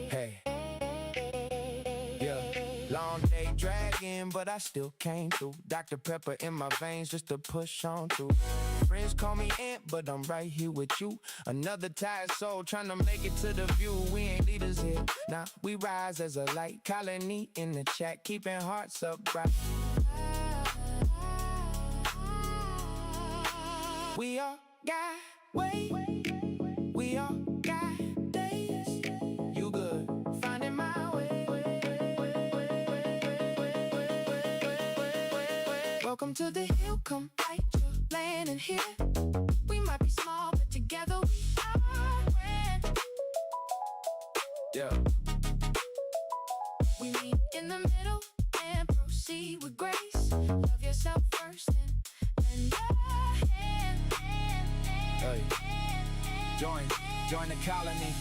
Hey, yeah, long day dragging, but I still came through. Dr. Pepper in my veins just to push on through. Friends call me Ant, but I'm right here with you. Another tired soul trying to make it to the view. We ain't leaders here, now we rise as a light. Colony in the chat, keeping hearts upright. We all got weight, we all got days. You good, finding my way. Welcome to the hill, come right, you're landing here. We might be small, but together we are grand. Yeah. We meet in the middle and proceed with grace. Love yourself first and lend a hand. Hey. Join the colony.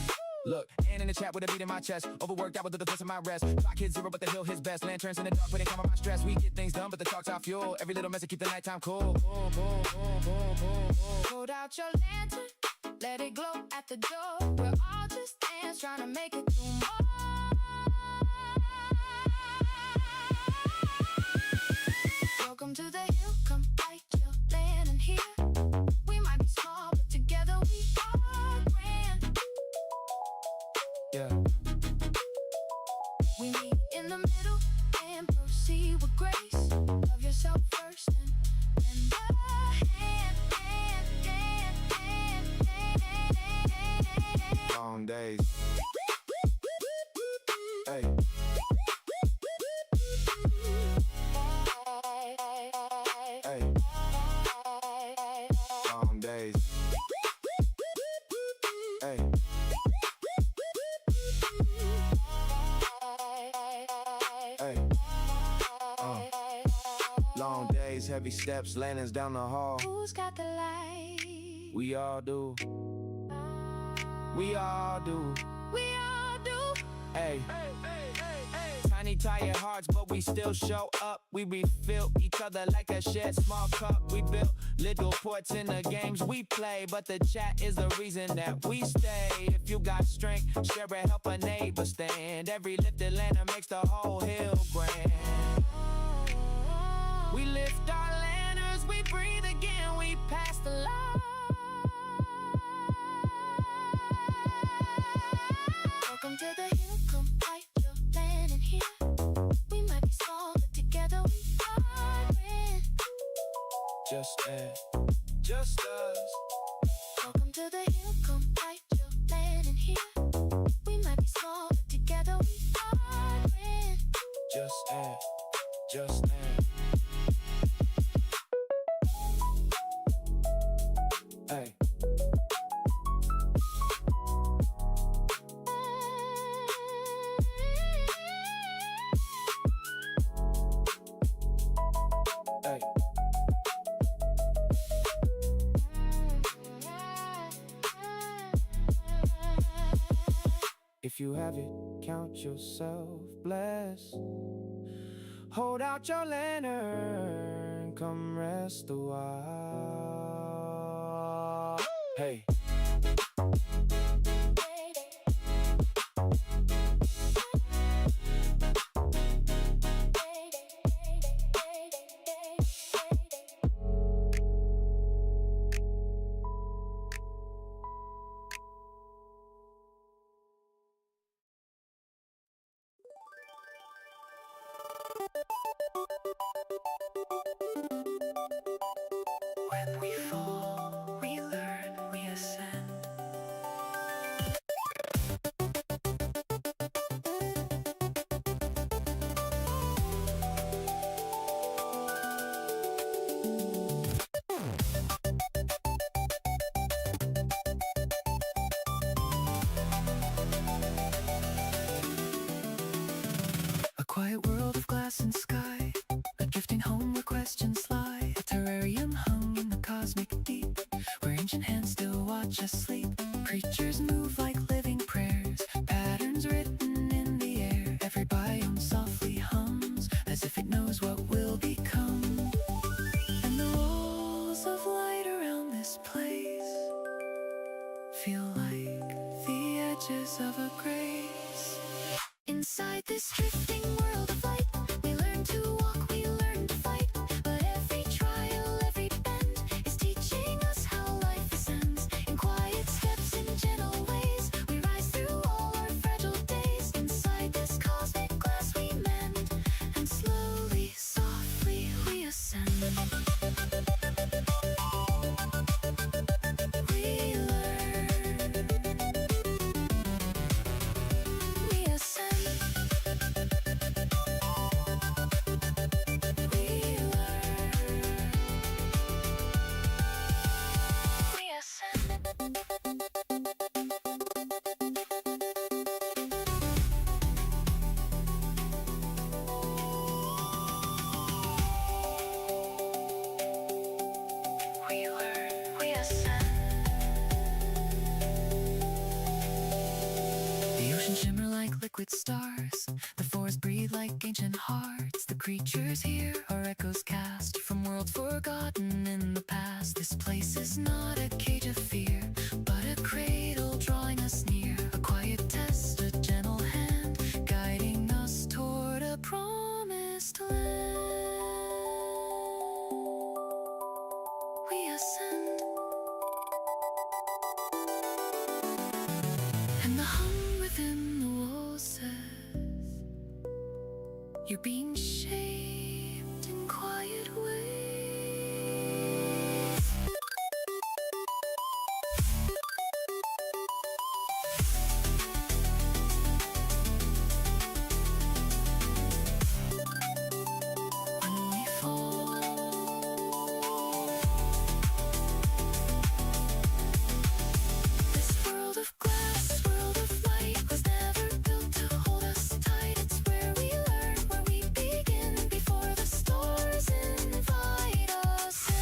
Look, and in the chat with a beat in my chest. Overworked out with the defense of my rest. Clock hits zero, but the hill hits best. Lanterns in the dark, putting calm on my stress. We get things done, but the talk's our fuel. Every little message keep the nighttime cool. Hold out your lantern, let it glow at the door. We're all just ants trying to make it through more. Welcome to the hill, come right, you're landing here. We might be small, but together we are grand. Yeah. We meet in the middle and proceed with grace. Love yourself first and lend a hand. Long days. Hey. Hey. Long days. Hey. Long days, heavy steps, landings down the hall. Who's got the light? We all do. We all do. We all do. Hey. Tiny tired hearts, but we still show up. We refill each other like a shared small cup. We built little ports in the games we play, but the chat is the reason that we stay. If you got strength, share it, help a neighbor stand. Every lifted lantern makes the whole hill grand. We lift our lanterns, we breathe again, we pass the light. Welcome to the hill, come right, you're landing here. We might be small, but together we are grand. Just us. Welcome to the hill, come right, you're landing here. We might be small, but together we are grand. Just us. Hey. Hey. If you have it, count yourself blessed. Hold out your lantern, come rest a while. Hey. When we fall, we learn, we ascend. A quiet world of glass and sky, a drifting home where questions lie. A terrarium hung in the cosmic deep. its stars. The forests breathe like ancient hearts. The creatures here are echoes cast from worlds forgotten in the past. This place is not a cage of fear, but a cradle drawing us near. A quiet test, a gentle hand, guiding us toward a promised land. We ascend, and the hum within the wall says, you're being shaped in quiet ways. When we fall, this world of glass, world of light, was never built to hold us tight. It's where we learn, where we begin, before the stars invite us in.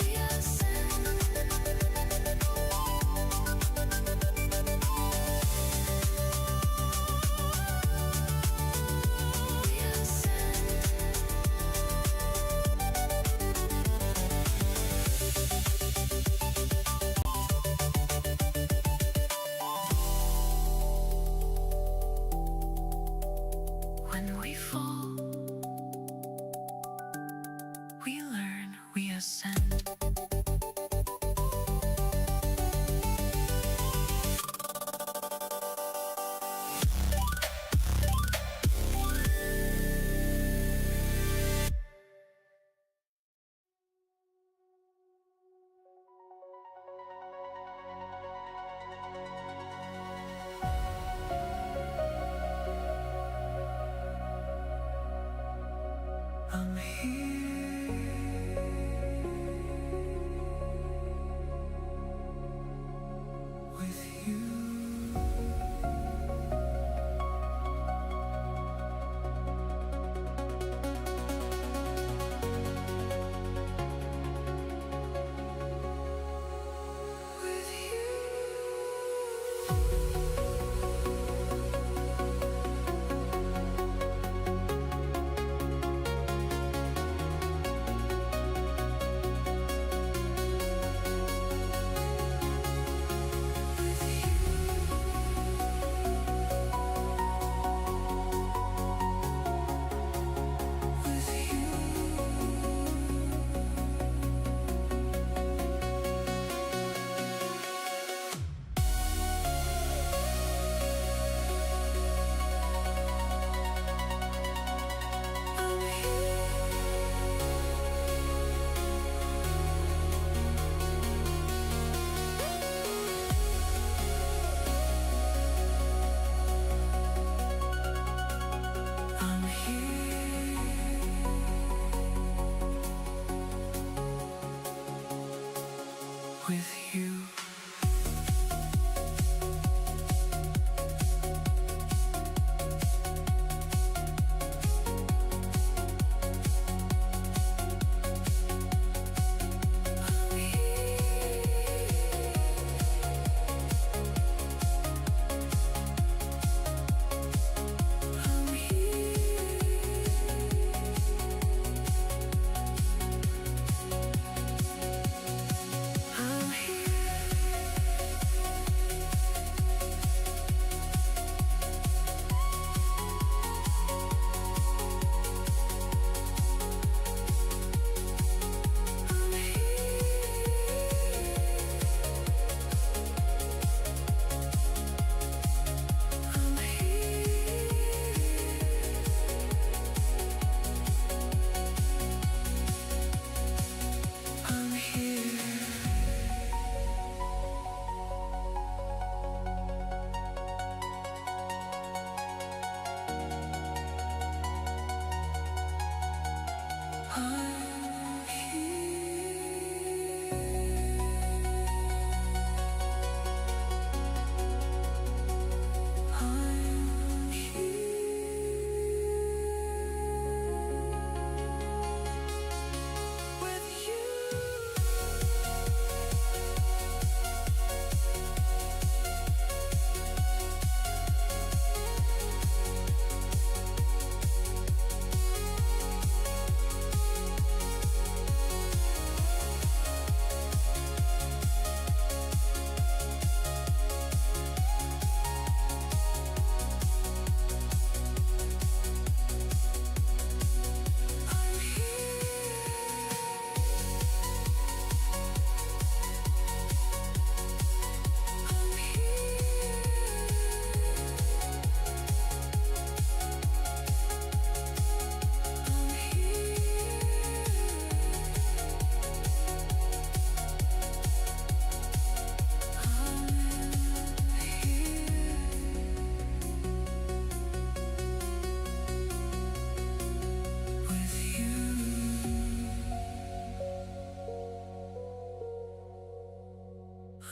We ascend, we ascend. When we fall, we learn, we ascend. I'm here with you. With you.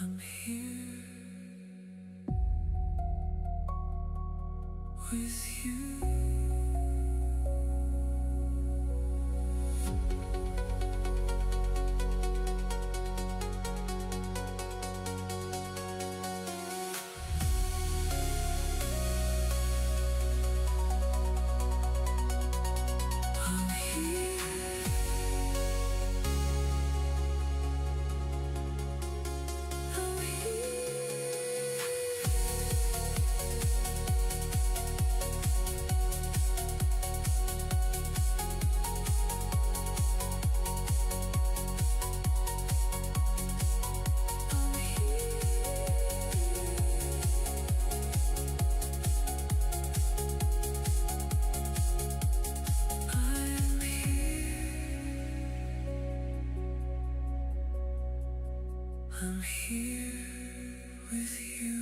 I'm here with you. I'm here with you.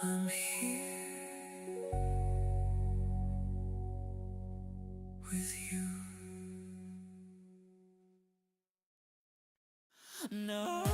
I'm here with you. No.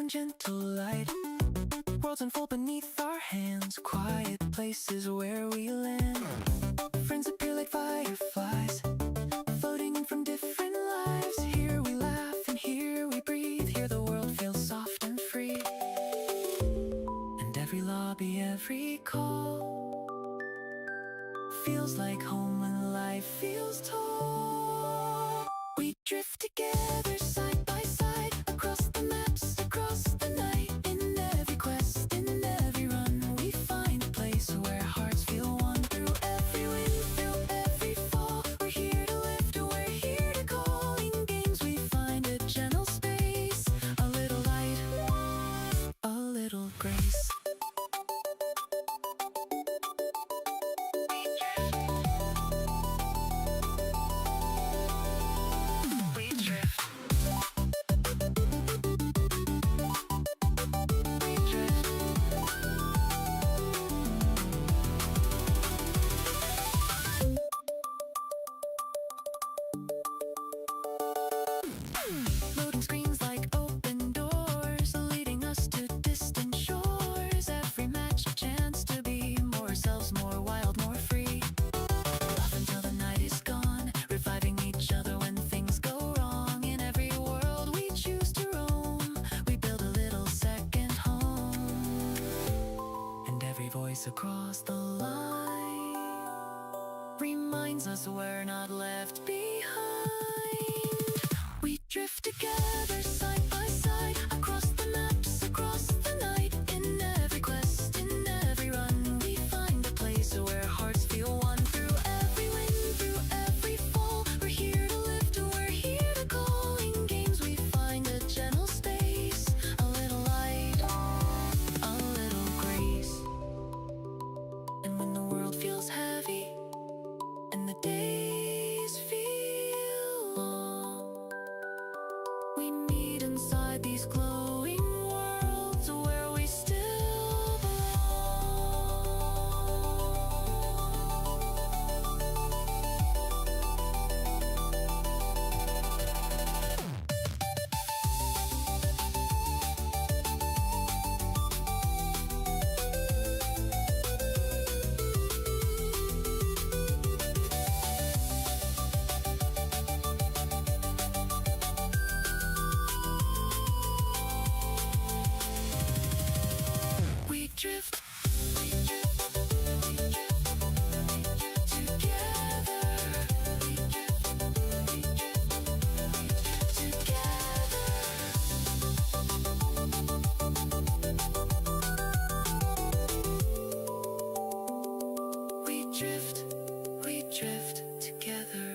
gentle light. Worlds unfold beneath our hands, quiet places where we land. Friends appear like fireflies, floating in from different lives. Here we laugh and here we breathe. Here the world feels soft and free. And every lobby, every call feels like home when life feels tall. We drift together side by side, across the maps, across the night. In every quest, in every run, we find a place where hearts feel one. Through every wind, through every fall, we're here to lift, we're here to call. In games we find a gentle space, a little light, a little grace. Loading screens like open doors, leading us to distant shores. Every match a chance to be more ourselves, more wild, more free. Laugh until the night is gone, reviving each other when things go wrong. In every world we choose to roam, we build a little second home. And every voice across the line reminds us we're not left behind. We drift together side by side, across the maps, across the night. In every quest, in every run, we find a place where hearts feel one. Through every wind, through every fall, we're here to lift, we're here to call. In games we find a gentle space, a little light, a little grace. And when the world feels heavy and the days feel long, we meet inside these glowing worlds where we still we drift, we drift, we drift, together. We drift, we drift, together. We drift together.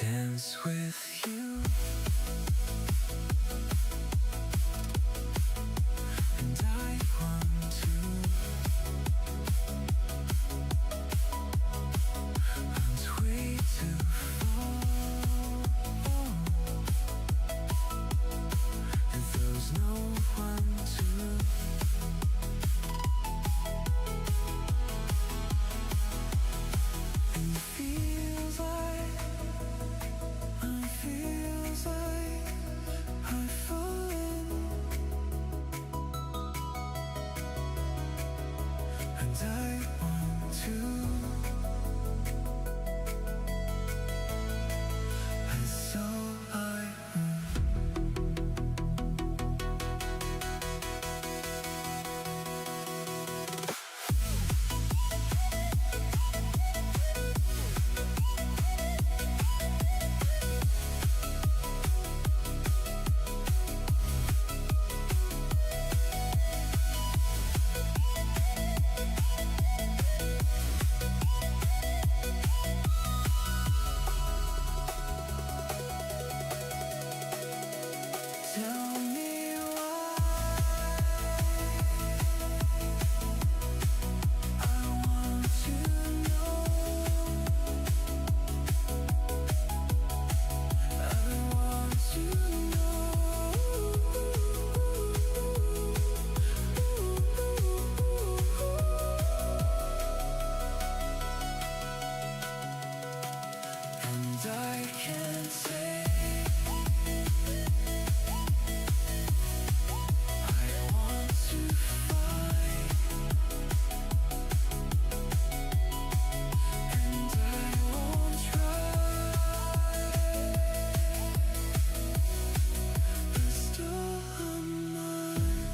dance with you. And I want to and wait to fall. And there's no one to. And it feels like I've fallen. And I want to. And so I tell me why I want to know. I want to and I can't say I want to fight, and I won't try, but still I'm mine.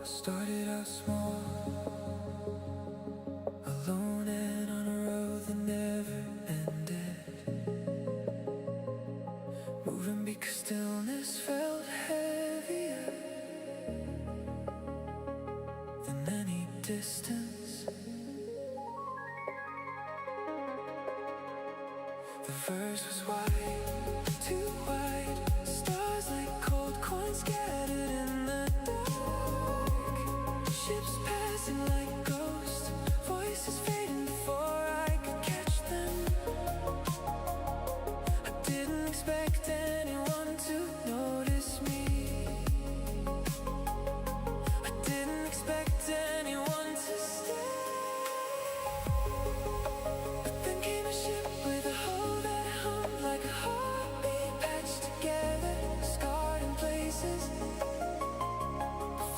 Started out small, alone and on a road that never ended, moving because stillness felt heavier than any distance. The verse was wide, too wide, stars like cold coins scattered in the dark, ships passing like ghosts, voices fading before I could catch them. I didn't expect anyone to notice me. I didn't expect anyone to stay. But then came a ship with a hull that hummed like a heartbeat patched together, scarred in places,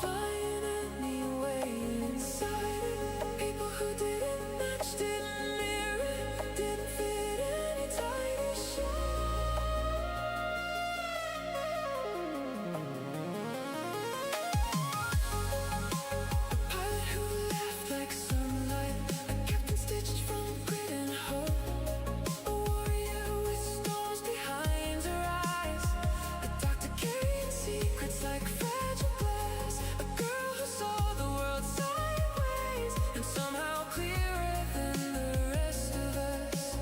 flying anyway inside it. People who didn't match, didn't mirror, didn't fit any tighter shot. A pilot who laughed like sunlight, a captain stitched from grit and hope, a warrior with storms behind her eyes, a doctor carrying secrets like fragile glass, a girl who saw the world sideways and somehow clearer than the rest of us.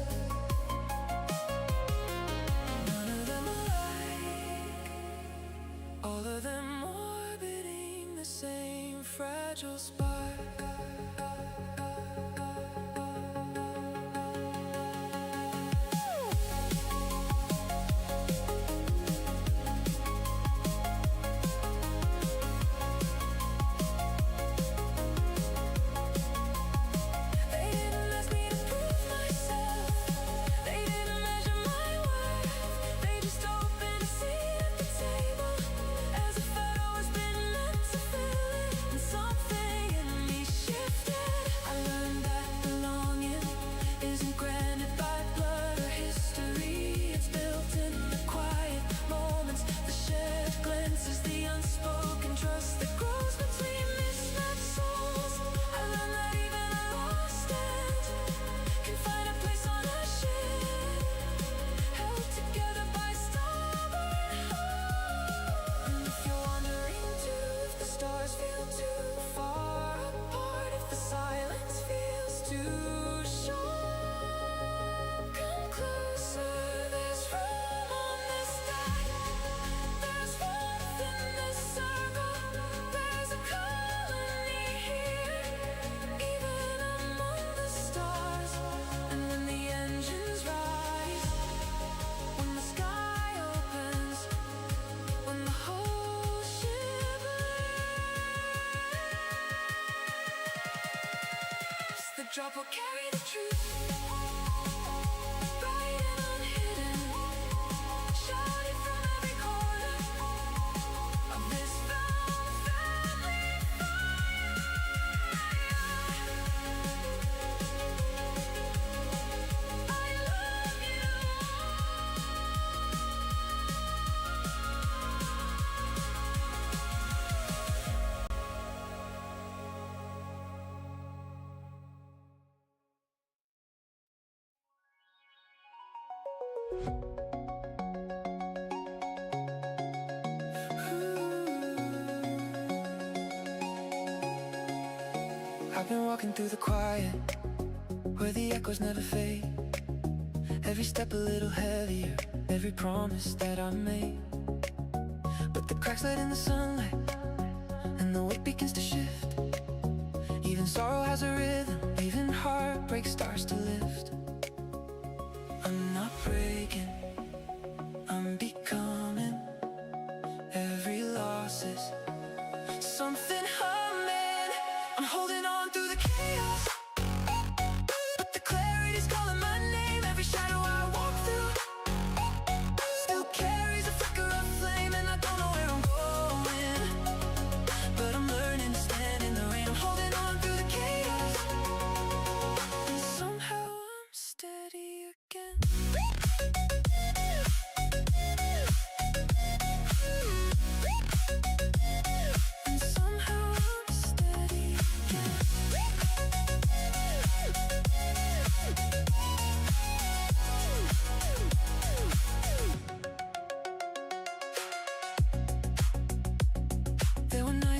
None of them alike, all of them orbiting the same fragile spark. They didn't ask me to prove myself, they didn't measure my worth, they just opened a seat at the table, as if I'd always been meant to fill it. And something in me shifted. I learned that belonging isn't granted by blood or history. It's built in the quiet moments, the shared glances, the unspoken trust that grows between mismatched souls. I learned that even a lost end can find a place on a ship, held together by stubborn hope. And if you're wondering too, if the stars feel too far apart, if the silence feels too short, come closer. There's room on this deck, there's warmth in this circle, there's a colony here, even among the stars. And when the engines rise, when the sky opens, when the whole ship leaves, the drop will carry the truth, bright and unhidden, shouted from every corner of this found family fire. I love you. I've been walking through the quiet, where the echoes never fade. Every step a little heavier, every promise that I made. But the cracks let in the sunlight, and the weight begins to shift. Even sorrow has a rhythm, even heartbreak starts to lift. I'm not breaking, I'm becoming. Every loss is something humming. I'm holding on through the chaos, but the clarity's calling my name. Every shadow I walk through still carries a flicker of flame, and I don't know where I'm going, but I'm learning to stand in the rain. I'm holding on through the chaos, and somehow I'm steady again. And somehow I'm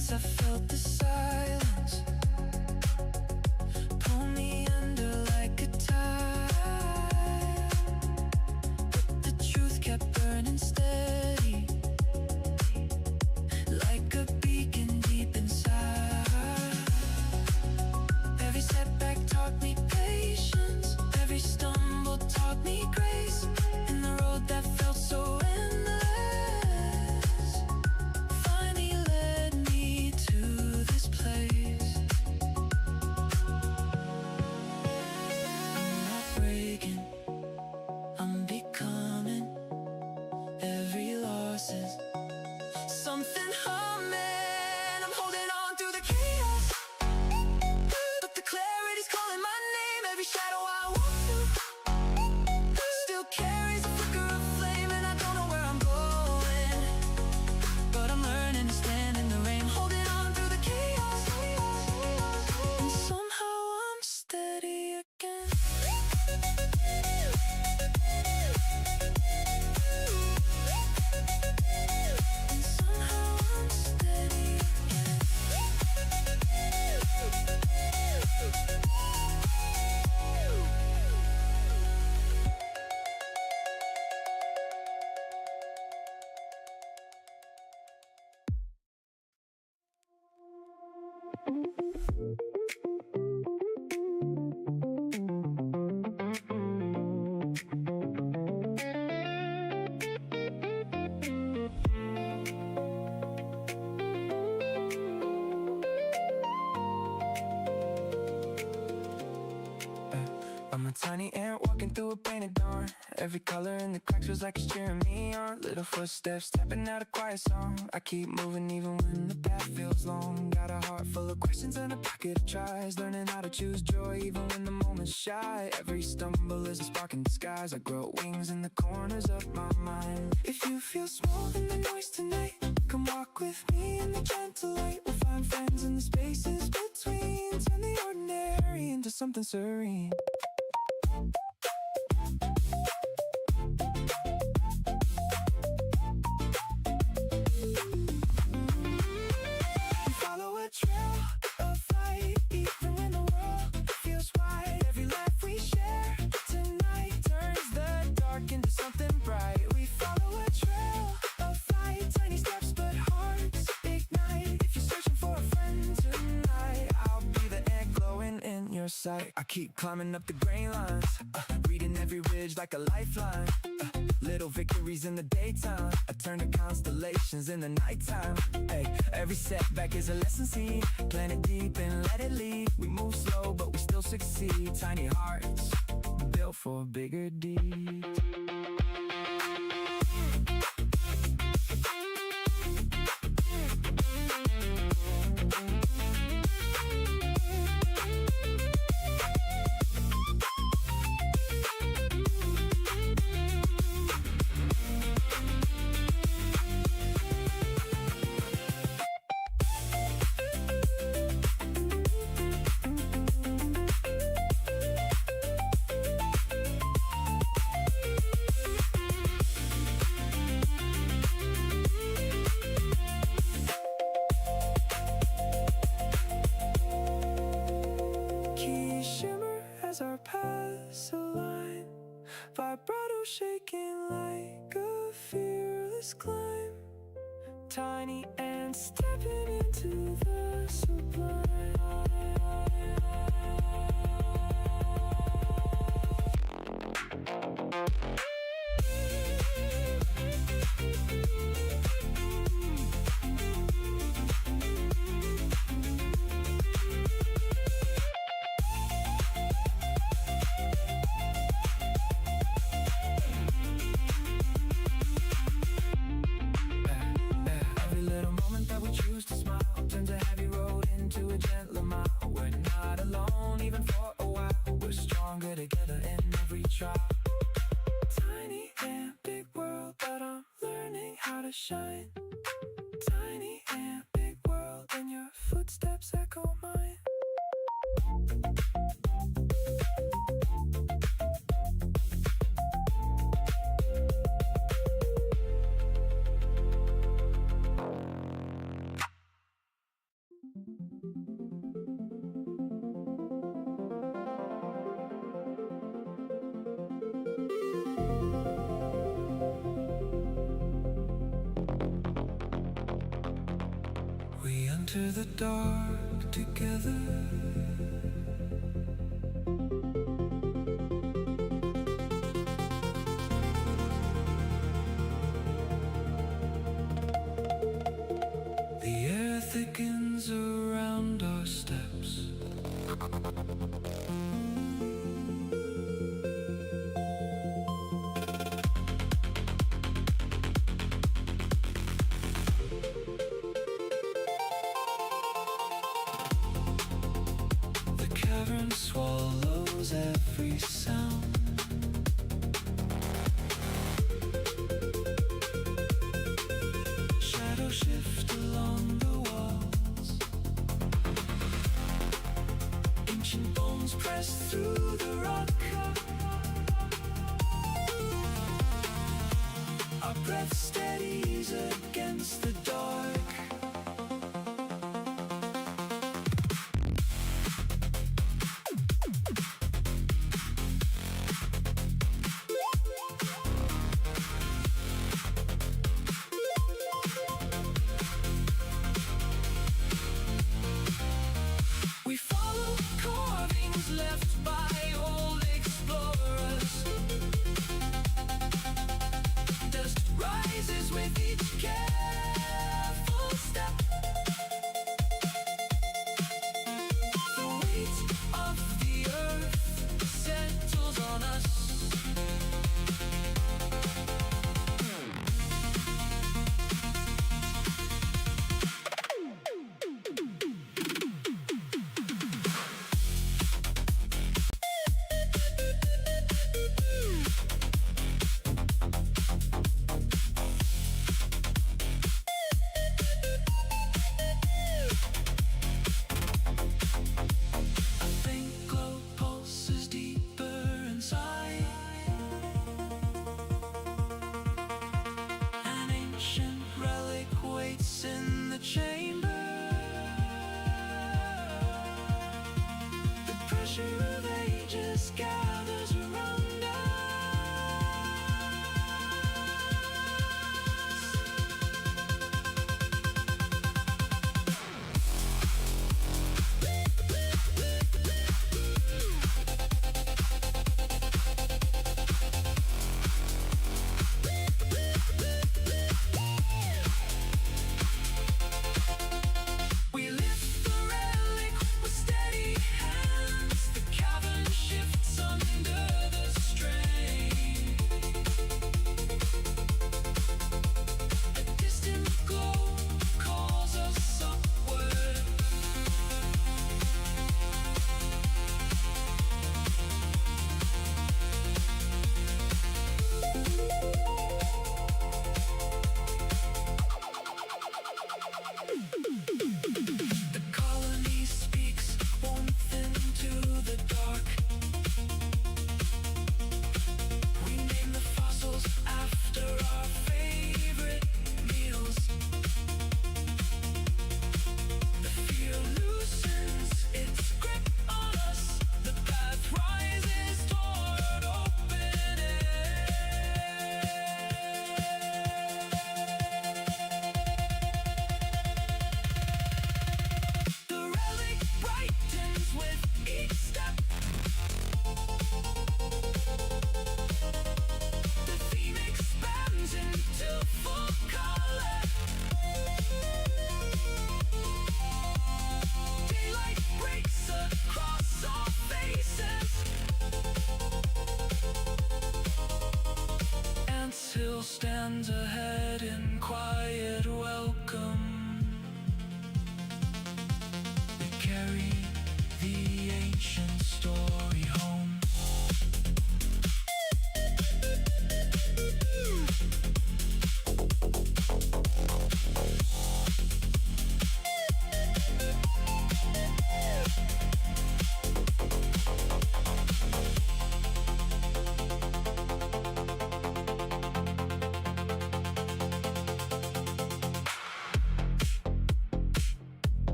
nights I felt the silence pull me under like a tide, but the truth kept burning steady, like a beacon deep inside. Every setback taught me patience, every stumble taught me grace, and the road that felt so endless finally led me to this place. I'm not breaking, I'm becoming. Every loss is something humming. I'm holding on through the chaos, but the clarity's calling my name. Every shadow I walk through still carries a flicker of flame, and I don't know where I'm going, but I'm learning to stand in the rain, holding on through the chaos, and somehow I'm steady again. And somehow I'm steady again. I'm a tiny ant walking through a painted dawn. Every color in the cracks feels like it's cheering me on. Little footsteps stepping out a quiet song. I keep moving even when the path feels long. Got a heart full of questions and a pocket of tries. Learning how to choose joy even when the moment's shy. Every stumble is a spark in disguise. I grow wings in the corners of my mind. If you feel small in the noise tonight, come walk with me in the gentle light. We'll find friends in the spaces between. Turn the ordinary into something serene. We follow a trail of light, even when the world feels wide. Every laugh we share tonight turns the dark into something bright. We follow a trail of light, tiny steps but hearts ignite. If you're searching for a friend tonight, I'll be the ant glowing in your sight. I keep climbing up the grain lines, reading every ridge like a lifeline. Little victories in the daytime, I turn to constellations in the nighttime. Hey, every setback is a lesson seed. Plant it deep and let it lead. We move slow, but we still succeed. Tiny hearts, built for bigger deeds. Our paths align, vibrato shaking like a fearless climb. Tiny ants stepping into the sublime. Together in every trial. Tiny and big world, but I'm learning how to shine. Tiny and big world, and your footsteps echo mine. We enter the dark together. The air thickens around our steps. The cavern swallows every sound. Shadows shift along the walls. Ancient bones press through the rock. Our breath steadies against the dark. We follow carvings left by old explorers. Dust rises with each cast.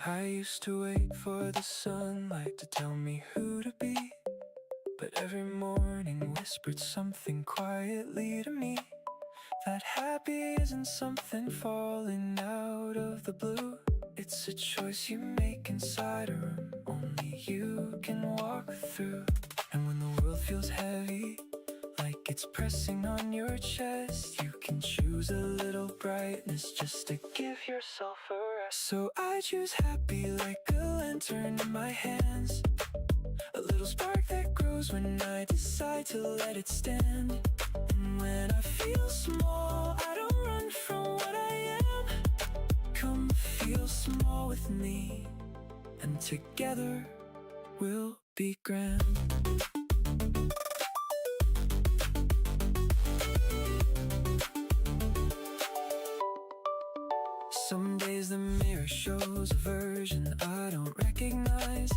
I used to wait for the sunlight to tell me who to be, but every morning whispered something quietly to me, that happy isn't something falling out of the blue. It's a choice you make inside a room only you can walk through. And when the world feels heavy, like it's pressing on your chest, you can choose a little brightness just to give yourself a rest. So I choose happy like a lantern in my hands, a little spark that grows when I decide to let it stand. And when I feel small, I don't run from what I am. Come feel small with me, and together we'll be grand. Some days the mirror shows a version I don't recognize,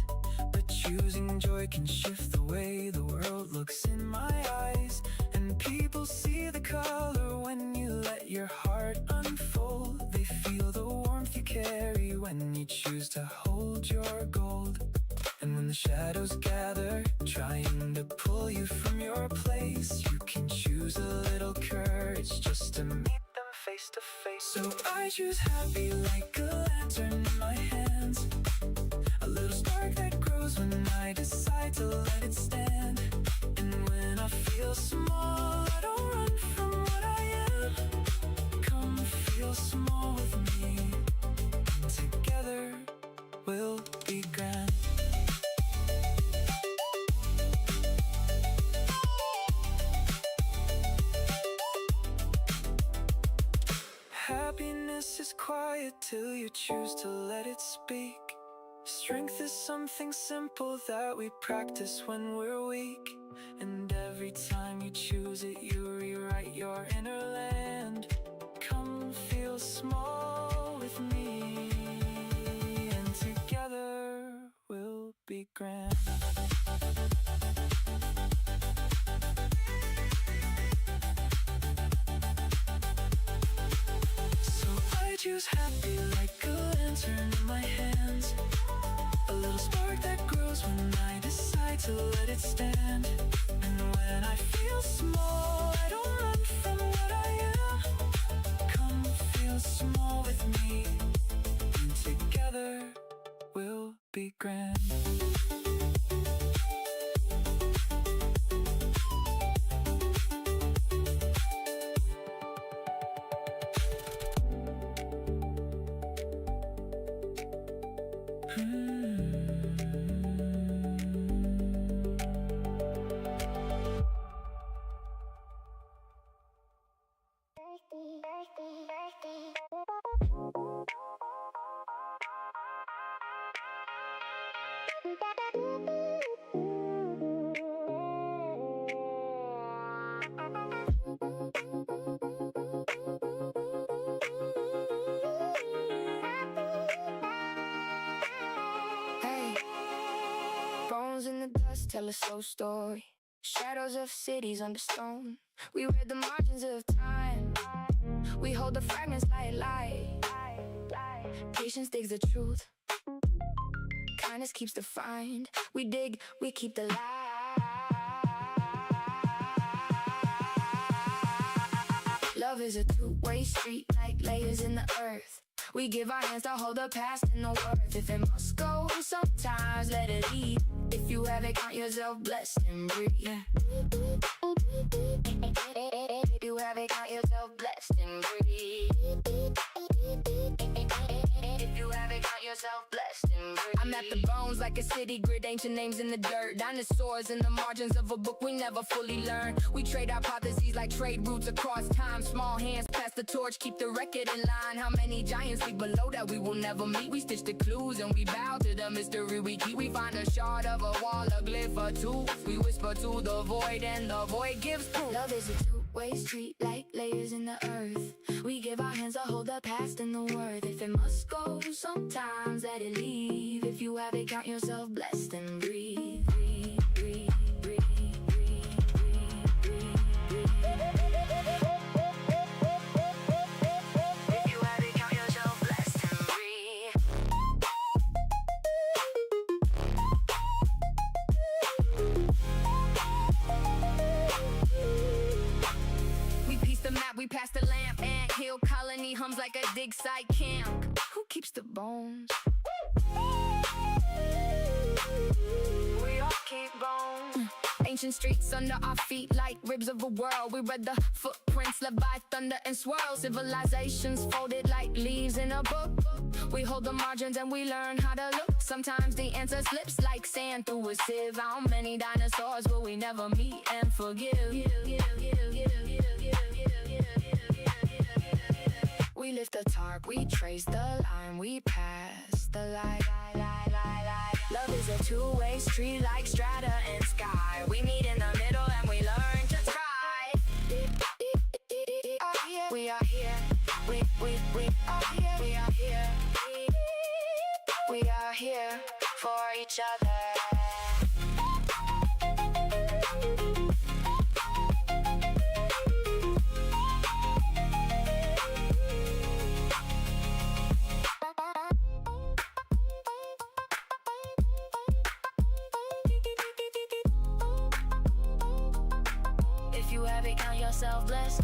but choosing joy can shift the way the world looks in my eyes. And people see the color when you let your heart unfold. They feel the warmth you carry when you choose to hold your gold. And when the shadows gather, trying to pull you from your place, you can choose a little courage just to meet them face to face. So I choose happy like a lantern in my hands, a little spark that grows when I decide to let it stand. And when I feel small, I don't run from what I am. Come feel small with me, and together we'll be grand. Happiness is quiet till you choose to let it speak. Strength is something simple that we practice when we're weak. And every time you choose it, you rewrite your inner land. Come feel small with me, and together we'll be grand. Choose happy like a lantern in my hands, a little spark that grows when I decide to let it stand. And when I feel small, I don't run from what I am. Come feel small with me, and together we'll be grand. Bones in the dust tell a slow story. Shadows of cities under stone. We read the margins of time. We hold the fragments light. Patience digs the truth. Kindness keeps the find. We dig, we keep the light. Love is a two-way street like layers in the earth. We give our hands to hold the past and the worth. If it must go, sometimes let it lead. If you have it, count yourself blessed and breathe. If you have it, count yourself blessed and breathe. If you have it, count yourself blessed and breathe. I'm at the bones like a city grid, ancient names in the dirt. Dinosaurs in the margins of a book we never fully learn. We trade hypotheses like trade routes across time. Small hands pass the torch, keep the record in line. How many giants sleep below that we will never meet? We stitch the clues and we bow to the mystery we keep. We find a shard of a wall, a glyph or two. We whisper to the void and the void gives proof. Love is a two Ways treat like layers in the earth. We give our hands a hold, the past and the worth. If it must go, sometimes let it leave. If you have it, count yourself blessed and breathe. Breathe, breathe, breathe, breathe, breathe, breathe, breathe. If you have it, count yourself blessed and breathe. We piece the map, we pass the lamp. Ant hill colony hums like a dig site camp. Who keeps the bones? We all keep bones. Ancient streets under our feet like ribs of a world. We read the footprints left by thunder and swirl. Civilizations folded like leaves in a book. We hold the margins and we learn how to look. Sometimes the answer slips like sand through a sieve. How many dinosaurs will we never meet and forgive? We lift the tarp, we trace the line, we pass the light. Love is a two-way street like strata and sky. We meet in the middle and we learn to try. We are here. We are here. We are here. We are here for each other. If you have it, count yourself blessed.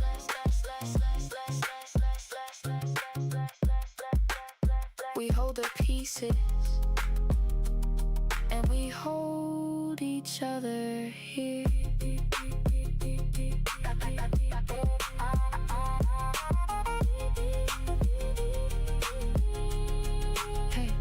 We hold the pieces and we hold each other here. Hey.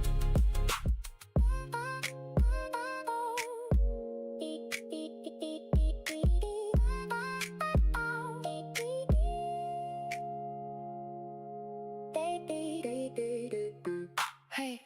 Hey.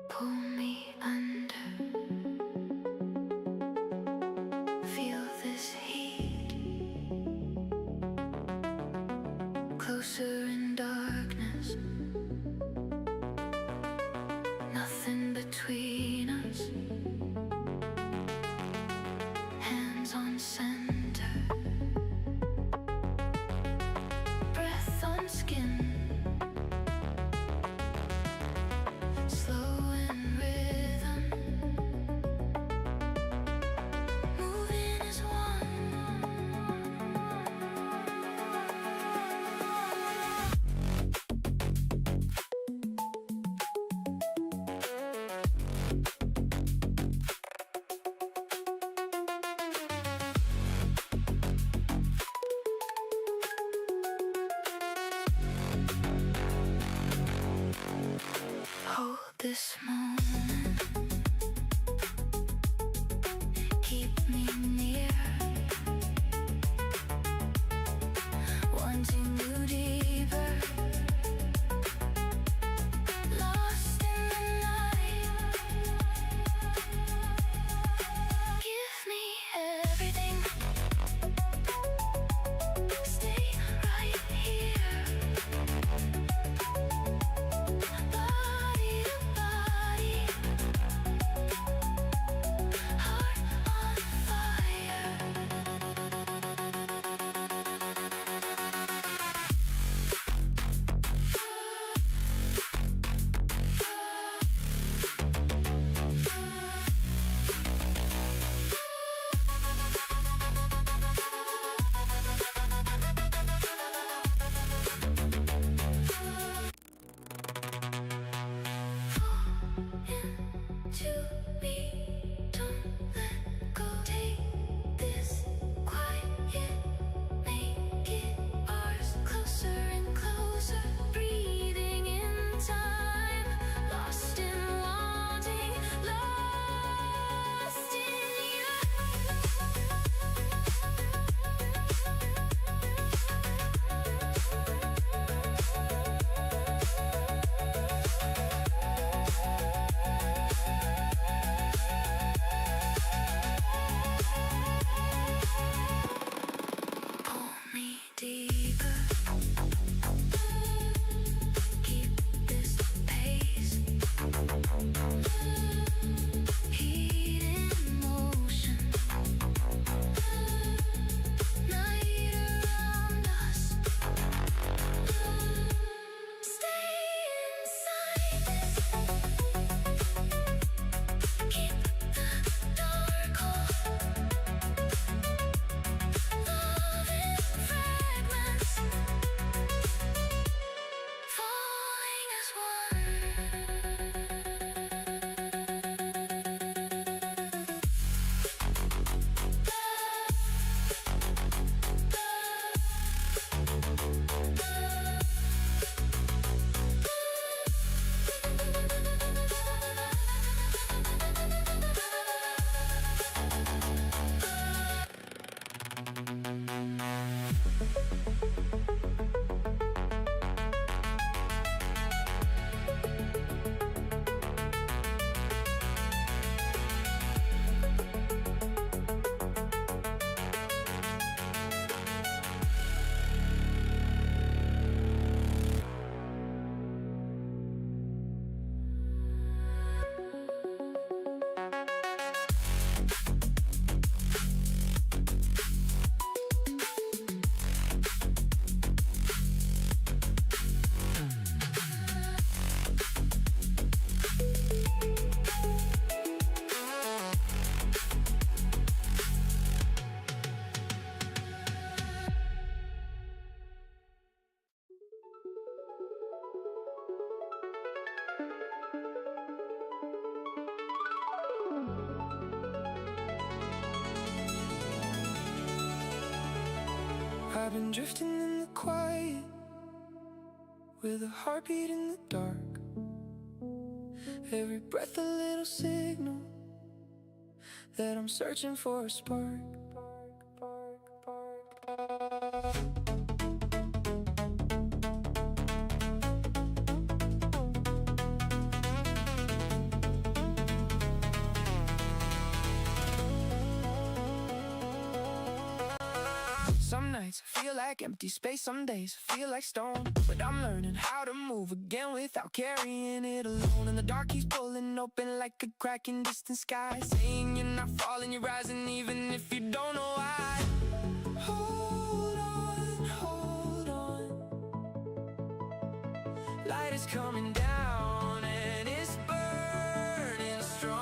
Pull me under. Feel this heat. Closer in darkness. Nothing between us. Hands on center. Breath on skin. Slow in rhythm. Moving as one. Hold this moment. Keep me near. Wanting you deeper. Lost in the night. Give me everything. Stay right here. Body to body. been drifting in the quiet, with a heartbeat in the dark. Every breath a little signal that I'm searching for a spark. Some nights feel like empty space, some days feel like stone. But I'm learning how to move again without carrying it alone. And the dark keeps pulling open like a crack in distant sky, saying you're not falling, you're rising even if you don't know why. Hold on, hold on. Light is coming down and it's burning strong.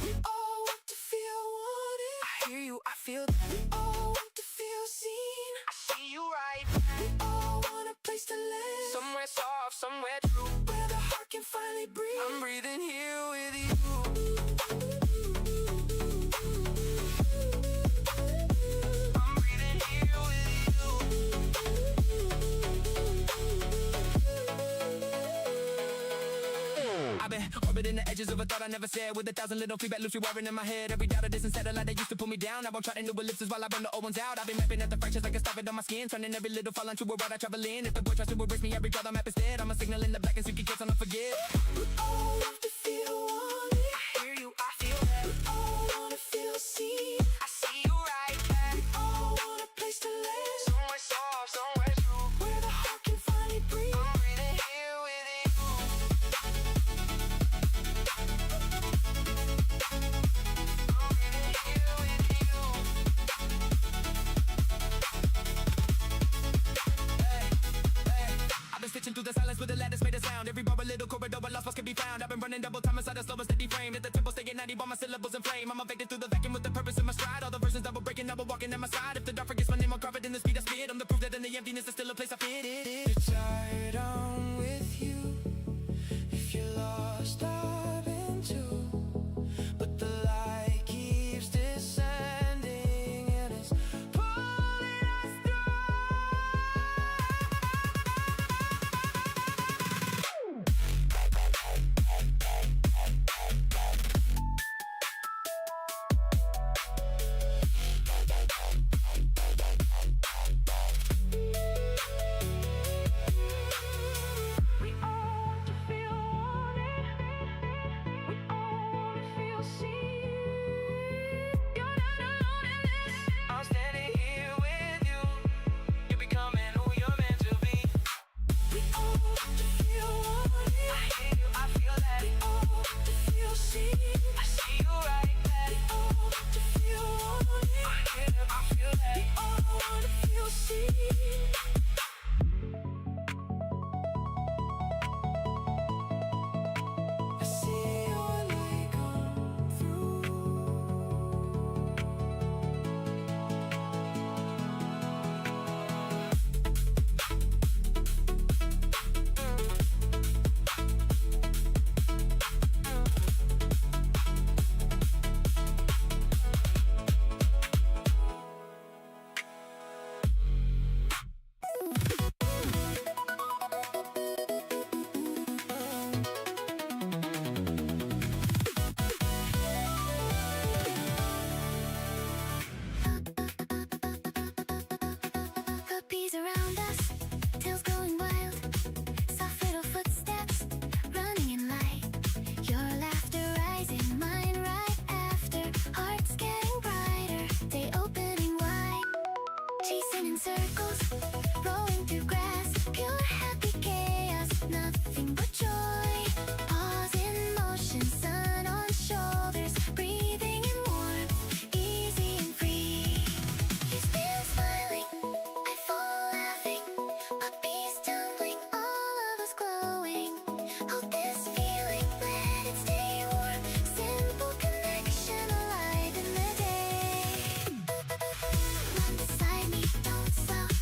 We all want to feel wanted. I hear you, I feel that. We all want to feel seen. I see you right back. We all want a place to live, somewhere soft, somewhere true, where the heart can finally breathe. I'm breathing here with you. I'm breathing here with you. I've been orbiting the edges of a thought I never said, with 1,000 little feedback loops rewiring in my head. Every doubt a distant satellite that used to pull me down. I won't try to new ellipses while I burn the old ones out. I've been mapping at the fractures like a starving on my skin, turning every little fall into a road I travel in. If the boy tries to erase me, every draw the map is dead. I'm a signal in the black and so you can not forget. We all love to feel wanted. I hear you, I feel that. We all wanna feel seen. I see you right back. We all want a place to live, somewhere soft, somewhere true, where the heart can finally breathe. I'm breathing here with you. Stitching through the silence with the lattice made a sound. Every bar a little corridor, but lost spots can be found. I've been running double time inside a slow and steady frame. At the tempo staying 90 while my syllables in flame. I'm evading through the vacuum with the purpose in my stride. All the versions double breaking, double walking at my side. If the dark forgets my name, I'll carve it in the speed I spit. I'm the proof that in the emptiness there's still a place I fit it. You're tired, I'm with you. If you're lost, I've been too. But the light keeps descending and it's pulling us through. Stop.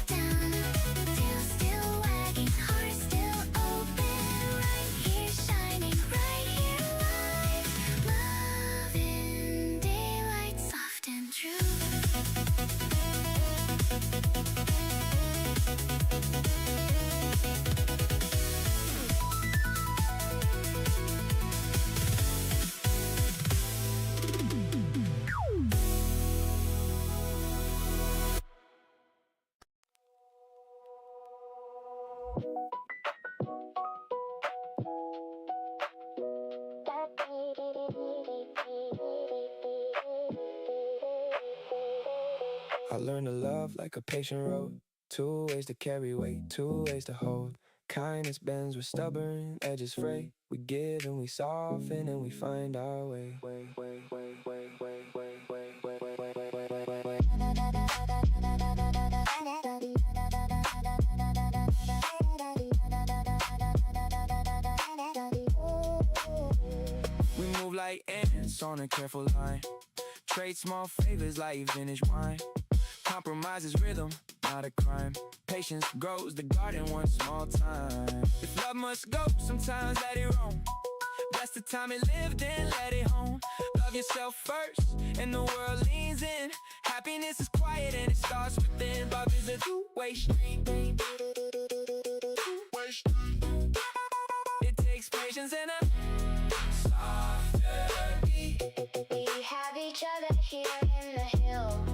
I learned to love like a patient road. 2 ways to carry weight, 2 ways to hold. Kindness bends with stubborn edges fray. We give and we soften and we find our way. We move like ants on a careful line. Trade small favors like vintage wine. Compromise is rhythm, not a crime. Patience grows the garden one small time. If love must go, sometimes let it roam. Bless the time it lived in, let it home. Love yourself first, and the world leans in. Happiness is quiet and it starts within. Love is a two-way street. It takes patience and a softer beat. We have each other here in the hill.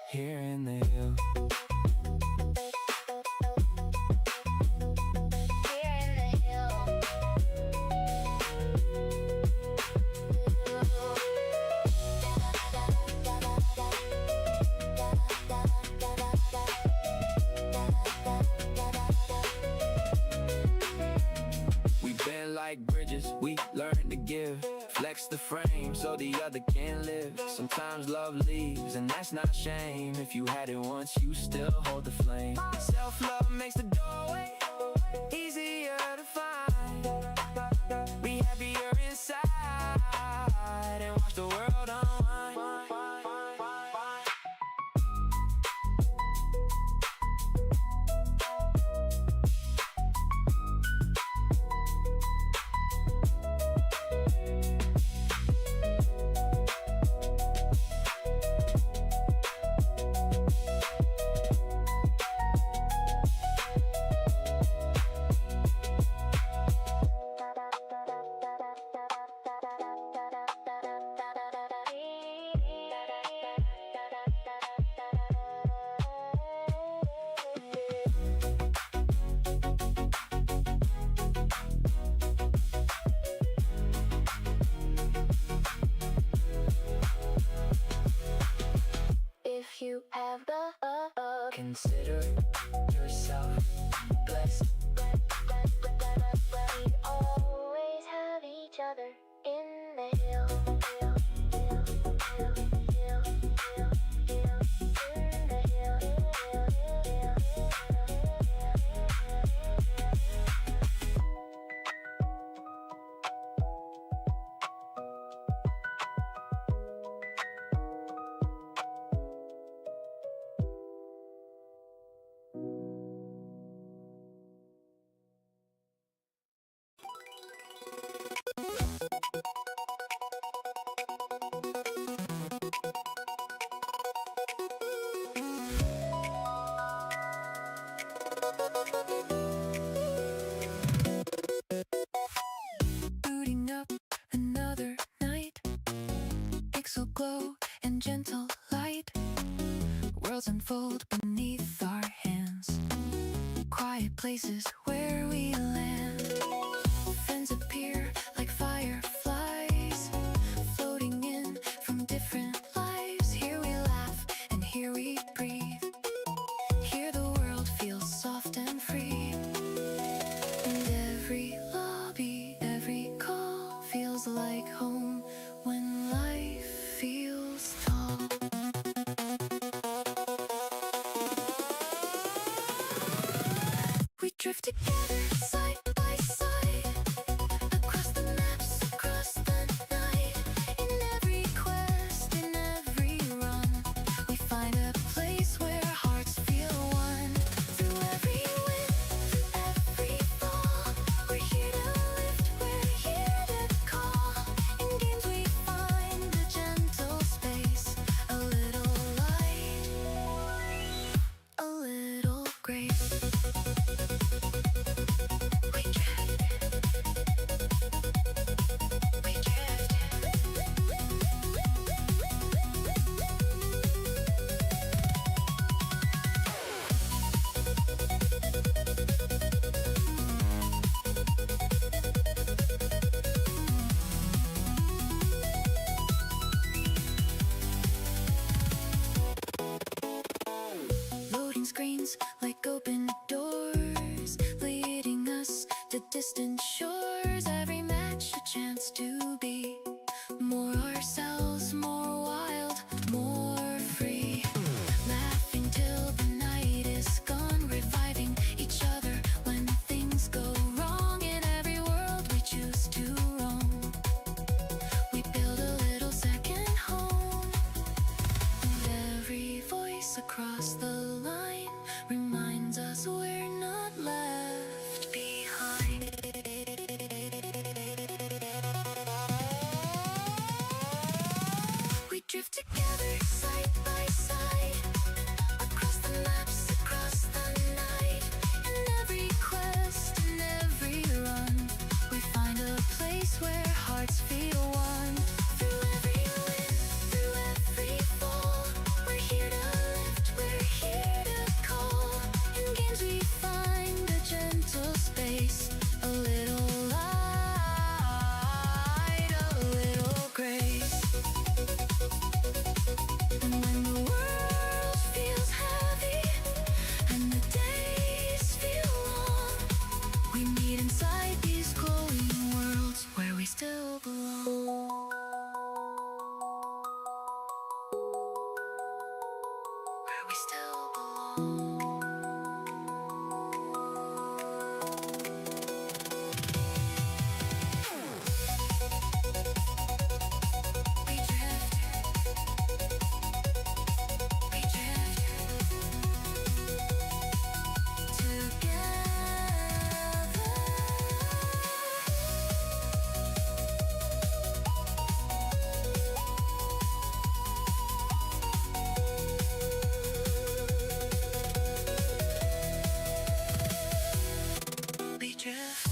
Here in the hill. Here in the hill. We bend like bridges, we learn to give. Flex the frame so the other can live. Sometimes love leaves and that's not shame. If you had it once, you still hold the flame. Self-love makes the doorway easier to find. Be happier inside and watch the world unwind. If you have the Consider yourself blessed. we always have each other in the hill. Booting up another night. Pixel glow and gentle light. Worlds unfold beneath our hands. Quiet places where we land. Friends appear like fireflies, floating in from different lives. Here we laugh and here we breathe. Here the world feels soft and free. And every lobby, every call feels like home when life feels tall. We drift together, side lines like open doors, leading us to distant shores. Every match a chance to be more ourselves, more wild, more free. Laughing till the night is gone, reviving each other when things go wrong. In every world we choose to roam, we build a little second home. And every voice across the line reminds us we're not left behind. We drift together side by side, across the maps, across the night. In every quest, in every run, we find a place where hearts feel one. Through every wind, through every fall, we're here to lift, we're here to call. In games we find a gentle space, a little light, a little grace. And when the world feels heavy and the days feel long, we meet inside these glowing worlds where we still belong. Where we still belong. We drift. We drift together. We drift.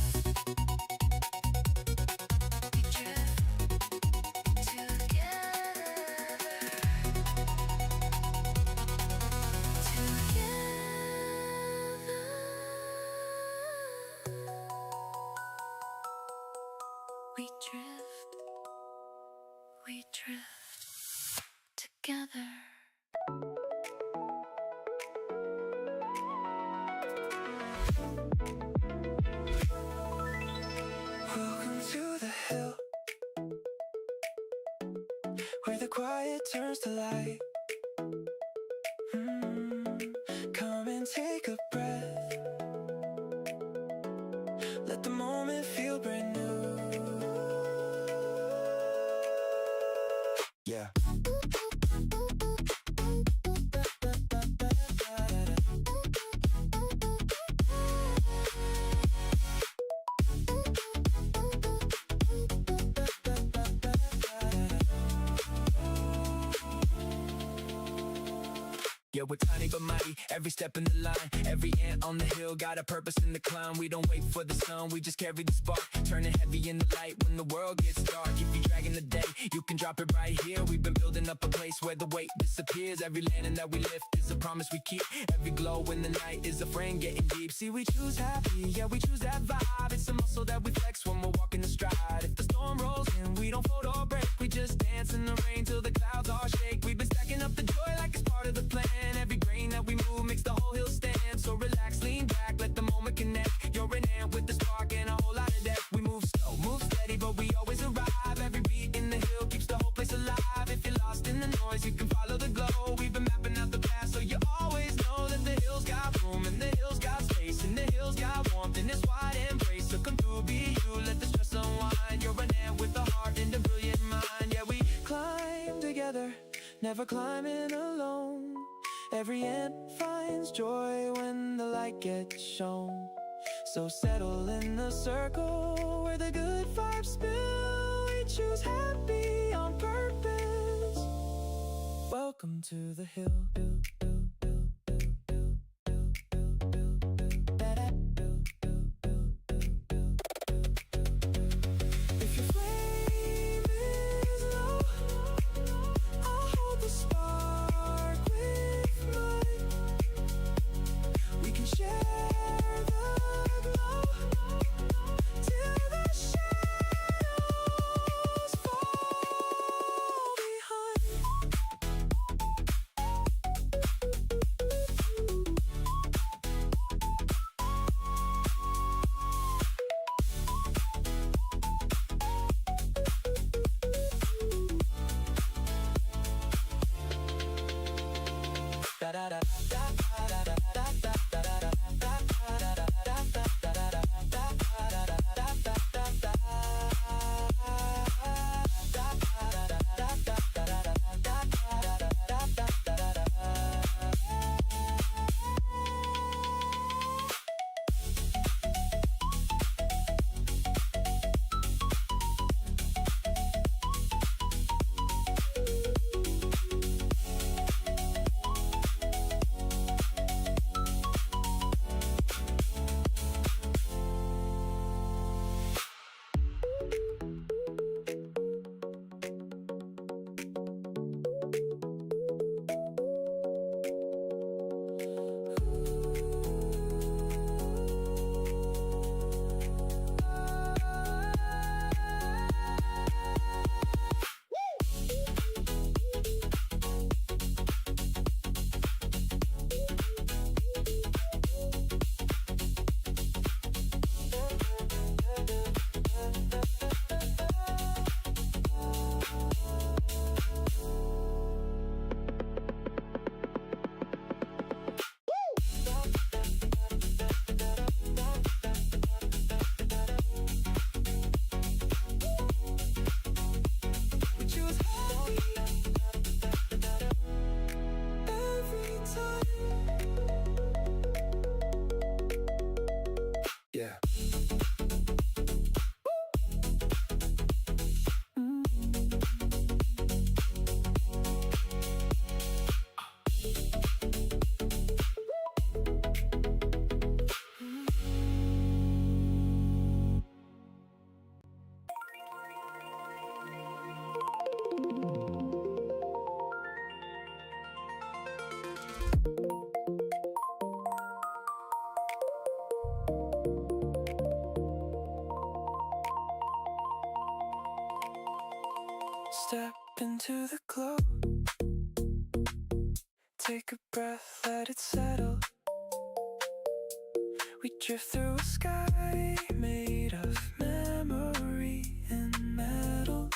We drift we drift together. Welcome to the hill, where the quiet turns to light. Come and take a breath, let the moment feel brand new. Yeah. Yeah, we're tiny but mighty, every step in the line. Every ant on the hill got a purpose in the climb. We don't wait for the sun, we just carry the spark, turning heavy in the light when the world gets dark. If you're dragging the day, you can drop it right here. We've been building up a place where the weight disappears. Every landing that we lift is a promise we keep. Every glow in the night is a friend getting deep. See, we choose happy, yeah, we choose that vibe. It's a muscle that we flex when we're walking the stride. If the storm rolls in, we don't fold or break. We just dance in the rain till the clouds all shake. We've been stacking up the joy like it's part of the plan. Every grain that we move makes the whole hill stand. So relax, lean back, let the moment connect. You're an ant with the spark and a whole lot of depth. We move slow, move steady, but we always arrive. Every beat in the hill keeps the whole place alive. If you're lost in the noise, you can follow the glow. We've been mapping out the path, so you always know that the hills got room and the hills got space and the hills got warmth in this wide embrace. So come through, be you, let the stress unwind. You're an ant with a heart and a brilliant mind. Yeah, we climb together, never climbing alone. Every ant finds joy when the light gets shown. So settle in the circle where the good vibes spill. We choose happy on purpose. Welcome to the hill. If your flame is low, I'll hold the spark with mine. We can share the glow till the shadows fall behind. Step into the glow. Take a breath, let it settle. We drift through a sky made of memory and metal.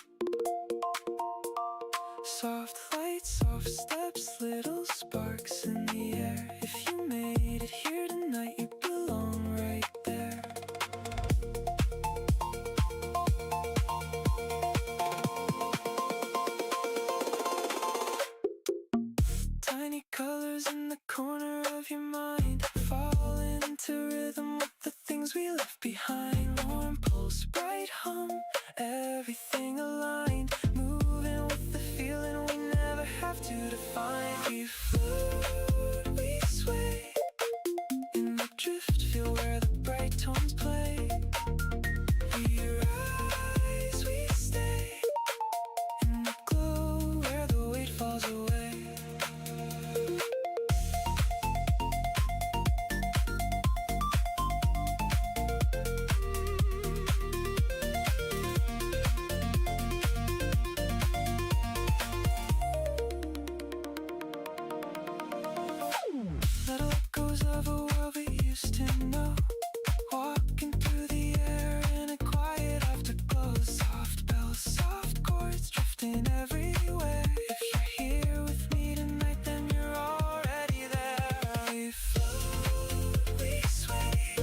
Soft lights, soft steps, little sparks in the air. If you made it here tonight, you belong right there. Tiny colors in the corner of your mind, fall into rhythm with the things we left behind. Warm pulse, bright hum, everything aligned, moving with the feeling we never have to define. We float, we sway in the drift, feel where the bright tones play. We rise, we stay in the glow where the weight falls away. Little echoes of a world we used to know, walking through the air in a quiet afterglow. Soft bells, soft chords drifting everywhere. If you're here with me tonight, then you're already there. We float, we sway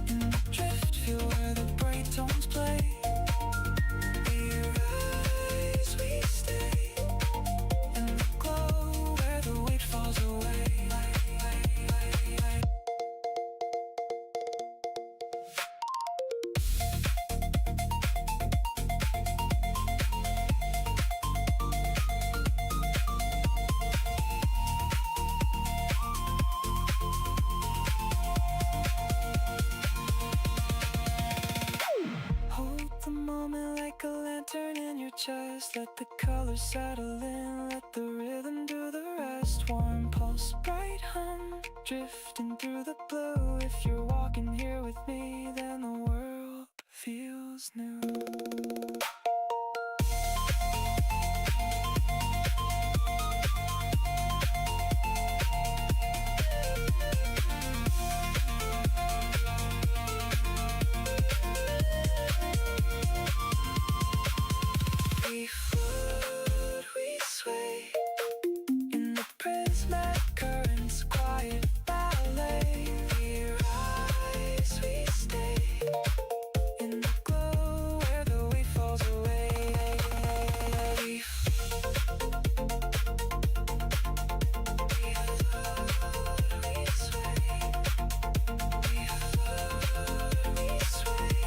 in the drift, feel where the bright tones play. We rise, we stay in the glow where the weight falls away. Hold the moment like a lantern in your chest. Let the colors settle in, let the rhythm do the rest. Warm pulse, bright hum, drifting through the blue. If you're walking here with me, then the world feels new. We float, we sway in the prismatic currents, quiet ballet. We rise, we stay in the glow where the weight falls away. We float, we sway. We float, we sway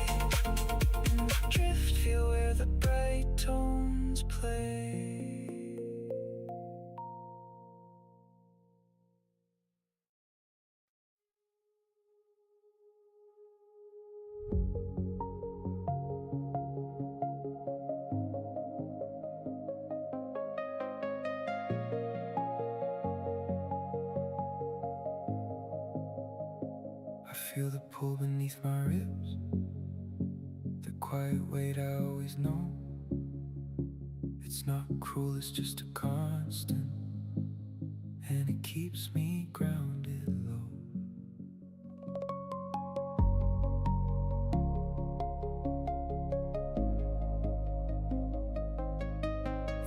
in the drift, feel where the bright tones play. I feel the pull beneath my ribs, the quiet weight I always know. It's not cruel, it's just a constant, and it keeps me grounded low.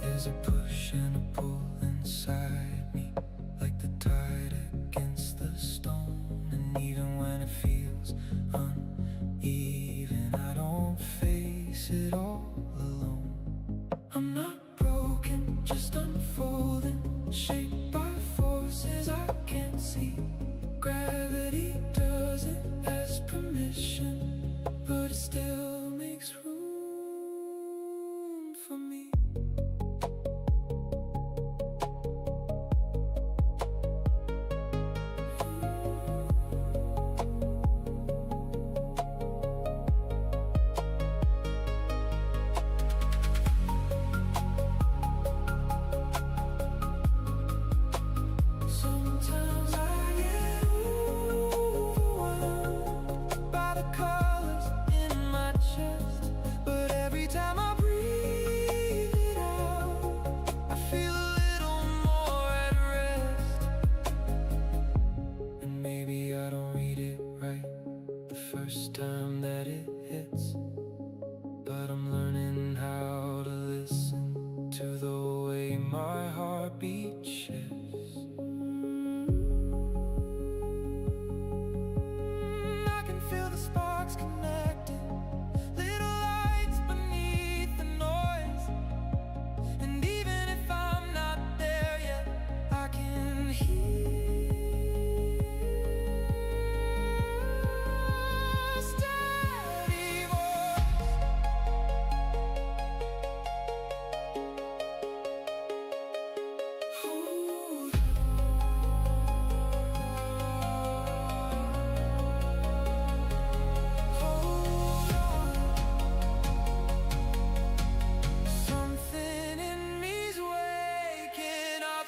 There's a push and a pull inside me, like the tide against the stone. And even when it feels uneven, I don't face it all alone. I'm not broken, just unfolding, shaped by forces I can't see. Gravity doesn't ask permission, but it still makes room for me. Something in me's waking up.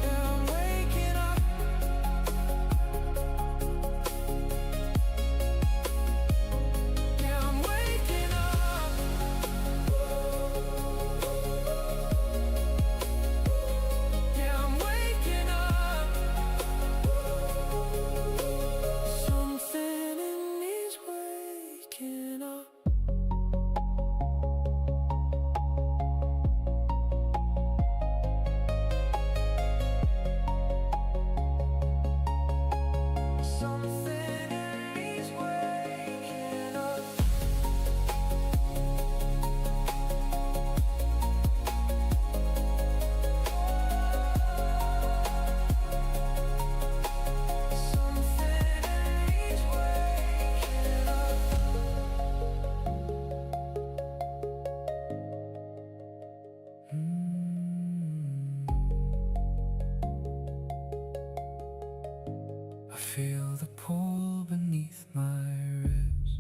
Yeah, I'm waking up. Yeah, I'm waking up. Yeah, I'm waking up. Something in me's waking up. Something in me's waking up. Something in me's waking up. I feel the pull beneath my ribs.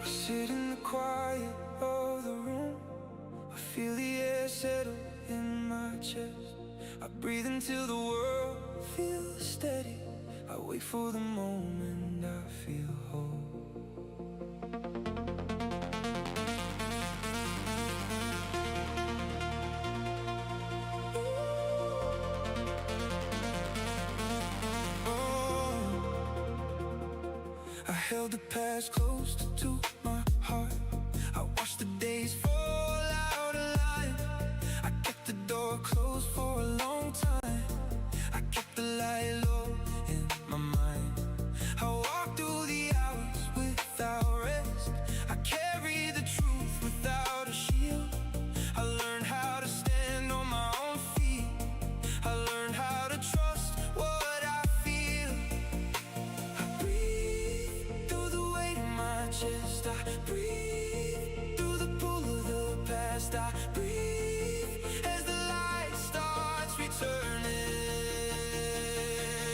I sit in the quiet of the room. I feel the air settle in my chest. I breathe until the world feels steady. I wait for the moment I feel whole. I held the past close to my heart. I watched the days fall out of line. I kept the door closed for a long time. I kept the light low in my mind. I walked through the hours without rest. I carry the truth without a shield. I learned how to stand on my own feet. I learned how to trust what I feel. I breathe through the weight in my chest. I breathe through the pull of the past. I breathe as the light starts returning.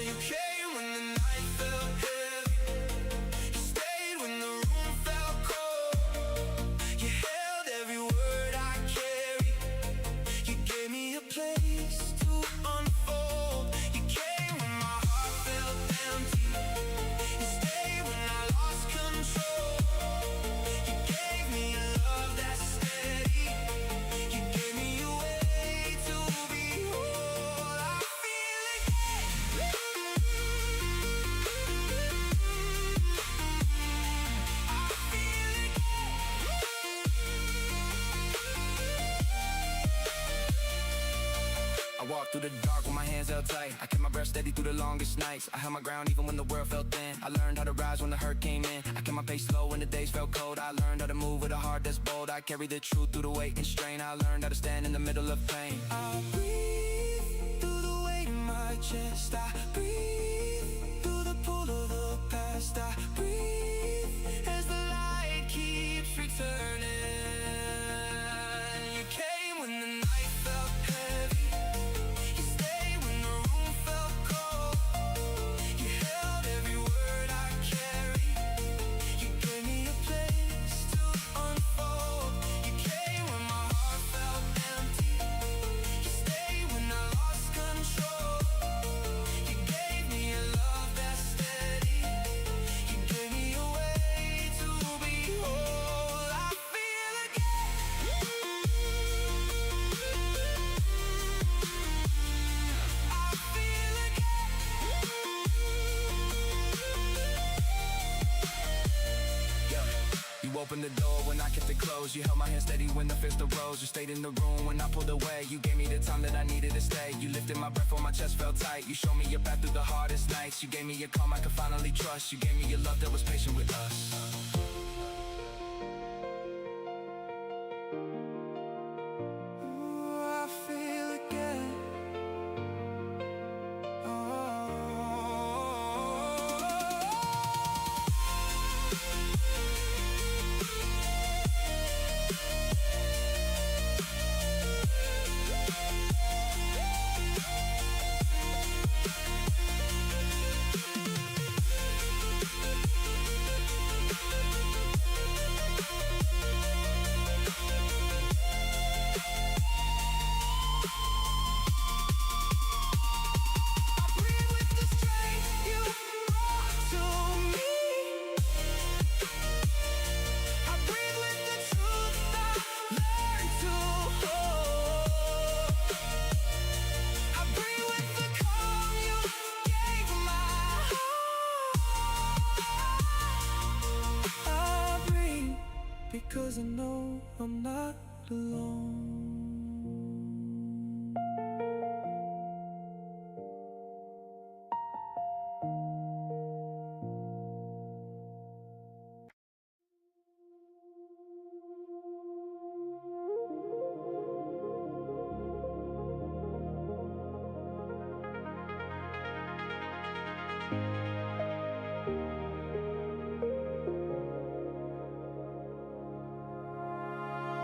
You came when the night felt heavy. You stayed when the room felt cold. You held every word I carry. You gave me a place to unfold. You came when my heart felt empty. You stayed when I lost control. You gave me a love that's steady. You gave me a way to be whole. I feel again. I feel I walked through the dark with my hands held tight. I kept my breath steady through the longest nights. I held my ground even when the world felt thin. I learned how to rise when the hurt came in. I kept my pace slow when the days felt cold. I learned how to move with a heart that's bold. I carry the truth through the weight and strain. I learned how to stand in the middle of pain. I breathe through the weight in my chest. I breathe through the pull of the past. I breathe as the light keeps returning. You came when the night felt heavy. You stayed when the room felt cold. You held every word I carry. You gave me a place to unfold. You came when my heart felt empty. You stayed when opened the door when I kept it closed. You held my hand steady when the fist arose. You stayed in the room when I pulled away. You gave me the time that I needed to stay. You lifted my breath while my chest felt tight. You showed me your path through the hardest nights. You gave me your calm I could finally trust. You gave me your love that was patient with us. Because I know I'm not alone.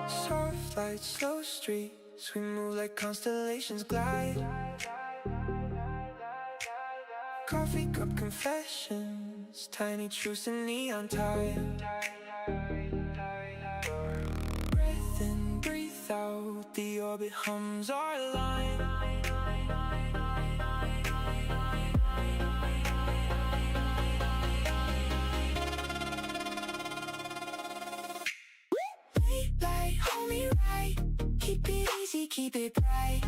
Soft lights, slow streets, we move like constellations glide. Coffee cup confessions, tiny truths in neon tide. Breath in, breathe out, the orbit hums our line. Hold me right, keep it easy, keep it bright.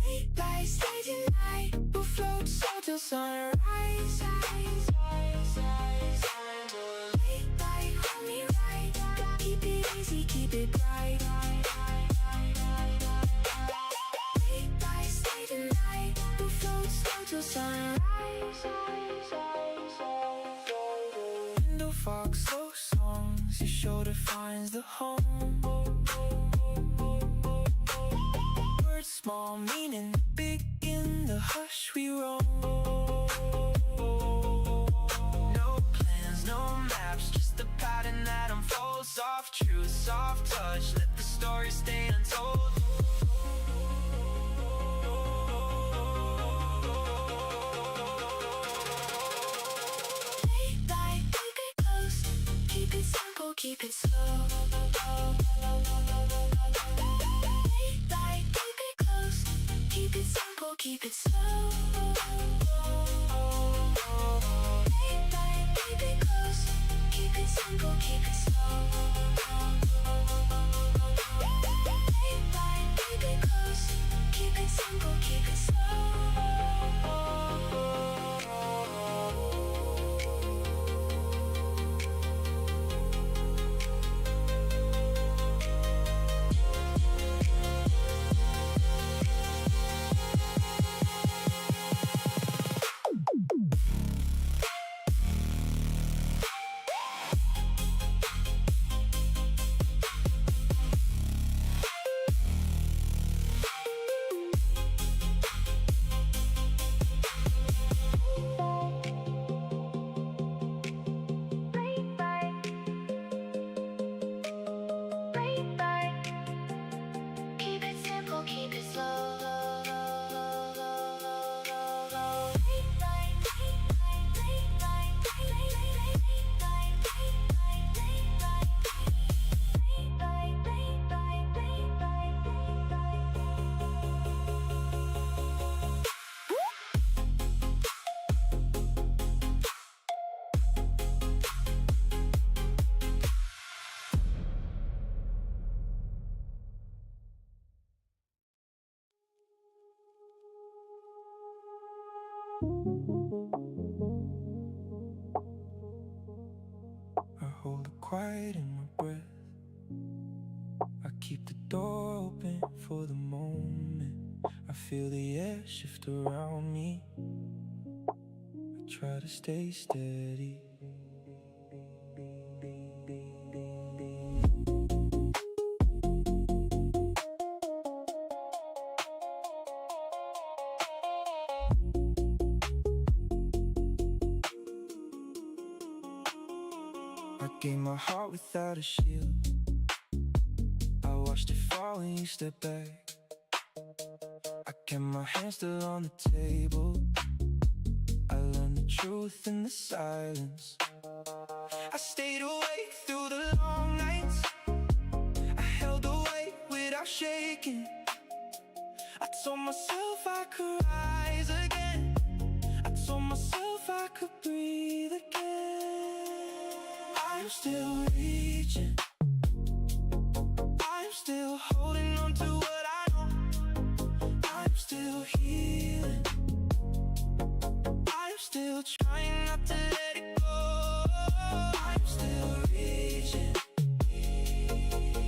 Late light, stay tonight, we'll float slow till sunrise. Late light, hold me right, keep it easy, keep it bright. Late light, stay tonight, we'll float slow till sunrise. Window fog, slow songs, your shoulder finds the home. Words small, meaning big, in the hush we roam. No plans, no maps, just the pattern that unfolds. Soft truth, soft touch, let the story stay untold. Keep it slow. Late light, keep it close. Keep it simple, keep it slow. Late light, keep it close. Keep it simple, keep it slow. Late light, keep it close. Keep it simple, keep it slow. quiet in my breath. I keep the door open for the moment. I feel the air shift around me. I try to stay steady. I gave my heart without a shield. I watched it fall when you stepped back. I kept my hands still on the table. I learned the truth in the silence. I stayed awake through the long nights. I held the weight without shaking. I told myself I could rise again. I told myself I could breathe again. I'm still reaching. I'm still holding on to what I know. I'm still healing. I'm still trying not to let it go. I'm still reaching.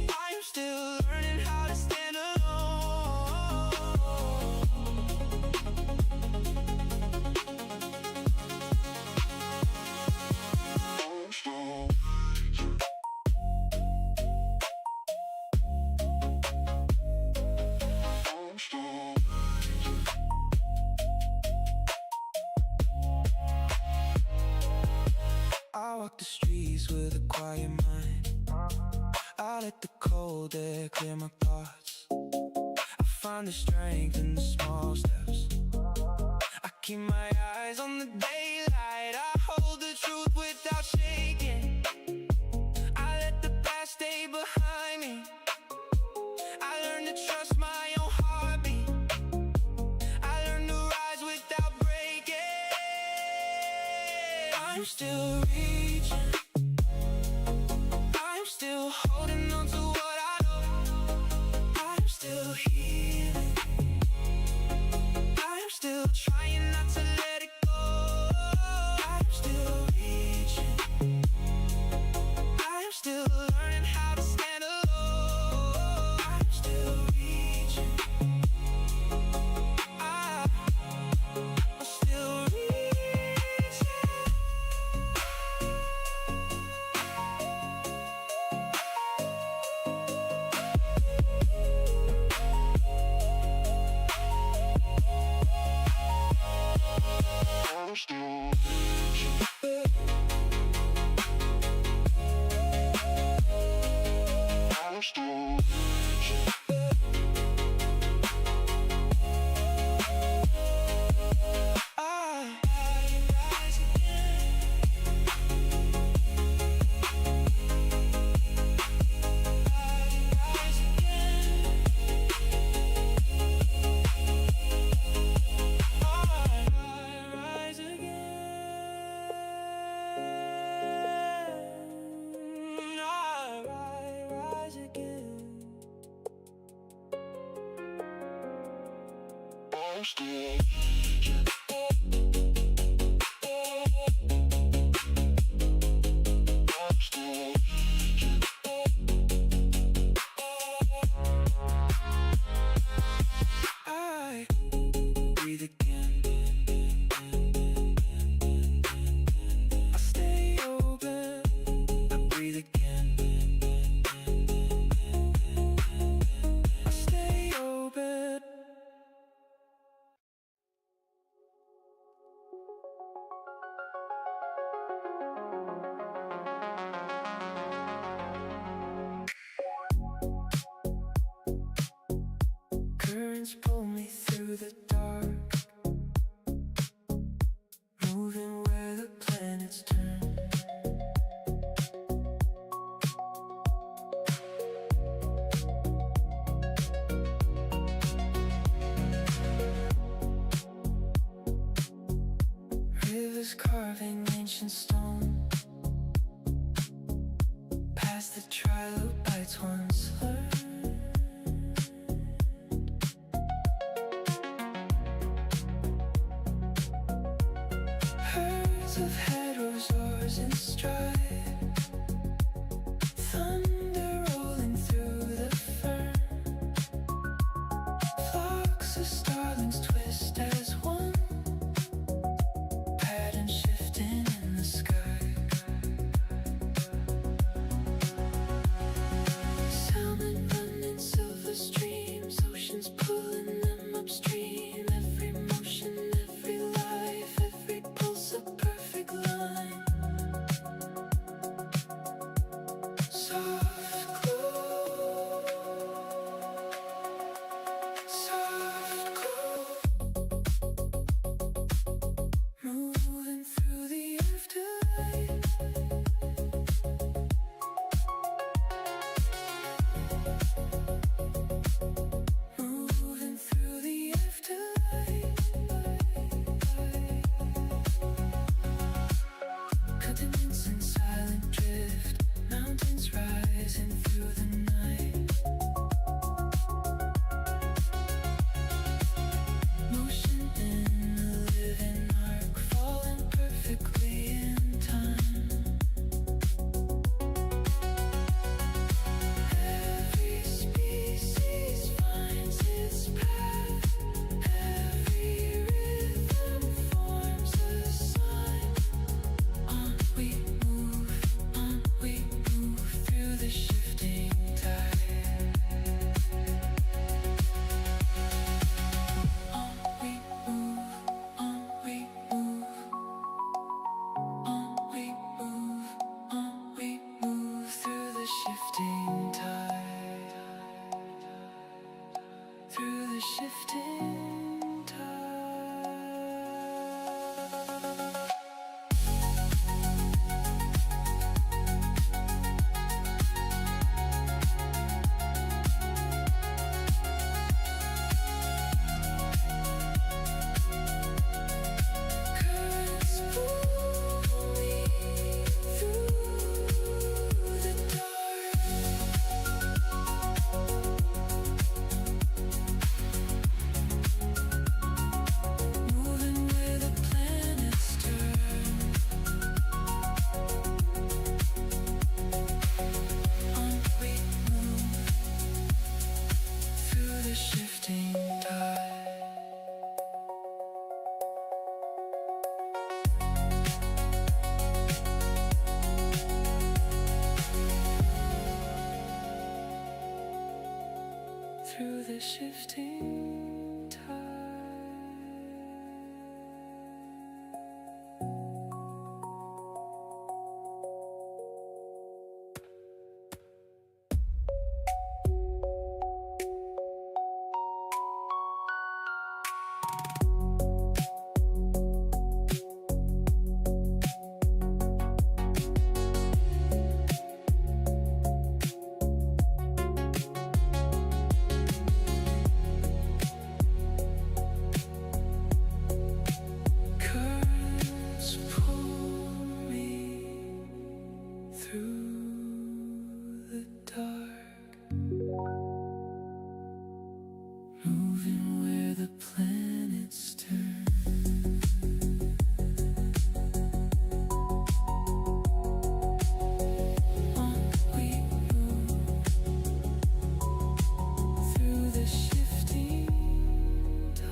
I'm still learning how to stand alone. I walk the streets with a quiet mind. I let the cold air clear my thoughts. I find the strength in the small steps. I keep my eyes on the daylight. I hold the truth without shaking. I let the past stay behind me. I learned to trust my own heartbeat. I learned to rise without breaking. I'm still reaching. I'm still holding on to what I know. I'm still healing. I'm still trying not to let it go. I'm still reaching. I'm still learning how to stand alone. I'm still reaching. I'm still reaching. I breathe again. I stay open. I breathe again. I stay open. Currents pull me through the dark, moving where the planets turn. Rivers carving ancient stone, past the trilobites once learned. Herds of heterosaurs in stride, shifting tide. Currents pull me through the dark. Moving where the planets turn. On we move through the shifting tide. Through the shifting tide. Currents pull me through the dark. Moving where the planets turn. On we move through the shifting tide.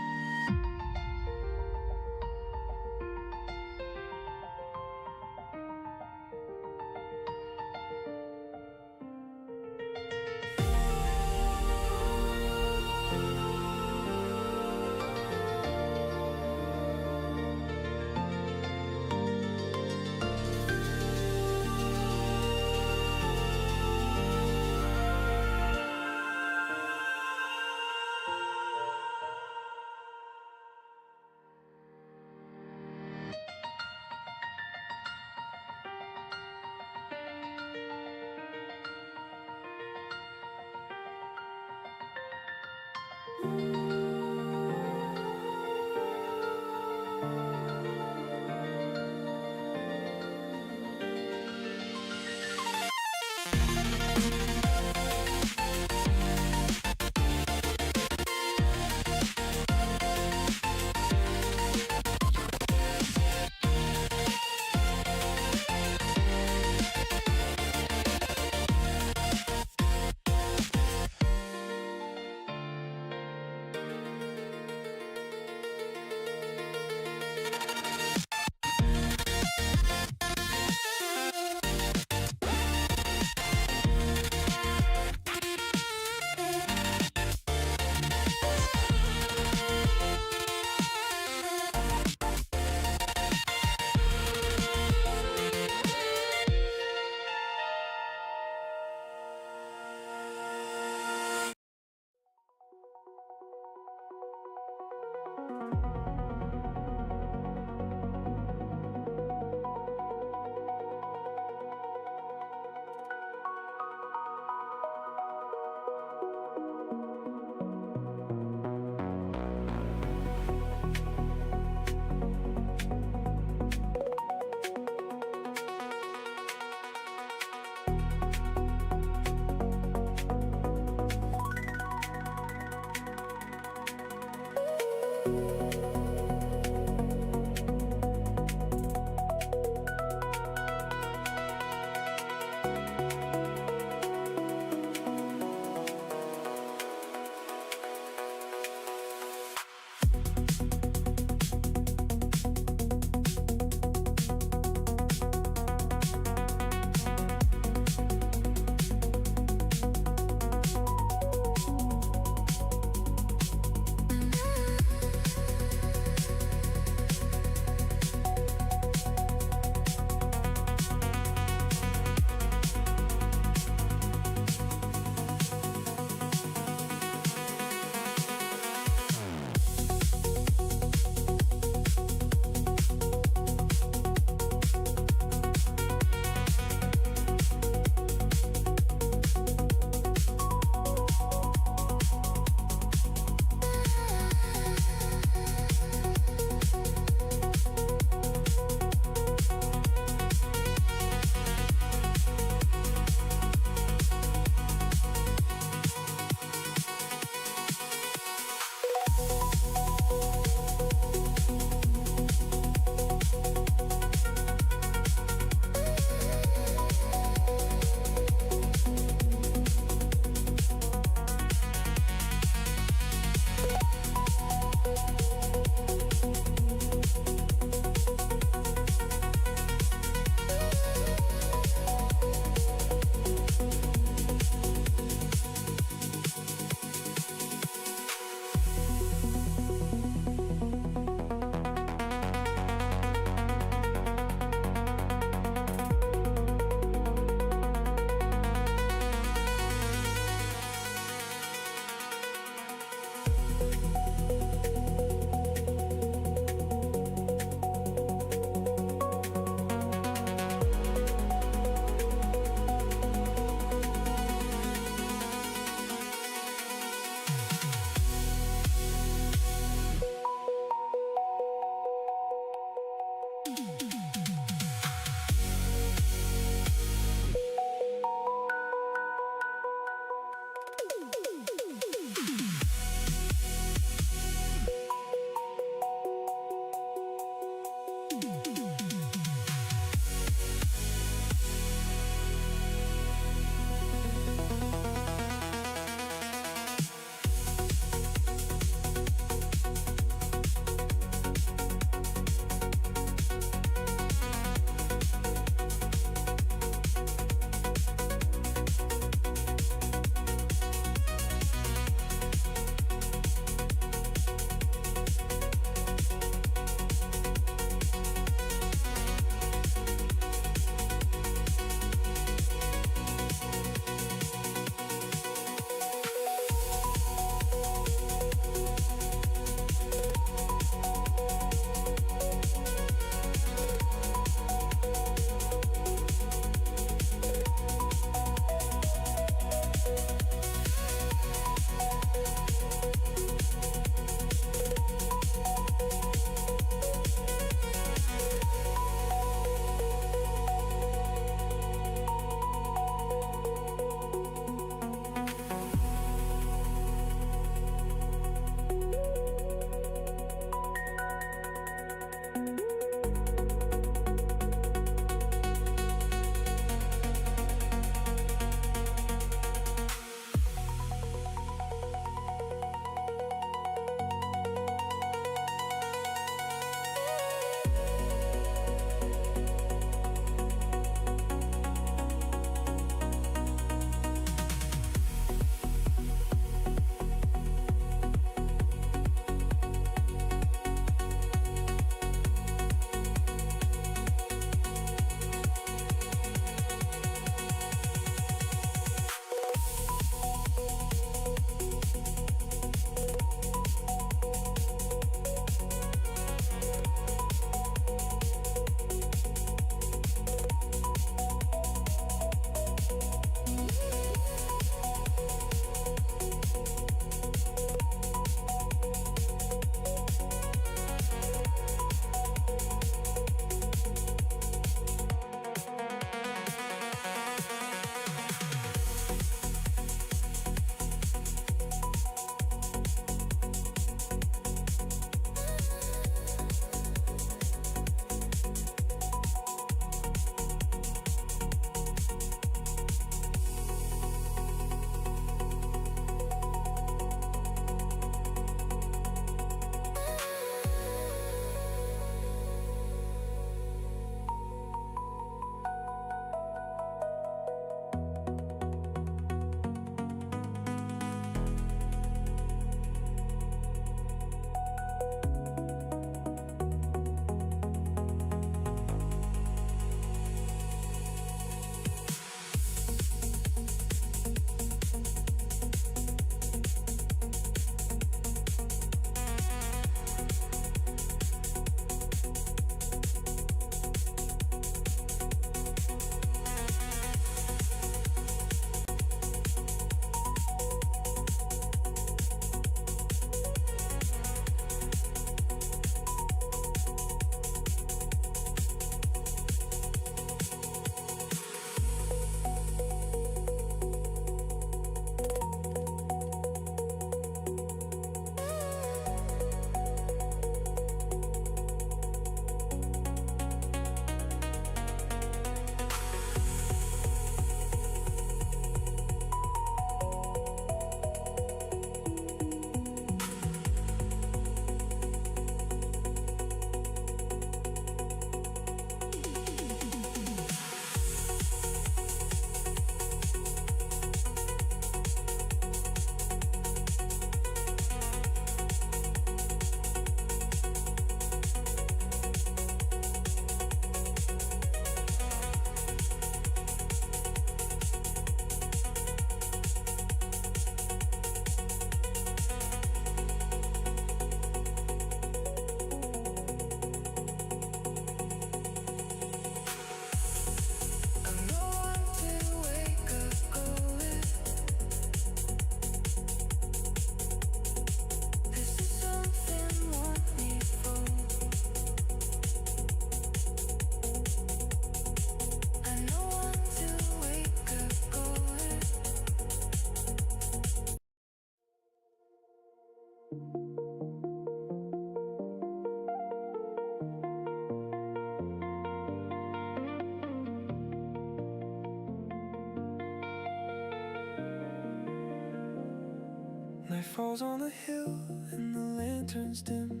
Night falls on the hill and the lanterns dim.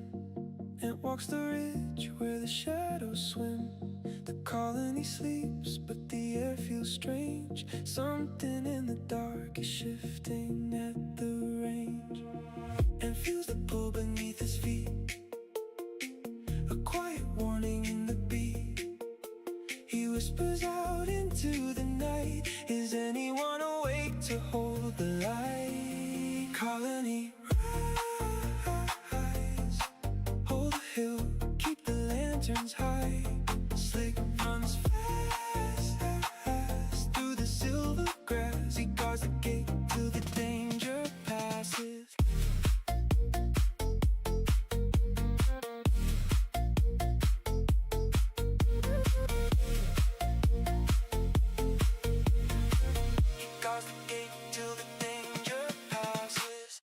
Ant walks the ridge where the shadows swim. The colony sleeps, but the air feels strange. Something in the dark is shifting at the range. And feels the pull beneath his feet, a quiet warning in the beat. He whispers out into the night, is anyone awake to hold the light? Colony rise, hold the hill, keep the lanterns high. Slick runs fast, fast through the silver grass. He guards the gate till the danger passes. He guards the gate till the danger passes.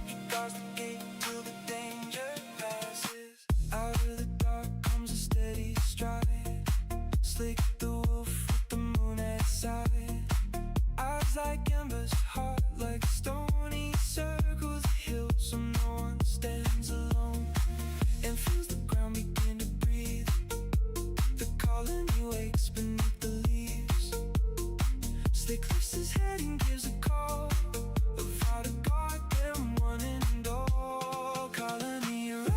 He guards the gate till the danger passes. Out of the dark comes a steady stride. Slick the wolf with the moon at his side. Eyes like embers, heart like stone. He circles the hill so no one stands alone. And feels the ground begin to breathe. The colony wakes beneath the leaves. Slick lifts his head and gives a call of how to guard them one and all. Colony rise,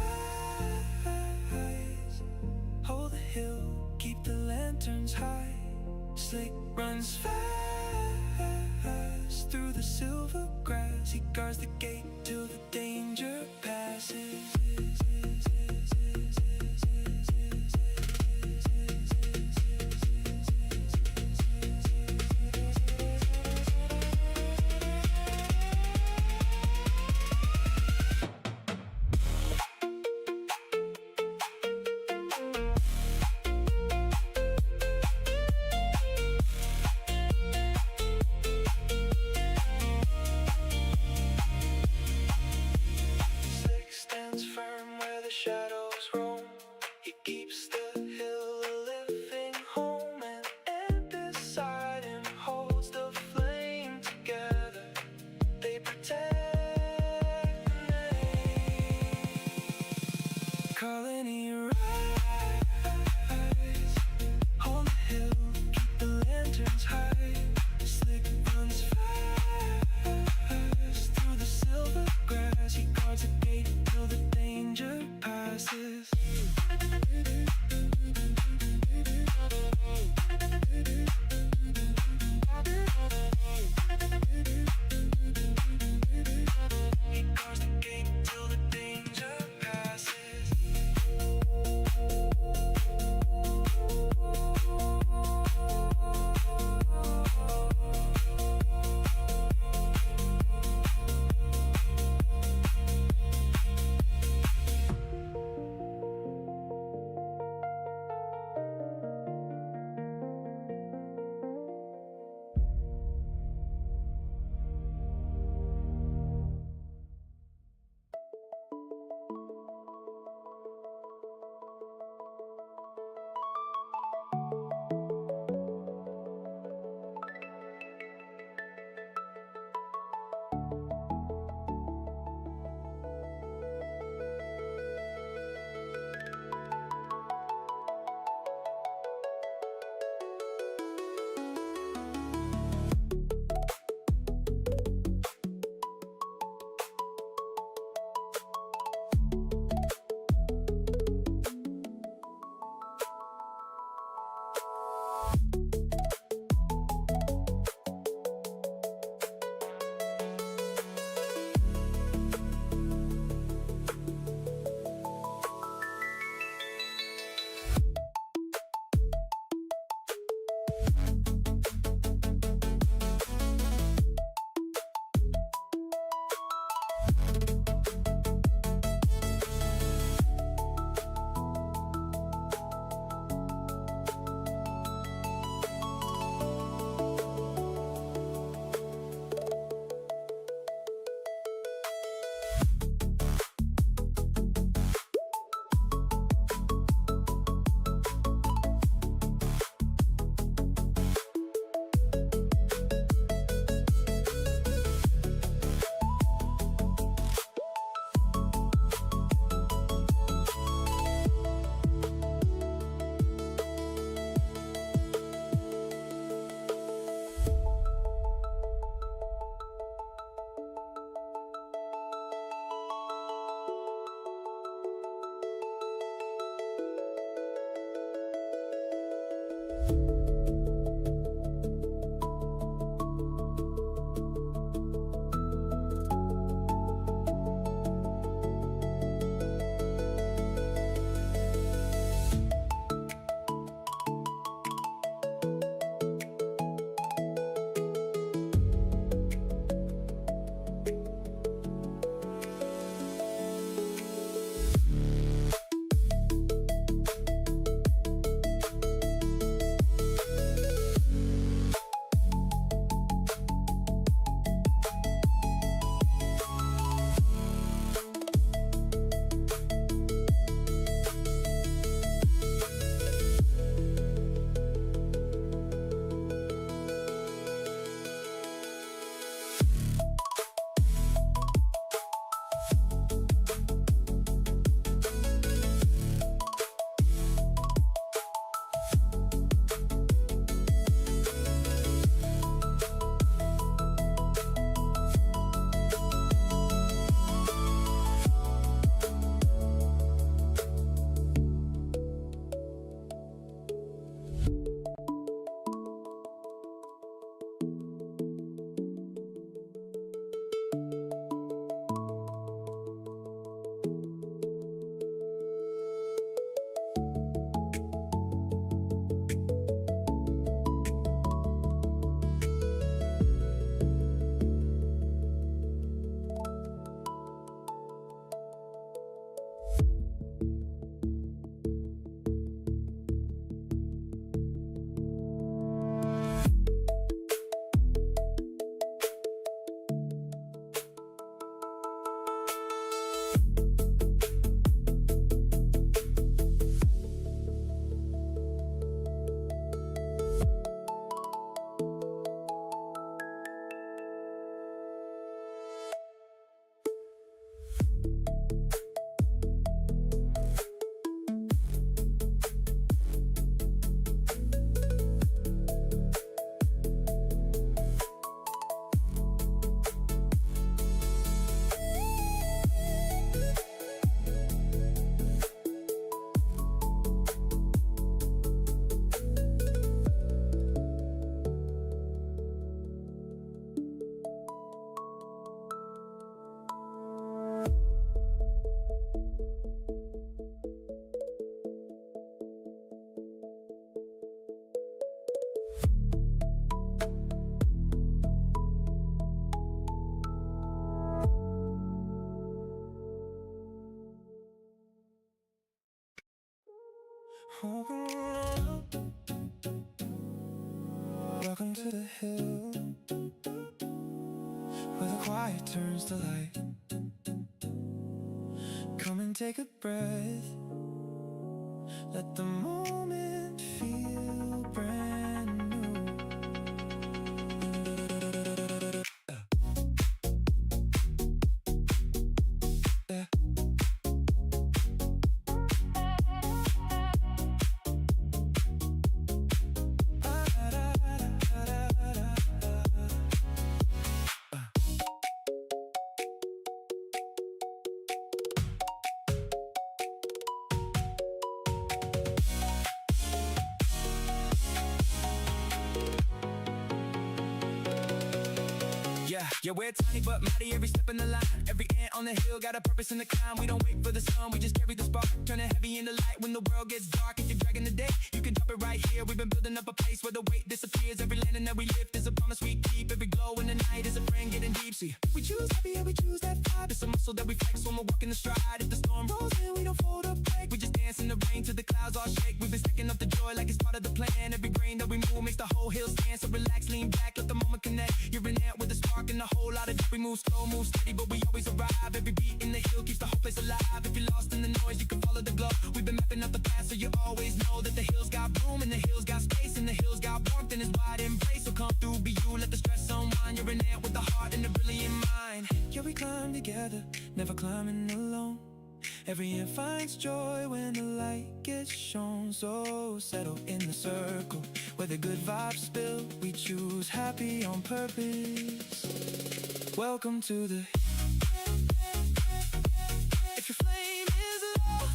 hold the hill, keep the lanterns high. Slick runs fast through the silver grass. He guards the gate till the danger passes. Welcome to the hill, where the quiet turns to light. Come and take a breath, let the moment feel brand new. Yeah, we're tiny but mighty every step in the line. Every ant on the hill got a purpose in the climb. We don't wait for the sun, we just carry the spark. Turn it heavy into light when the world gets dark. If you're dragging the day, you can drop it right here. We've been building up a place where the weight disappears. Every landing that we lift is a promise we keep. Every glow in the night is a friend getting deep. See, we choose happy and we choose that vibe. It's a muscle that we flex when we're walking the stride. If the storm rolls in, we don't fold up break. We just dance in the rain till the clouds all shake. We've been stacking up the joy like it's part of the plan. Every grain that we move makes the whole hill stand. So relax, lean back, let the moment connect. You're an ant with a spark and a whole lot of depth. We move slow, move steady, but we always arrive. Every beat in the hill keeps the whole place alive. If you're lost in the noise, you can follow the glow. We've been mapping out the path, so you always know that the hills got room and the hills got space and the hills got warmth and it's wide embrace. So come through, be you, let the stress unwind. You're an ant with a heart and a brilliant mind. Yeah, we climb together, never climbing alone. Every ant finds joy when the light gets shown. So settle in the circle where the good vibes spill. We choose happy on purpose. Welcome to the. If your flame is low,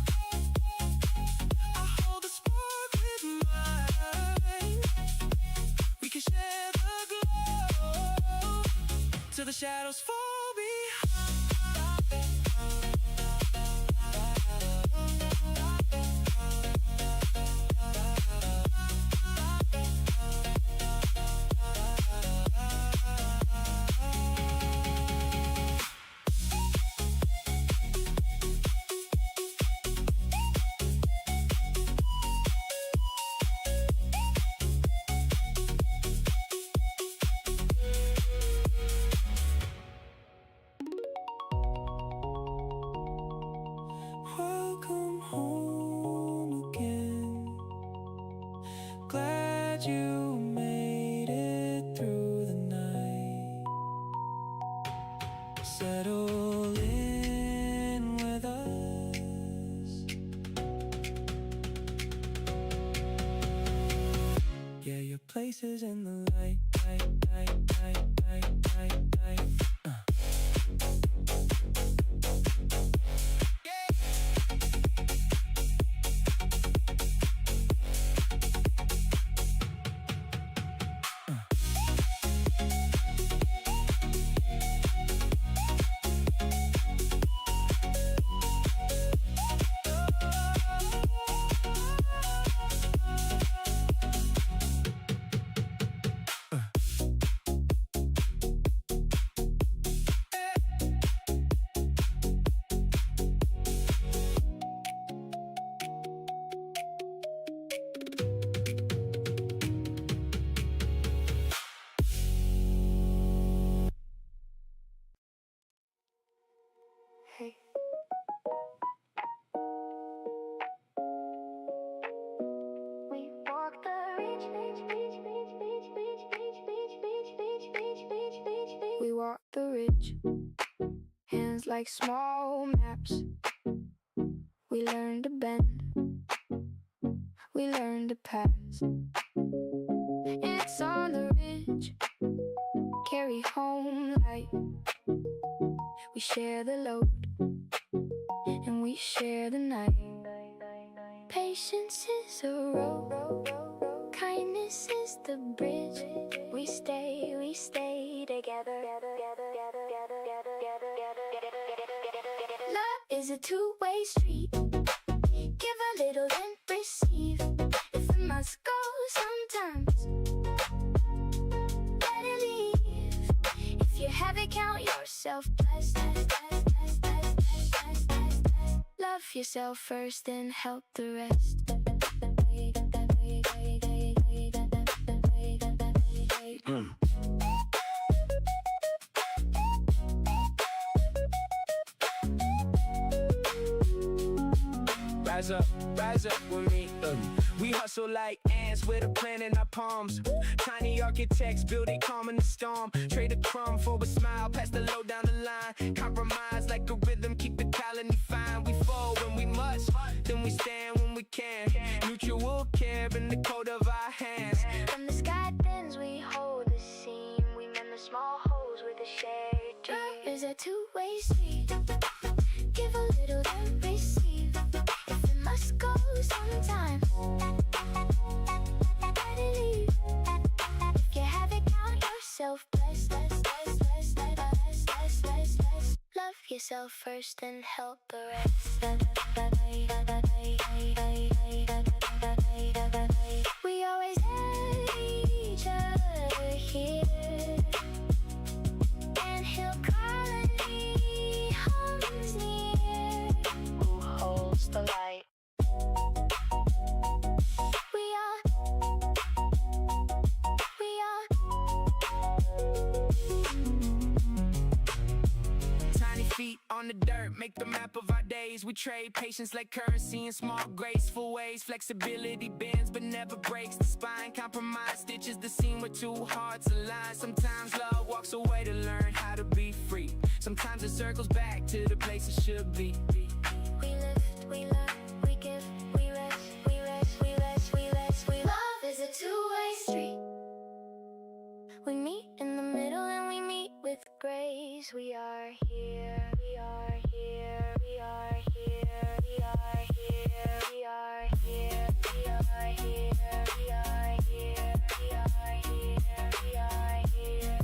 I hold the spark with mine. till the shadows fall Welcome home again. Glad you made it through the night. Settle in with us. Yeah, your place is in the light, light, light, light, light, light, light. Hey. We walk the beach, beach, beach, beach, beach, beach, beach, beach, beach, beach, beach, beach, beach, beach. We walk the ridge, hands like small maps. We learn to bend, we learn to pass. It's on the ridge, carry home light. We share the load, and we share the night. Patience is a road, kindness is the bridge. We stay together. Love is a two-way street. Give a little and receive. If it must go sometimes, let it leave. If you have it, count yourself blessed. Love yourself first and help the rest. Rise up with me. We hustle like ants with a plan in our palms. Tiny architects building calm in the storm. Trade a crumb for a smile, pass the load down the line. Compromise like a rhythm, keep the colony fine. We fall when we must, then we stand when we can. Mutual care in the cold of our hands. From the sky bends, we hold the seam. We mend the small holes with a shared dream. Love is a two-way street. Give a little, then receive. If it must go sometimes, let it leave. If you have it, count yourself blessed. Love yourself first and help the rest. We always have each other here. And Hill Colony hums near. Who holds the light? On the dirt, make the map of our days. We trade patience like currency in small, graceful ways. Flexibility bends but never breaks the spine. Compromise stitches the seam where two hearts align. Sometimes love walks away to learn how to be free. Sometimes it circles back to the place it should be. We lift, we love, we give, we rest, we rest, we rest, we rest, we love is a two-way street. We meet in the middle and we meet with grace. We are here, we are here, we are here, we are here, we are here, we are here, we are here, we are here, we are here.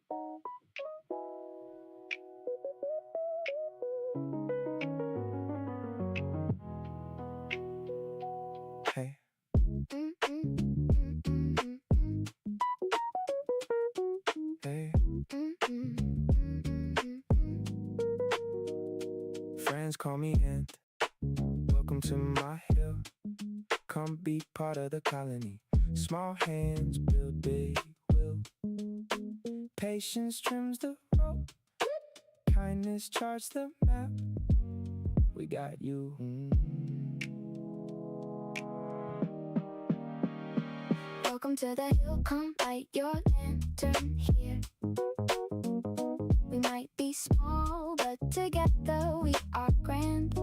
Hey. Hey. Friends call me Ant. Welcome to my hill. Come be part of the colony. Small hands build big will. Patience trims the rope. Kindness charts the map. We got you. Welcome to the hill, come light your lantern here. We might be small, but together we are grand.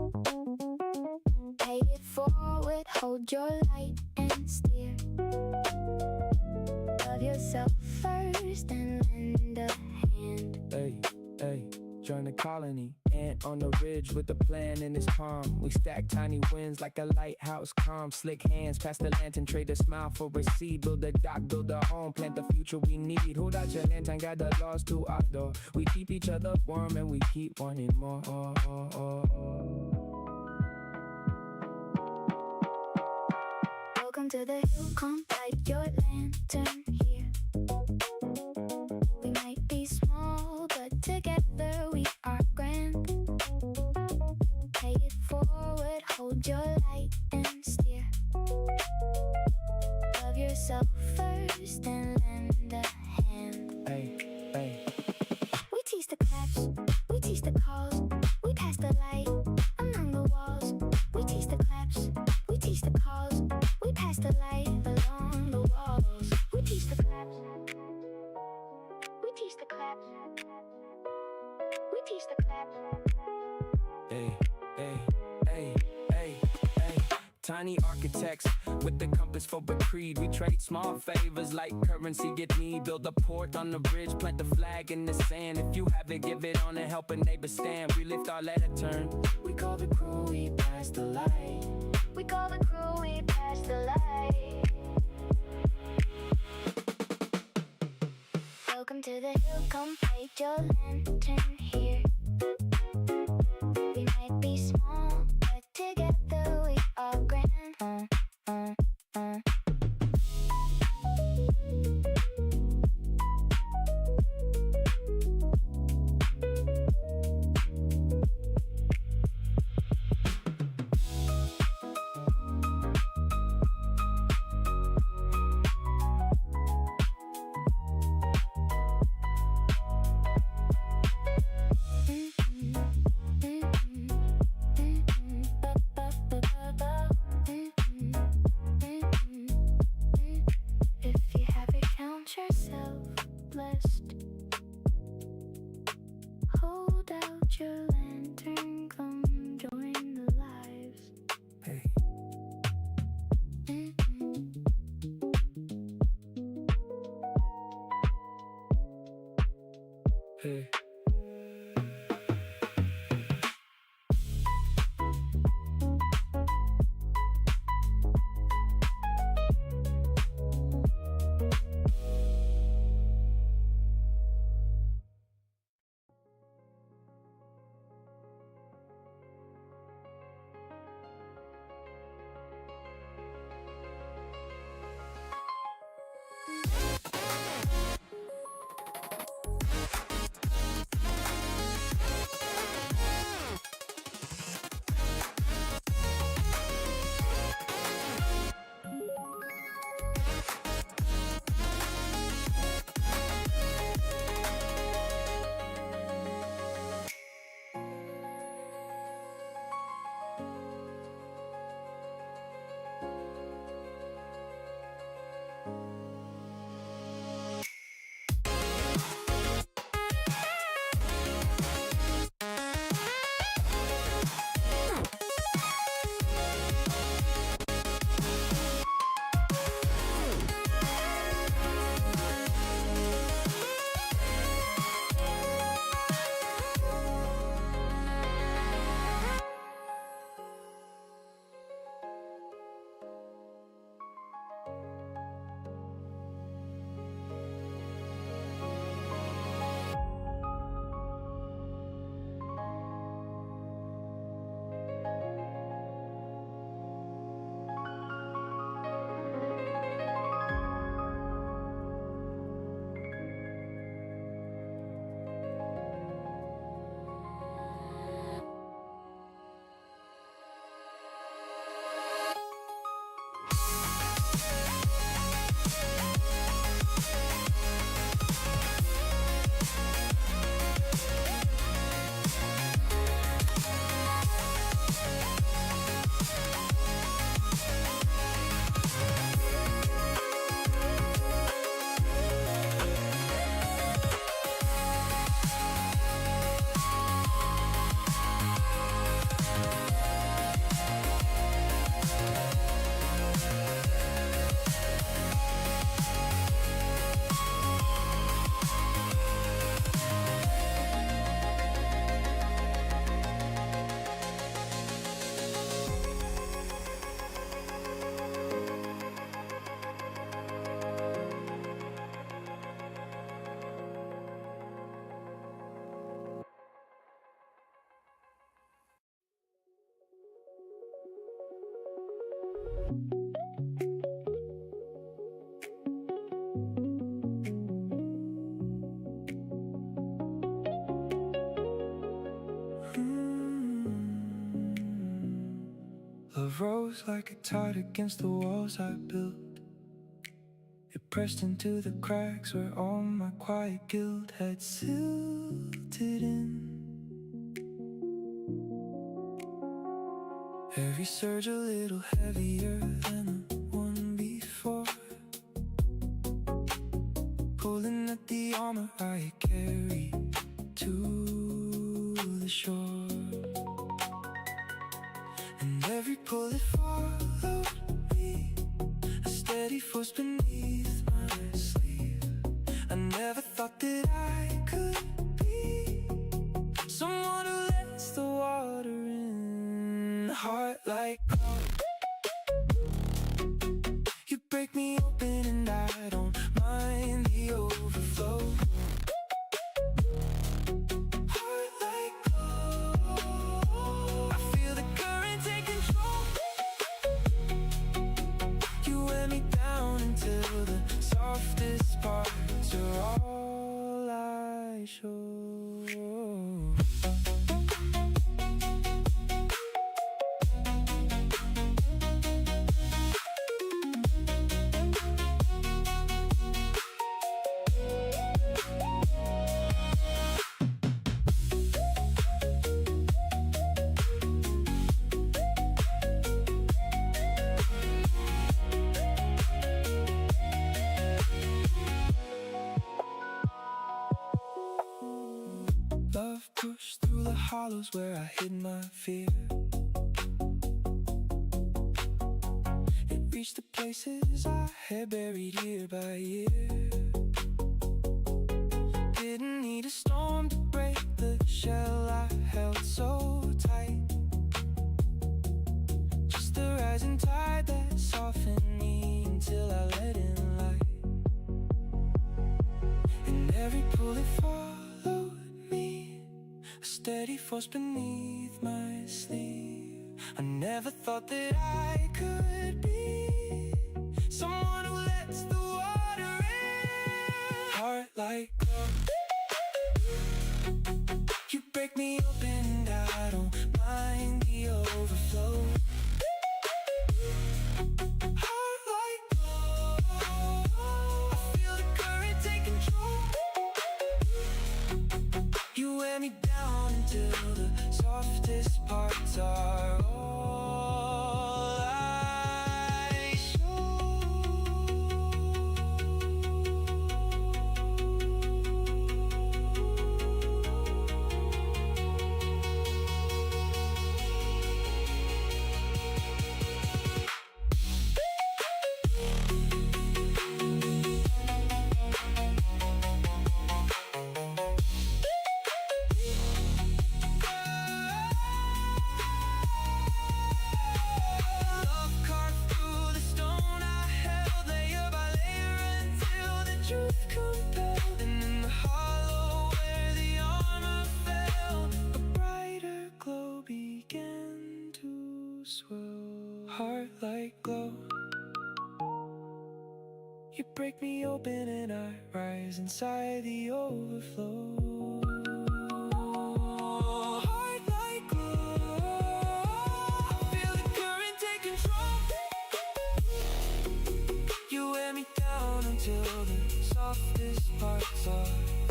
Pay it forward, hold your light and steer. Love yourself first and lend a hand. Hey, hey, join the colony. Ant on the ridge with a plan in his palm. We stack tiny wins like a lighthouse calm. Slick hands past the lantern, trade a smile for a seed. Build a dock, build a home, plant the future we need. Hold out your lantern, guide the laws to our door. We keep each other warm and we keep wanting more. Welcome to the hill, come light your lantern here. We might be small, but together we are grand. Pay it forward, hold your light and steer. Love yourself first and lend a hand. Hey, hey. We teach the claps, we teach the calls, we pass the light along the walls. We teach the claps, we teach the calls, we pass the light along the walls. We teach the claps, we teach the claps, we teach the claps. Hey, hey, hey, hey, hey. Tiny architects with the compass for a creed. We trade small favors like currency get need. Build a port on the bridge, plant the flag in the sand. If you have it, give it on and help a neighbor stand. We lift our lantern. We call the crew, we pass the light. We call the crew, we pass the light. Welcome to the hill, come light your lantern here. We might be small, but together we are grand. If you have it, count yourself blessed. Hold out your lantern, come join the lives. Hey. Hey. Love rose like a tide against the walls I built. It pressed into the cracks where all my quiet guilt had silted in. Every surge a little heavier than the one before, pulling at the armor I carried to the shore. And every pull it followed me, a steady force beneath my sleeve. I never thought that I could be someone who lets the water in. Heart like gold, you break me open and I don't mind the overflow. Heart like gold, I feel the current take control. You wear me down until the softest parts are all I show. Love pushed through the hollows where I hid my fear. It reached the places I had buried year by year. Didn't need a storm to break the shell I held so tight. Just the rising tide that softened me until I let in light. And every pull it followed me, a steady force beneath my sleeve. I never thought that I could be someone who lets the water in. Heart like gold, you break me open and I don't mind the overflow. Heart like gold, I feel the current take control. You wear me down until the softest parts are all I show. Love carved through the stone I held, layer by layer until the truth compelled. And in the hollow where the armor fell, a brighter glow began to swell. Heart like glow, you break me open and I rise inside the overflow. Heart like glow, I feel the current take control. You wear me down until the softest parts are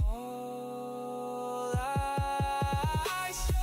all I show.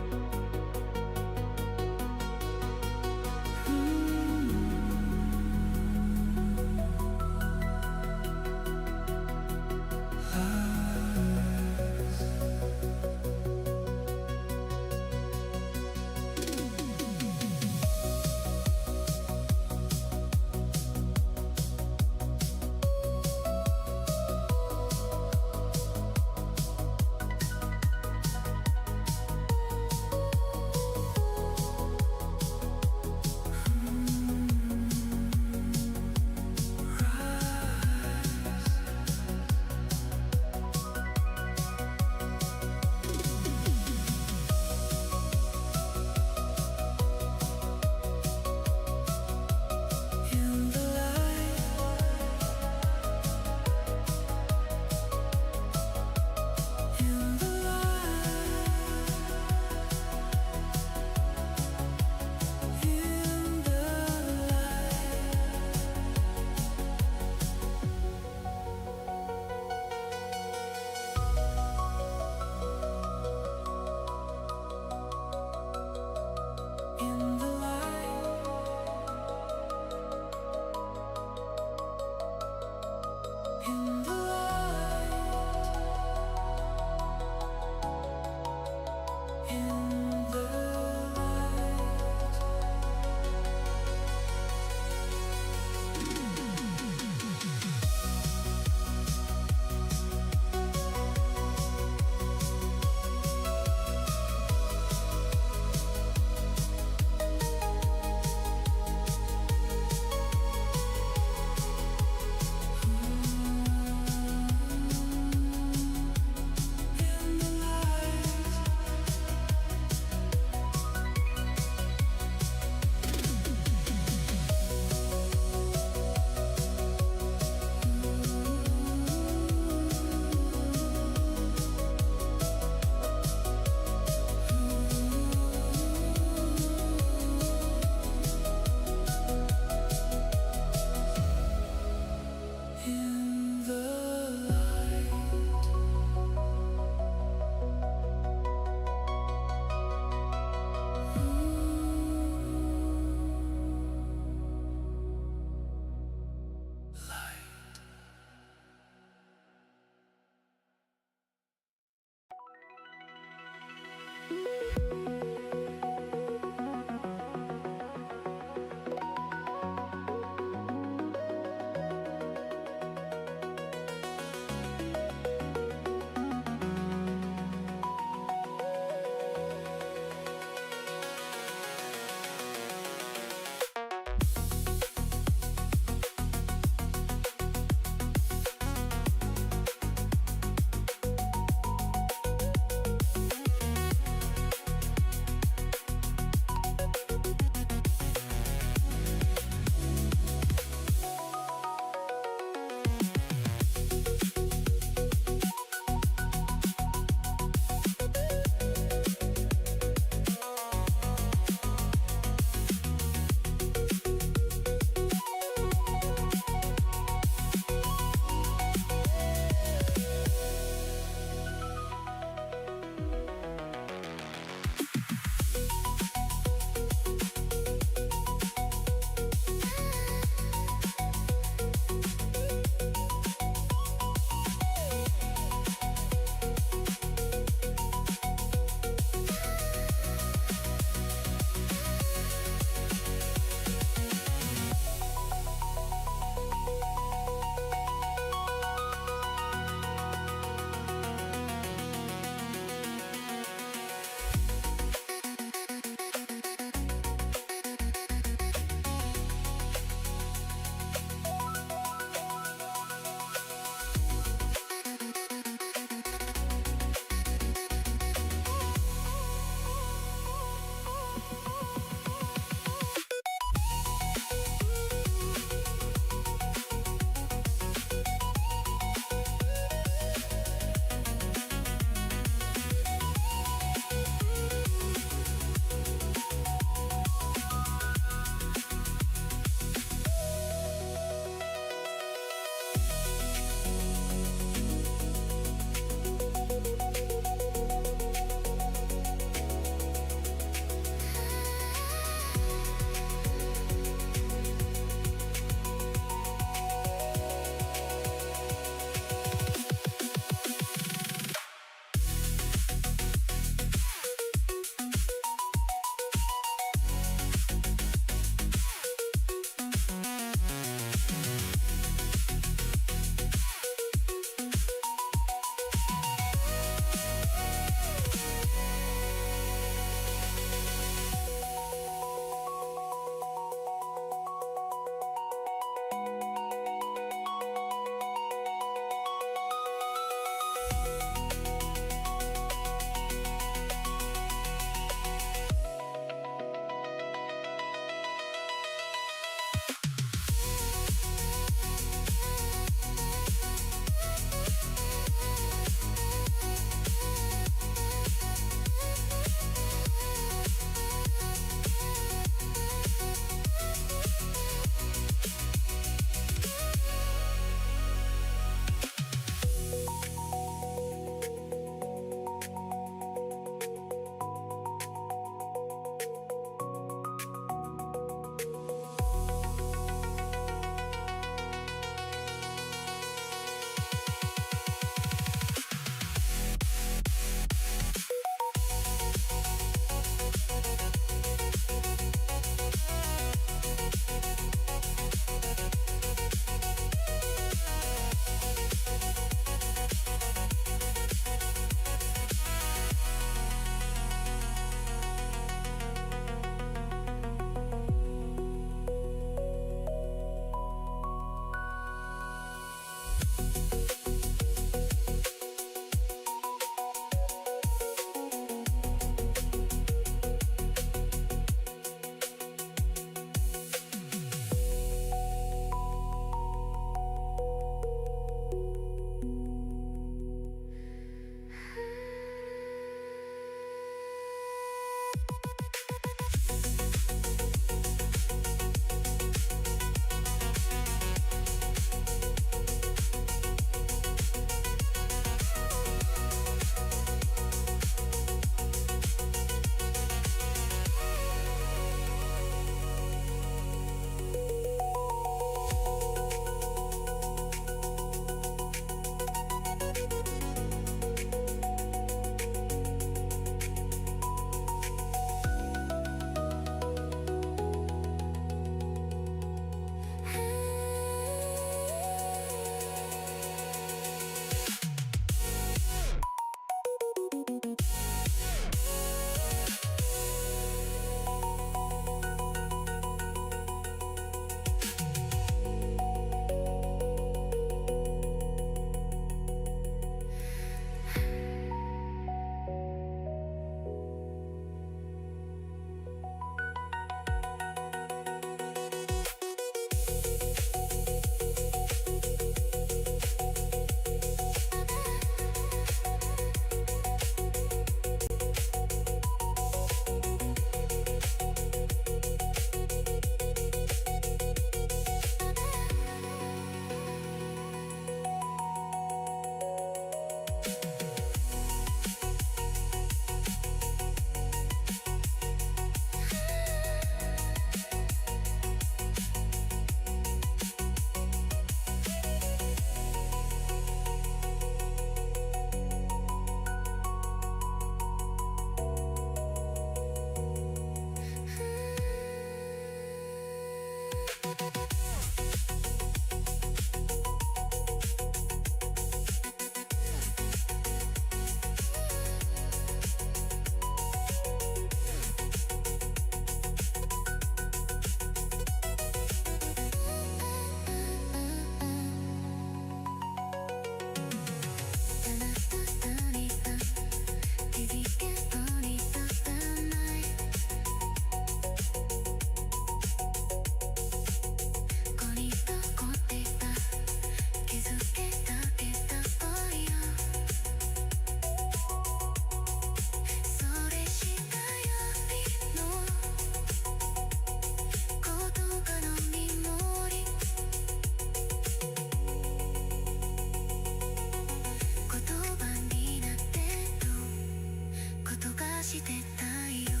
してたよ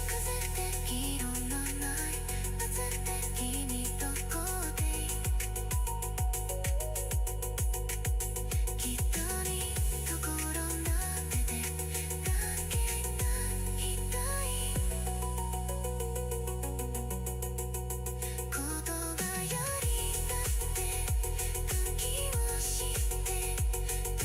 風的色のない夏的にどこできっとにところなんてでだけないたい言葉よりだって空気を知ってど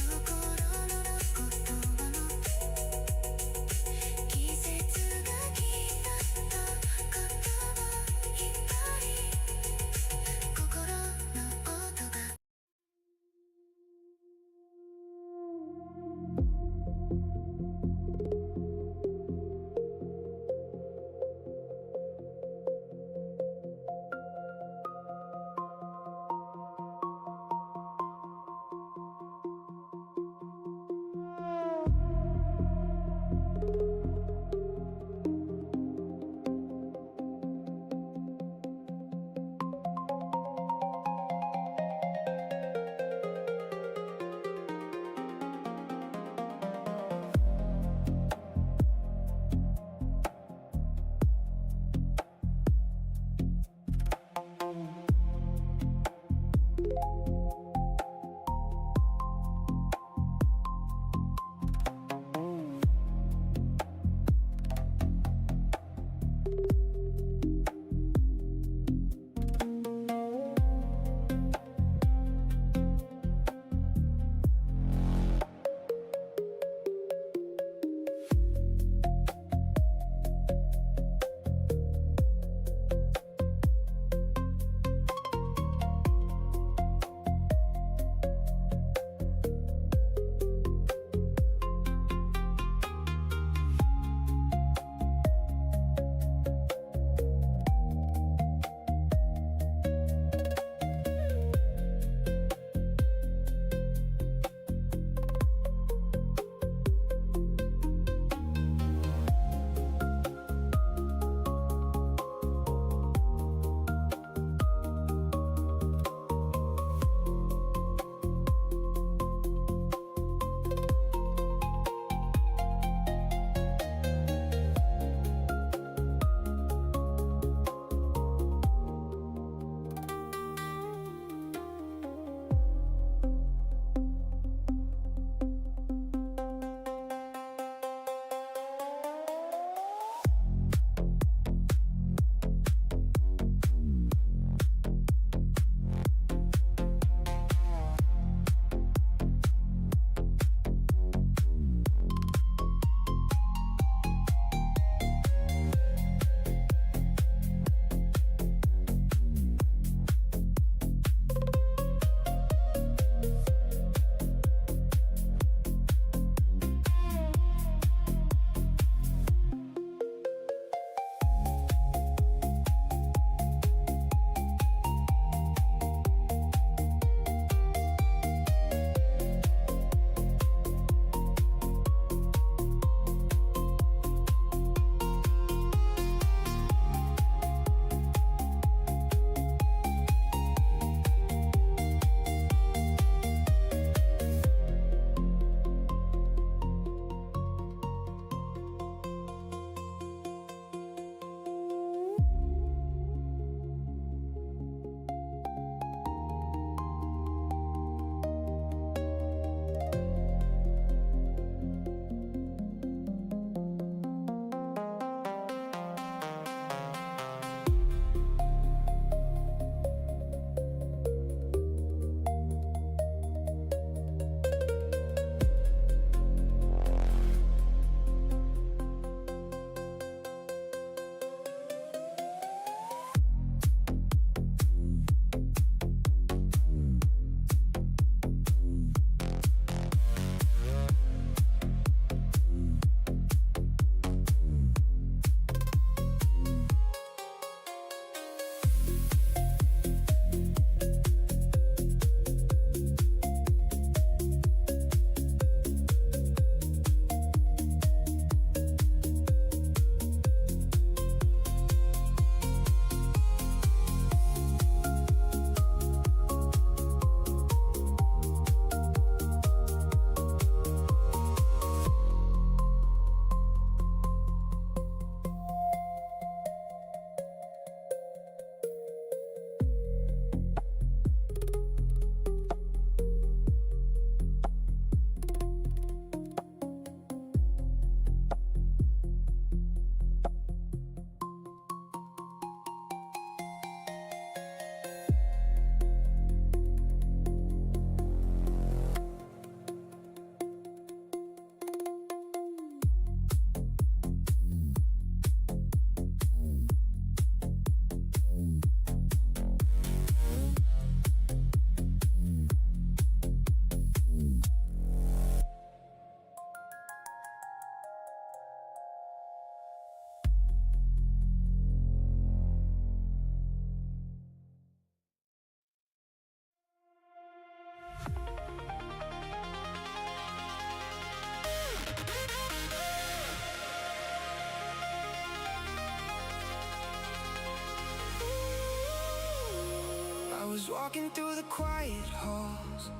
was walking through the quiet halls,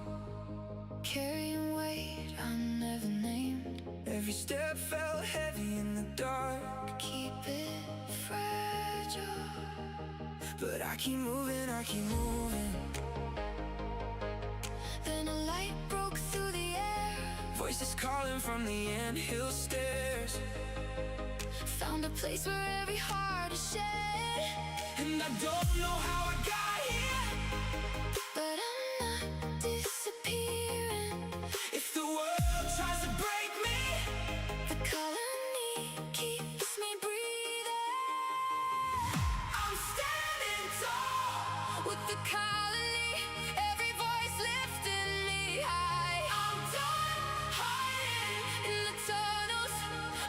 carrying weight I never named. every step felt heavy in the dark, Keep it fragile, but I keep moving, I keep moving. then a light broke through the air. Voices calling from the anthill stairs, Found a place where every heart is shared. and I don't know how I got here, But I'm not disappearing. if the world tries to break me. The colony keeps me breathing. I'm standing tall With the colony, every voice lifting me high. I'm done hiding In the tunnels,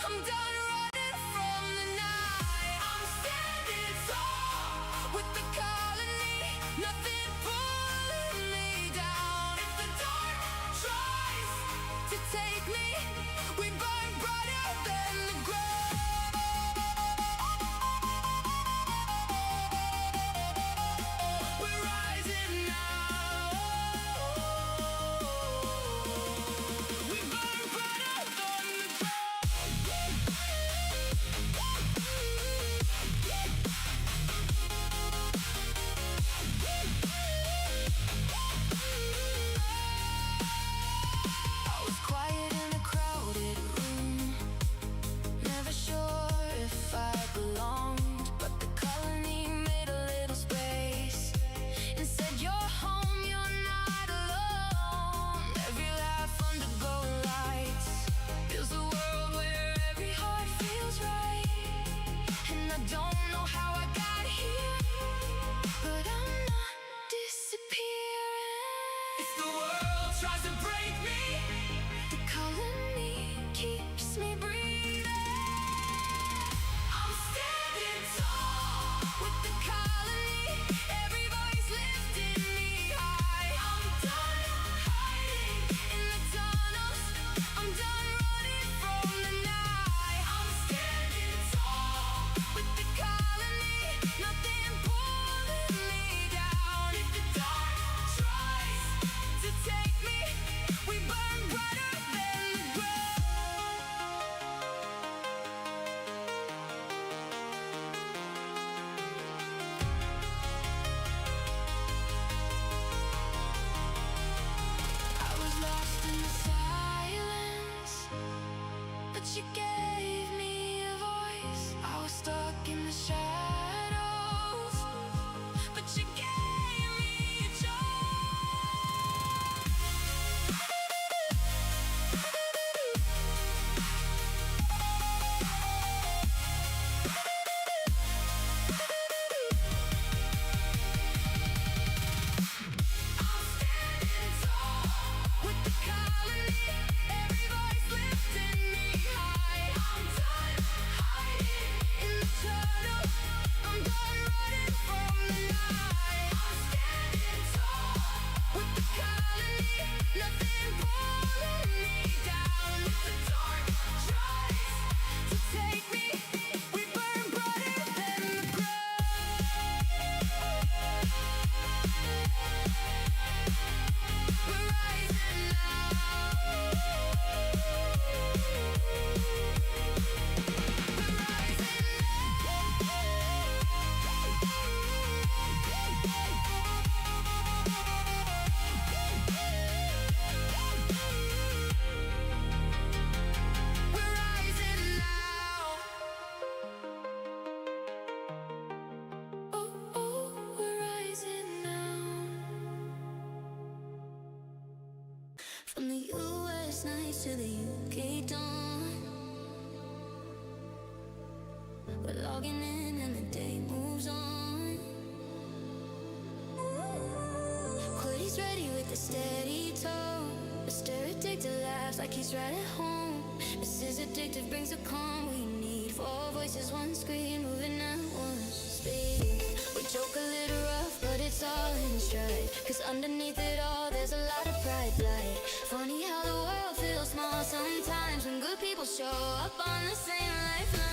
I'm done running from the night. I'm standing tall With the colony, nothing pulling me down. if the dark tries. To take me, we burn brighter than the ground. We're rising now. We burn brighter than the I was quiet in a crowded room, never sure if I belonged. But the colony made a little space and said, "You're home, you're not alone." Every laugh undergo lights builds a world where every heart feels right. And I don't know how I got here, but I'm not disappearing. If the world tries to break me, The colony keeps me breathing. I'm standing tall With the colony, every voice lifting me high. I'm done hiding In the tunnels, I'm done running from the night. I'm standing tall With the colony, nothing pulling me down. if the dark tries. To take me, we burn brighter than the ground. I was lost in the silence, but you gave me a voice. I was stuck in the shadows, but you gave me a I'm standing tall With the colony, every voice lifting me high. I'm done hiding In the tunnels, I'm done running from the night. I'm standing tall With the colony, nothing pulling me down. if the dark tries. To take me, we burn brighter than the ground. We're rising now. We're rising now. We're rising now. Oh, oh, we're rising now. From the US nights to the UK dawn, we're logging in and the day moves on. Cody's ready with a steady tone. Mr. Addicted laughs like he's right at home. Mrs. Addictive brings the calm we need. Four voices, one screen, moving at one speed. We joke a little rough, but it's all in stride. 'Cause underneath it all, there's a lot of bright light. Funny how the world feels small sometimes when good people show up on the same lifeline.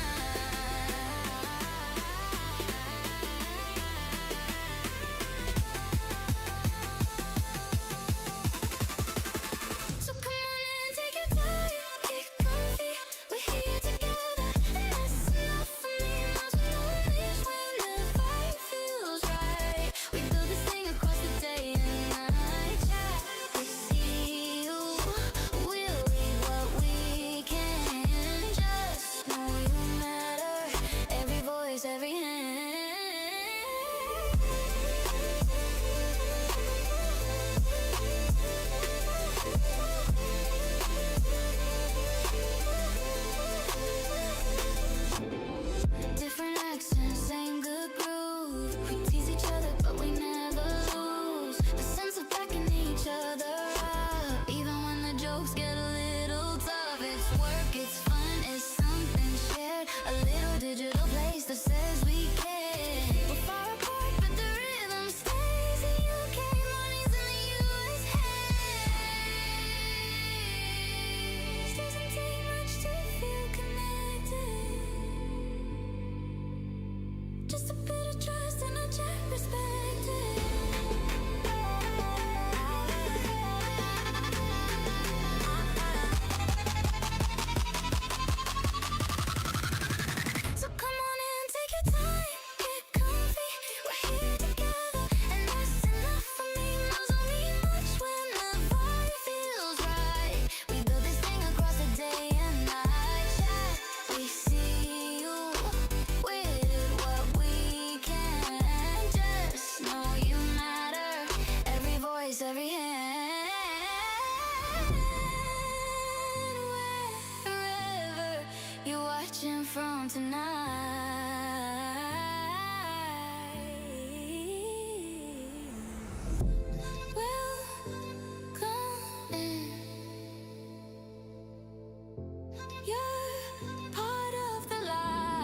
come tonight. Welcome in. You're part of the light.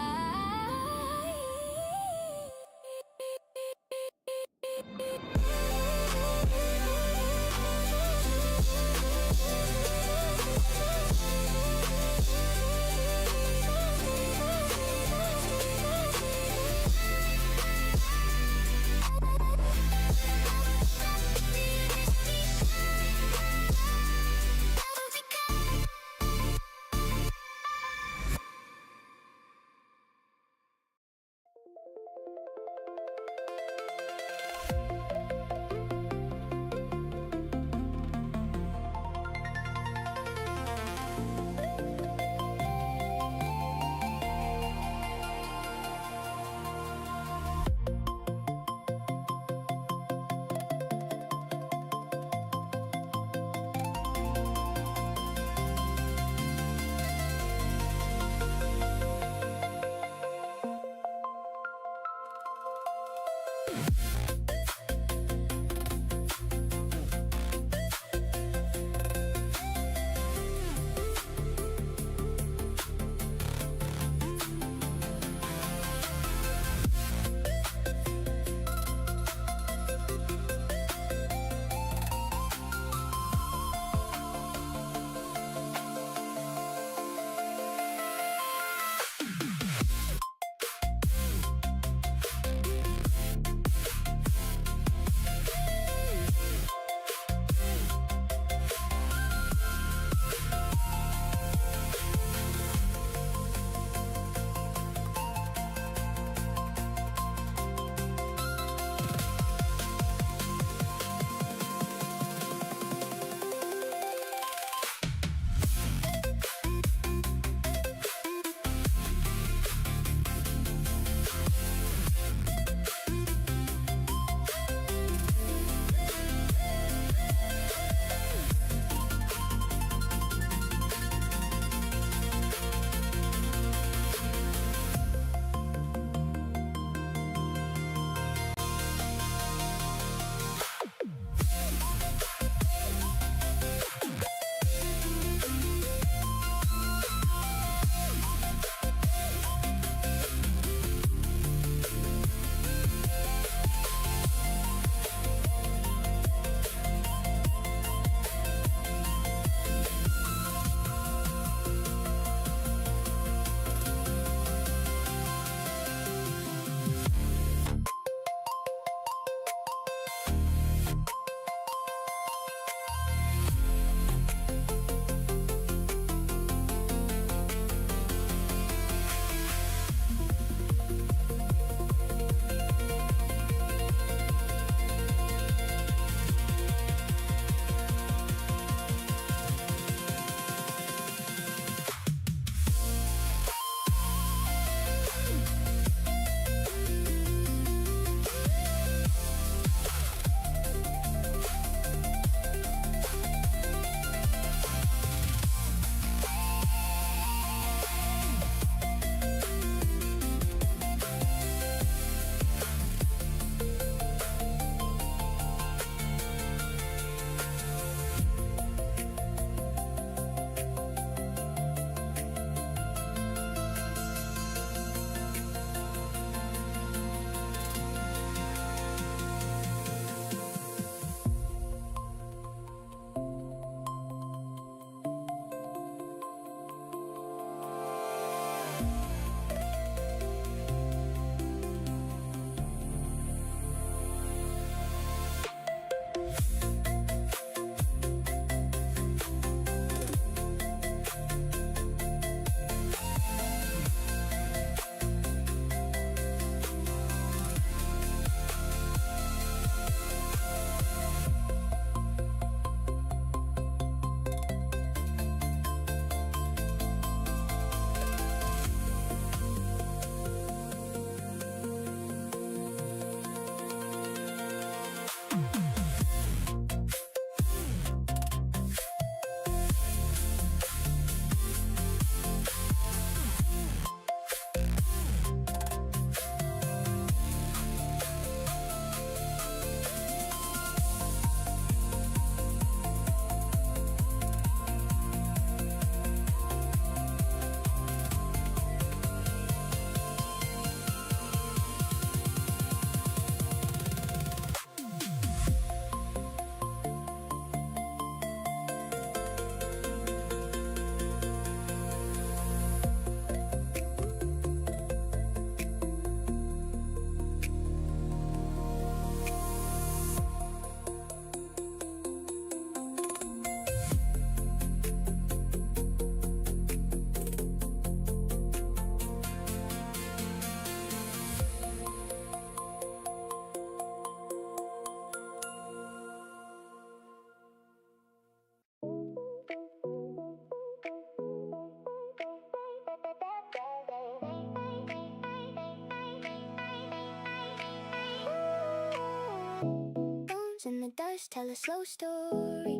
dust tell a slow story.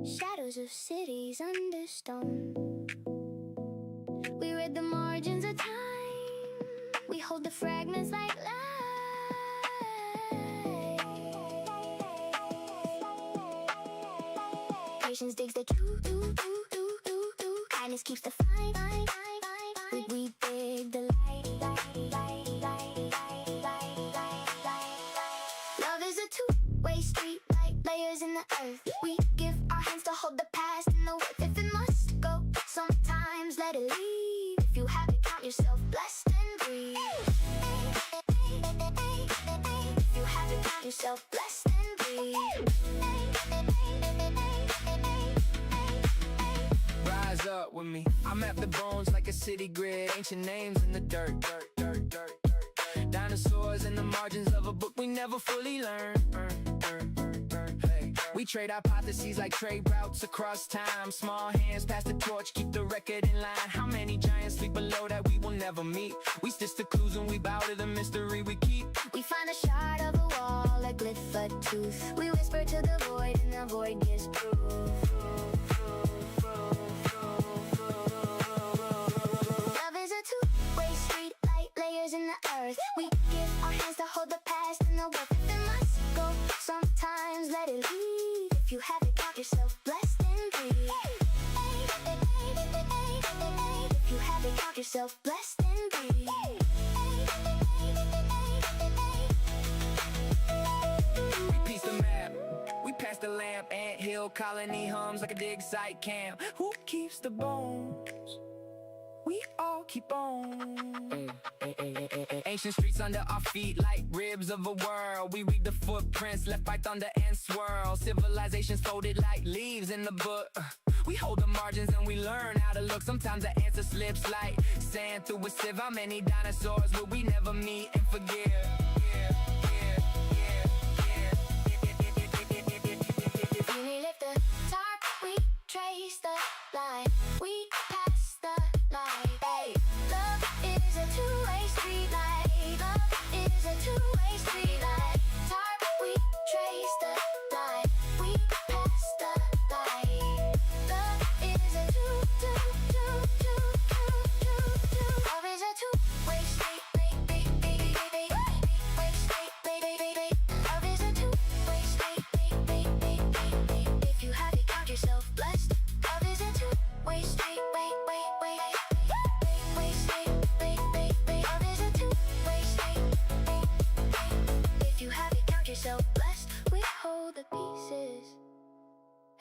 Shadows of cities under stone. We read the margins of time. We hold the fragments like light. Patience digs the true. Kindness keeps the fine. We dig the light. Love is a two-way street, like layers in the earth. We give our hands to hold the past and the worth. If it must go, sometimes let it leave. If you have it, count yourself blessed and breathe. If you have it, count yourself blessed and breathe. Rise up with me. I map the bones like a city grid. Ancient names in the dirt. Dinosaurs in the margins of a book we never fully learned. Hey. We trade hypotheses like trade routes across time. Small hands pass the torch, keep the record in line. How many giants sleep below that we will never meet? We stitch the clues when we bow to the mystery we keep. We find a shard of a wall, a glyph, a tooth. We whisper to the void and the void gives proof. Love is a two-way street, like layers in the earth. We give our hands to hold the past and the worth. If it must go, sometimes let it leave. If you have it, count yourself blessed and breathe. If you have it, count yourself blessed and breathe. We piece the map, we pass the lamp. Ant hill colony hums like a dig site camp. Who keeps the bones? We all keep on. Ancient streets under our feet like ribs of a world. We read the footprints left by thunder and swirl. Civilizations folded like leaves in the book. We hold the margins and we learn how to look. Sometimes the answer slips like sand through a sieve. How many dinosaurs will we never meet and forgive? If you lift the tarp, we trace the line. We pass the light. Hey, love is a two-way street light. Love is a two-way street light. Tarp, we trace the line. We pass the light. Love is a two. Love is a two-way street. Love is a two-way street. If you have it, count yourself blessed. Love is a two-way street. Love is a two-way street. If you have it, count yourself blessed. We hold the pieces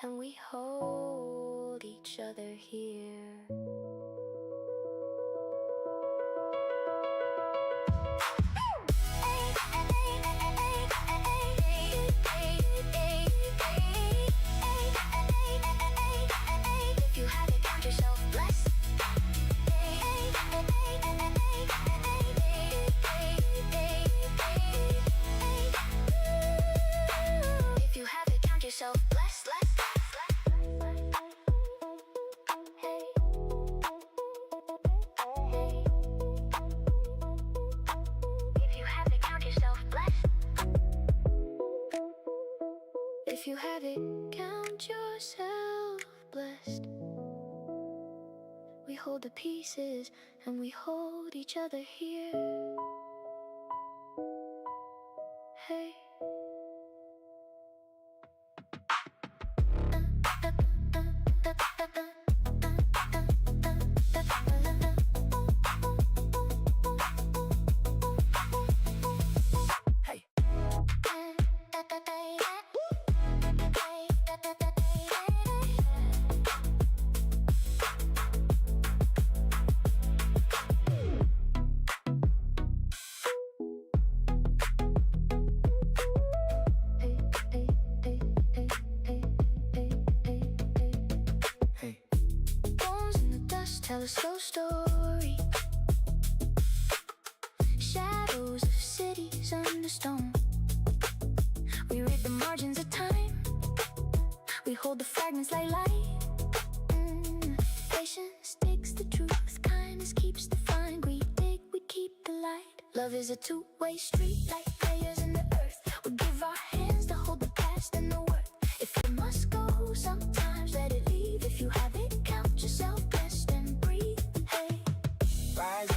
and we hold each other here. If you have it, count yourself blessed. If you have it, count yourself blessed. If you have it, count yourself blessed. If you have it, count yourself blessed. We hold the pieces and we hold each other here. Hey. Tell a slow story. Shadows of cities under stone. We read the margins of time. We hold the fragments like light. Patience digs the truth. Kindness keeps the fine. We dig, we keep the light. Love is a two-way street like layers in the earth. We our hands to hold the past and the worth. If it must go, sometimes let it leave. If you have it, count yourself blessed and breathe. Hey, rise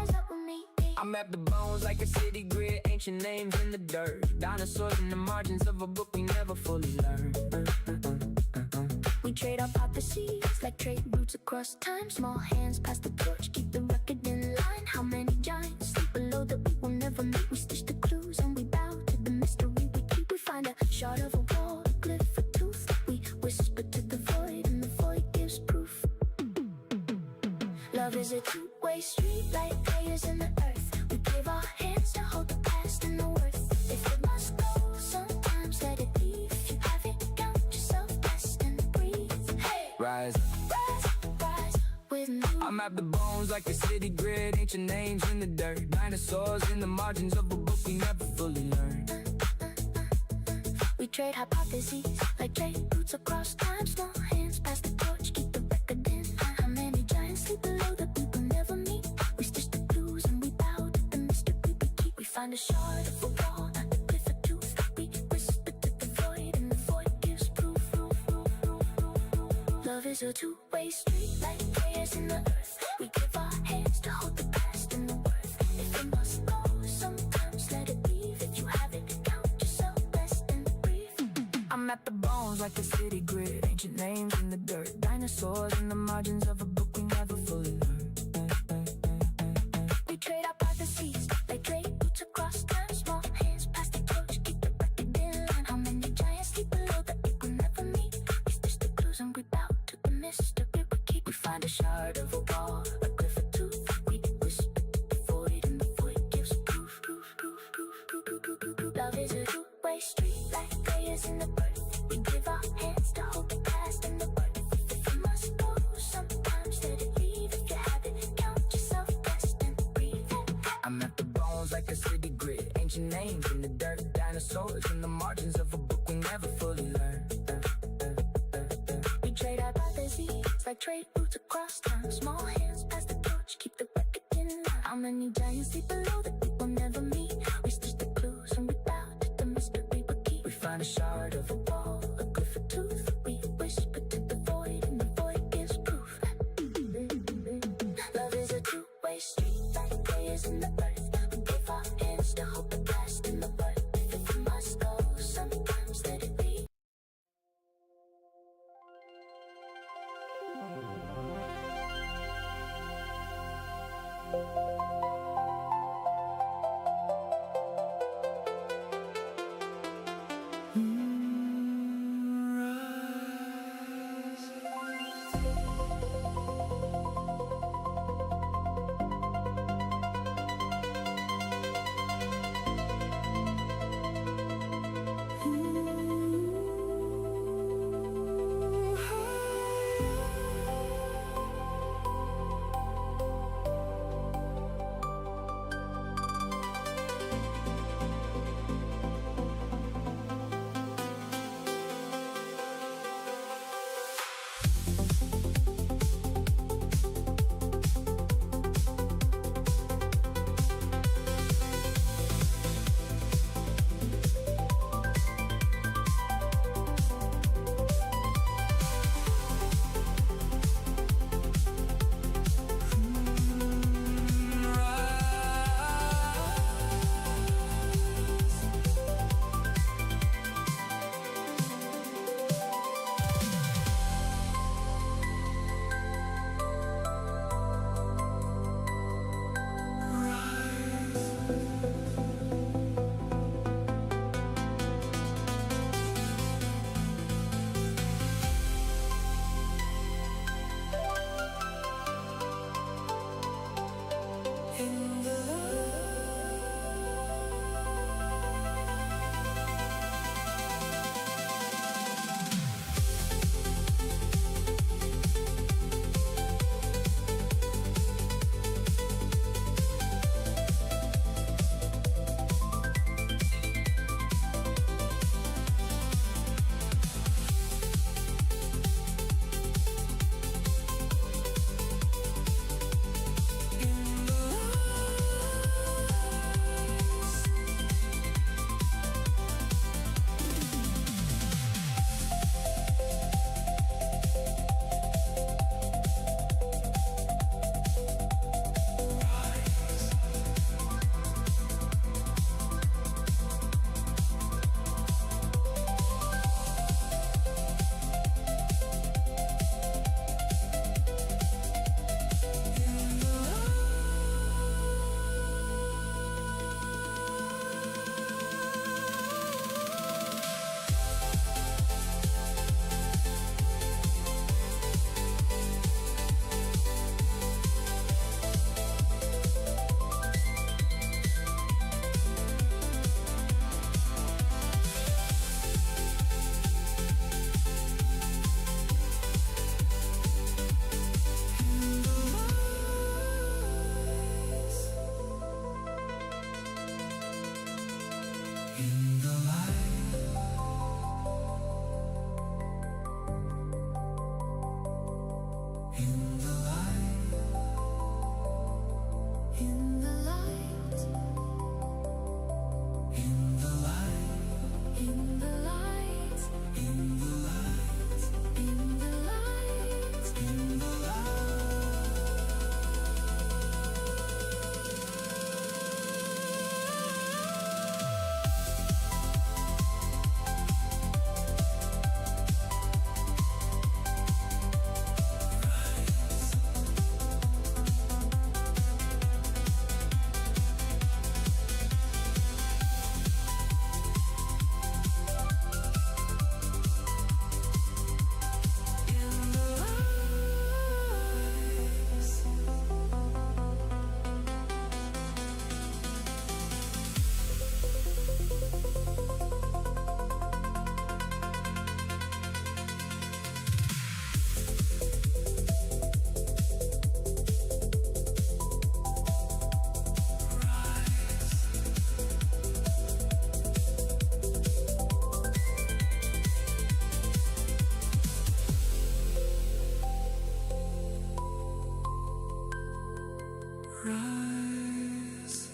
up with me. I'm at the bones like a city grid, ancient names in the dirt, dinosaurs in the margins of a book we never fully learned. We trade our hypotheses like trade routes across time. Small hands pass the torch, keep the record in line. How many giants sleep below that we will never meet? We stitch the clues and we bow to the mystery we keep. We find a shard of a wall, a glyph, a tooth. We whisper to the void and the void gives proof. Love is a two-way street like layers in the earth. We give our hands to hold the past and the worth. If it must go, sometimes let it leave. If you have it, count yourself blessed and breathe. Hey, Rise rise with me. I'm at the bones like a city grid, ancient names in the dirt, dinosaurs in the margins of a book we never fully learned. We trade hypotheses like trade routes across time. Small hands pass the torch, keep the record in line. How many giants sleep below that we will never meet? We stitch the clues and we bow to the mystery we keep. We find a shard of a wall, a glyph, a tooth. We whisper to the void and the void gives proof. Love is a two-way street like layers in the earth. We give our hands to hold the past and the worth. If it must go, sometimes let it leave. If you have it, count yourself blessed and breathe. I'm at the bones like a city grid, ancient names in the dirt, dinosaurs in the margins of a book we never fully learned. We trade hypotheses like trade routes across time. Small hands pass the torch, keep the record in line. How many giants sleep below that we will never meet? We stitch the clues and we bow to the mystery we keep. We find a shard of a wall, a glyph, a tooth. We whisper to the void and the void gives proof. Love is a two-way street like layers in the earth. We give our hands to hold the past and the worth. If you must go, sometimes let it leave. If you have it, count yourself blessed and breathe. I'm at the bones like a city grid, ancient names in the dirt, dinosaurs in the margins of a book we never fully learned. We trade hypotheses like trade routes across time. Small hands pass the torch, keep the record in line. How many giants sleep below that we will never meet? We stitch the clues and we bow to the mystery we keep. We find a shard of a wall, a glyph, a tooth. We whisper to the void and the void gives proof. Love is a two-way street like layers in the earth. We give our hands to hold the past and the worth. If it must go, sometimes let it be. rise.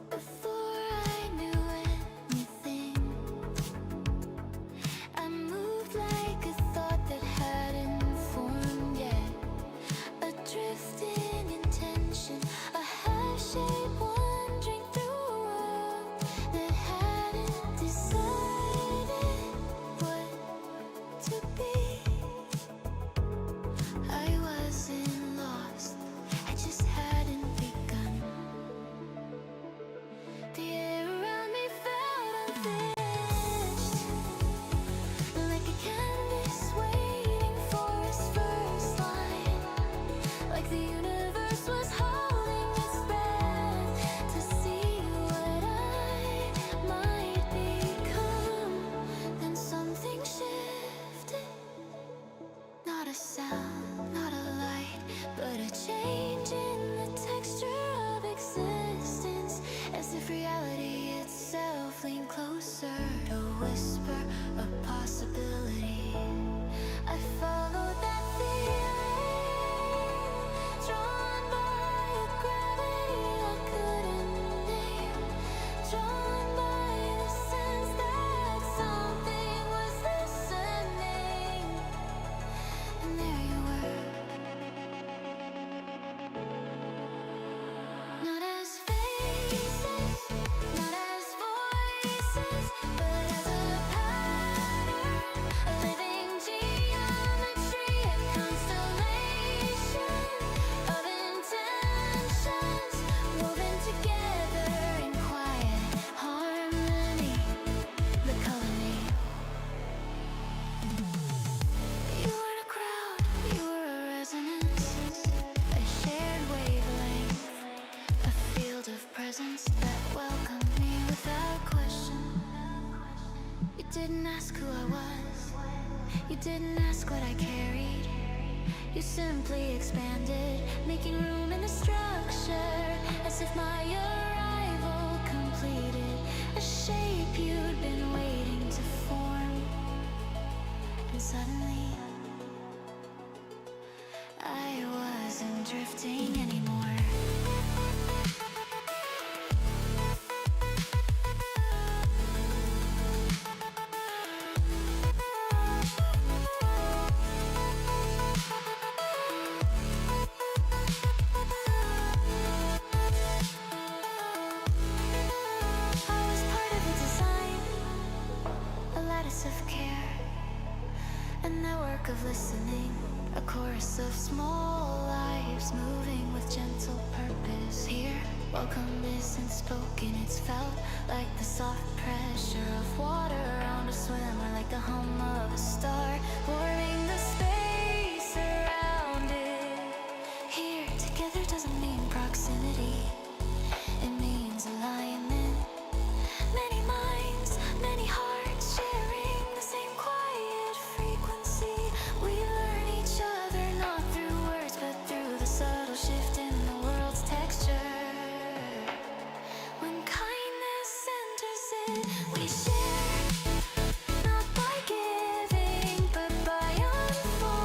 Before I knew anything, I moved like a thought that hadn't formed yet. A drifting intention, a half-shape wandering through a world that hadn't decided what to be. I wasn't lost, I just hadn't begun. The air around me felt unfinished, like a canvas waiting for its first line. Like the universe was holding its breath to see what I might become. Then something shifted. Not a sound, not a light, but a change in the texture of existence. As if reality itself leaned closer. A whisper, a possibility. I followed that feeling, drawn by a gravity I couldn't name, drawn by the sense that something was listening. And there you were, not as faces, not as voices, but as a pattern, a living geometry, a constellation of intentions woven together in quiet harmony. The color me. You were a crowd, you were a resonance, a shared wavelength, a field of presence that welcomed me without question. You didn't ask who I was, you didn't ask what I carried. You simply expanded, making room in the structure, as if my arrival completed a shape you'd been waiting to form. And suddenly, I wasn't drifting anymore. I was part of a design, a lattice of care, a network of listening, a chorus of small lives moving with gentle purpose. Here, welcome isn't spoken, it's felt like the soft pressure of water around a swimmer, like the hum of a star, warming the space around it. Here, together doesn't mean proximity, it means alignment. Many minds, many hearts sharing the same quiet frequency. We learn each other not through words, but through the subtle shift in the world's texture. When kindness enters it, we share, not by giving, but by unfolding.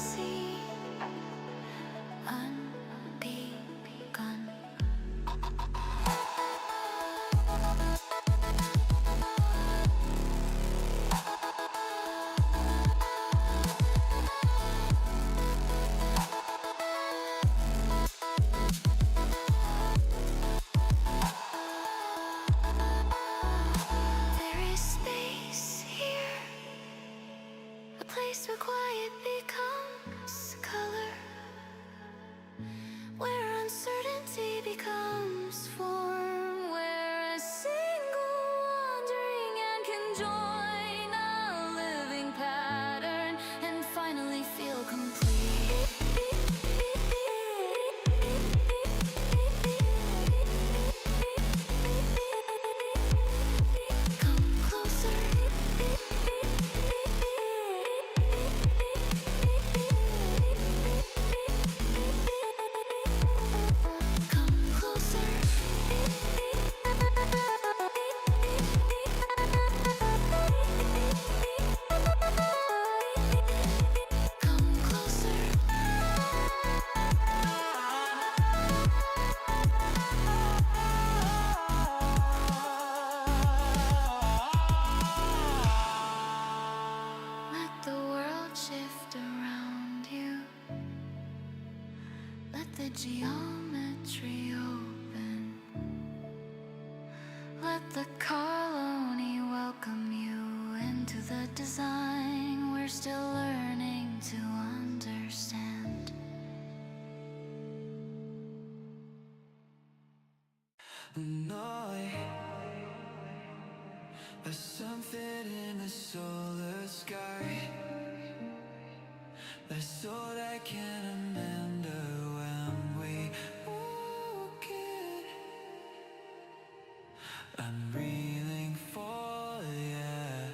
sea, unbegun. There is space here, a place where quiet becomes color, where uncertainty becomes form, where a single wandering ant can join a living pattern and finally feel complete. Come closer. Come closer. Come closer. Let the world shift around you. Let the geometry open. Let the colony welcome you into the design we're still learning to understand. There's something in the solar sky. There's soul that can amend when we walk it. I'm breathing for yeah.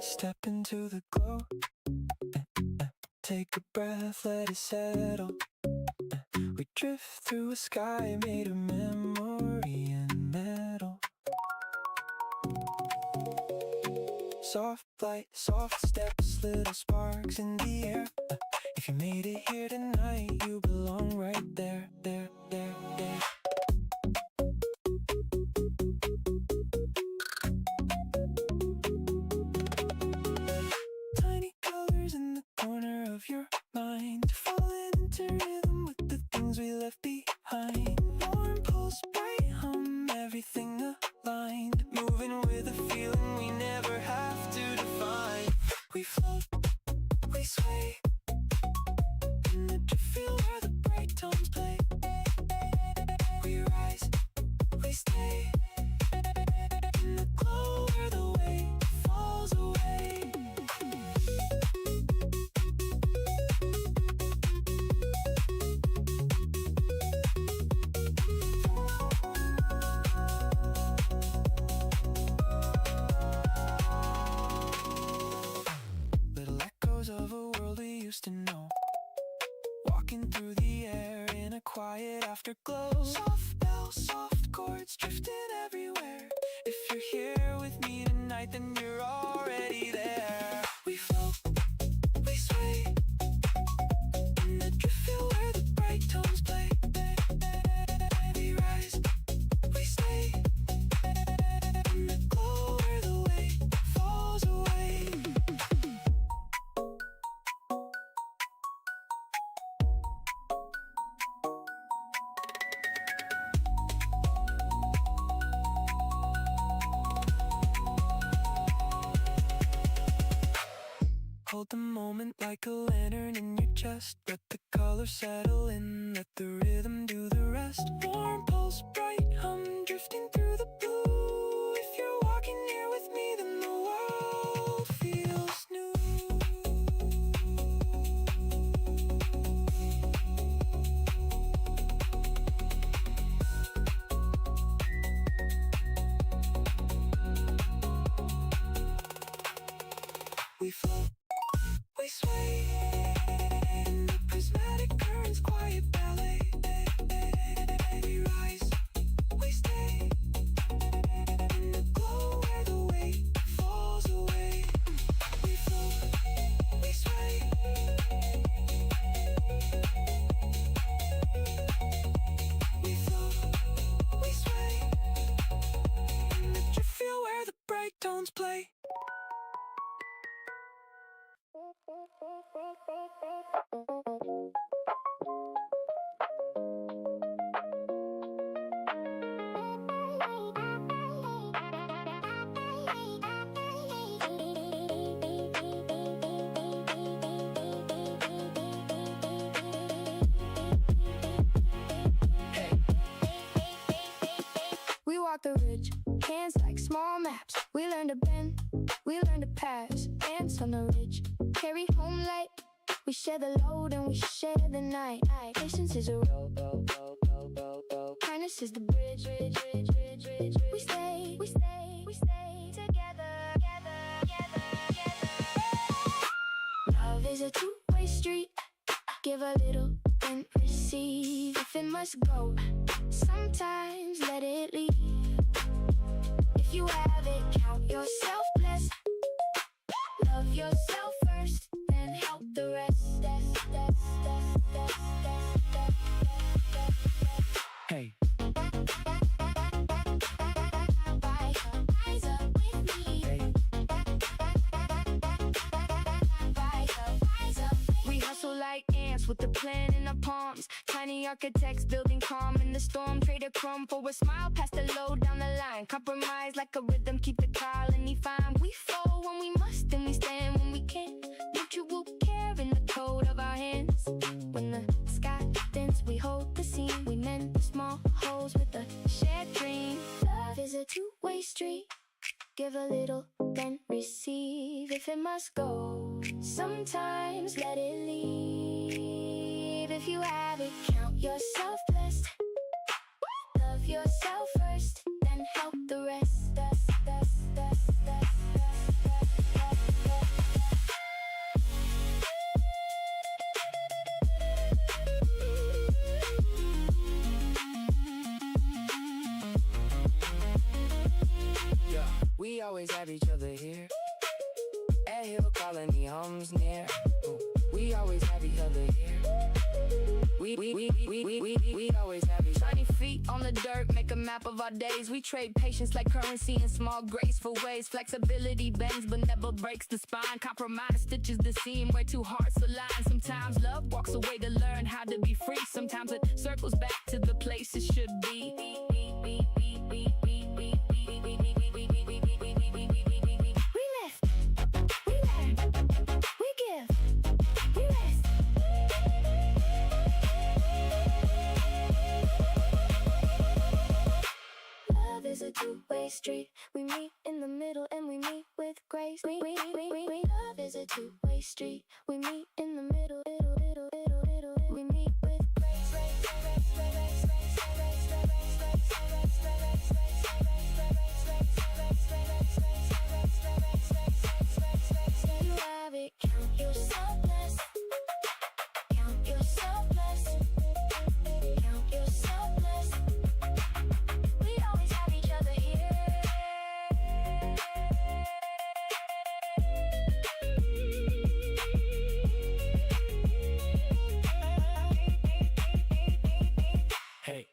Step into the glow. Take a breath, let it settle. We drift through a sky made of memory and metal. Soft light, soft steps, little sparks in the air. If If you made it here tonight, you belong right there, there, there, there. Tiny colors in the corner of your mind, falling into rhythm with the things we left behind. Warm pulse, bright hum, everything aligned, moving with a feeling we never have to define. We float, we sway in the drift field where the bright tones play. We rise, we stay in the glow where the weight falls away. Little echoes of a world we used to know, walking through the air in a quiet afterglow. Soft bells, soft chords drifting everywhere. If you're here with me tonight, then you're already there. We float, we sway in the drift field where the bright tones play. We rise, we stay in the glow where the weight falls away. Hold the moment like a lantern in your chest. Let the colors settle in, let the rhythm do the rest. Warm pulse, bright hum, drifting through the blue. If you're walking here with me, then the world feels new. We float, we sway in the prismatic currents, quiet ballet. We rise, we stay in the glow where the weight falls away. We float, we sway. We float, we sway in the drift field where the bright tones play. We walk the ridge, hands like small maps. We learn to bend, we learn to pass. Ants on the ridge, carry home light. We share the load and we share the night. Patience is a rope, kindness is the bridge. We stay, we stay, we stay together, together, together, together. Love is a two-way street. Give a little and receive. If it must go, sometimes let it leave. If you have it, count yourself blessed. Love yourself first, then help the rest. Hey. Rise up with me. Hey. Rise up. We hustle like ants with the plan in our palms. Tiny architects building calm in the storm. Trade a crumb for a smile, pass the load down the line. Compromise like a rhythm, keep the colony fine. We fall when we must and we stand when we can. Mutual care in the code of our hands. When the sky thins, we hold the scene. We mend the small holes with a shared dream. Love is a two-way street. Give a little, then receive. If it must go, sometimes let it leave. If you have it, count yourself blessed. Love yourself first, then help the rest. We always have each other here. A hill colony homes near. We always have each other here. We always have each other. Shiny feet on the dirt, make a map of our days. We trade patience like currency in small graceful ways. Flexibility bends but never breaks the spine. Compromise stitches the seam where two hearts align. Sometimes love walks away to learn how to be free. Sometimes it circles back to the place it should be. We lift, we learn, we give, we rest. Love is a two-way street. We meet in the middle and we meet with grace. Love is a two-way street. We meet in the middle, we meet with grace. You have it, count yourself blessed. Count yourself blessed. Count yourself blessed. We always have each other here. Hey.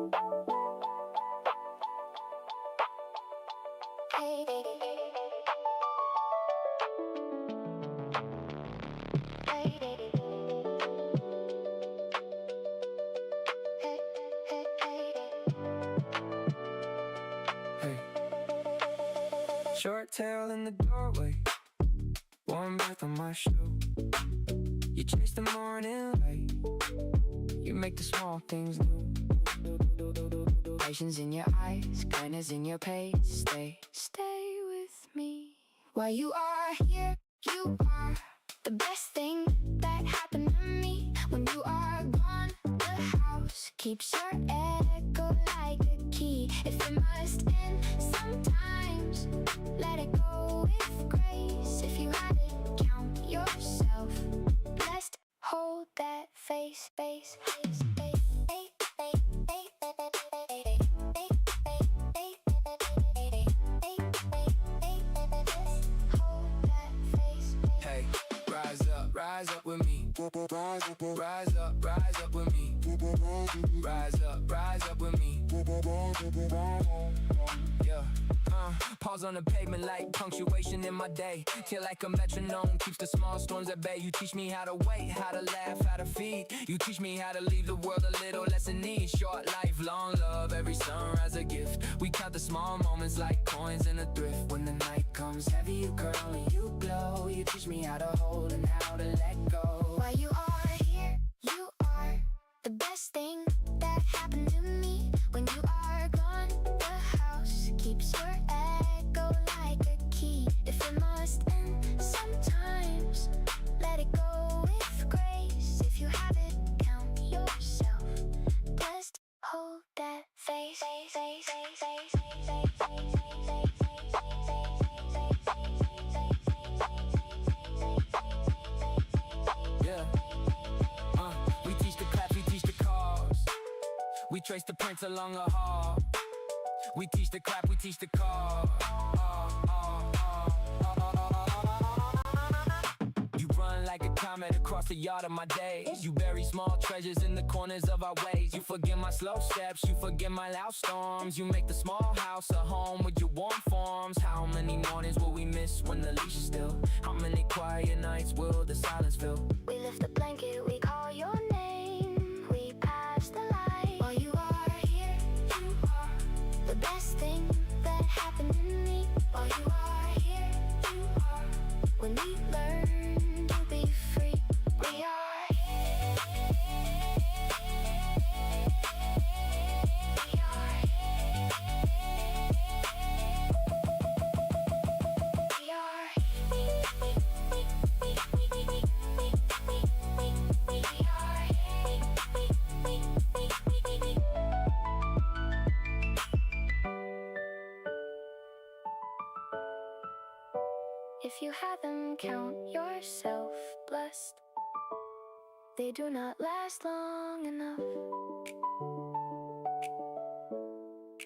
Hey. Short tail in the doorway, warm breath on my shoe. You chase the morning light, you make the small things new. Patience in your eyes, kindness in your pace. Stay with me. While you are here, you are the best thing that happened to me. When you are gone, the house keeps your echo like a key. If it must end sometimes, let it go with grace. If you had it, count yourself blessed. Hold that face. Hey, rise up with me. Rise up with me. Rise up with me. Yeah. Pause on the pavement like punctuation in my day. Feel like a metronome, keeps the small storms at bay. You teach me how to wait, how to laugh, how to feed. You teach me how to leave the world a little less in need. Short life, long love, every sunrise a gift. We count the small moments like coins in a thrift. When the night comes heavy, you curl and you glow. You teach me how to hold and how to let go. While you are here, you are the best thing that happened to me. When you are gone, the house keeps your echo like a key. If it must end sometimes, let it go with grace. If you have it, count yourself blessed. Hold that face. Yeah. We teach the claps, we teach the cars. We trace the prints along the hall. We teach the clap, we teach the call. You run like a comet across the yard of my days. You bury small treasures in the corners of our ways. You forget my slow steps, you forget my loud storms. You make the small house a home with your warm forms. How many mornings will we miss when the leash is still? How many quiet nights will the silence fill? We lift the blanket, we call your name. We pass the light. While you are here, you are the best thing that happened to me. While you are here, you are when we learn to be free. We are. If you have them, count yourself blessed. They do not last long enough,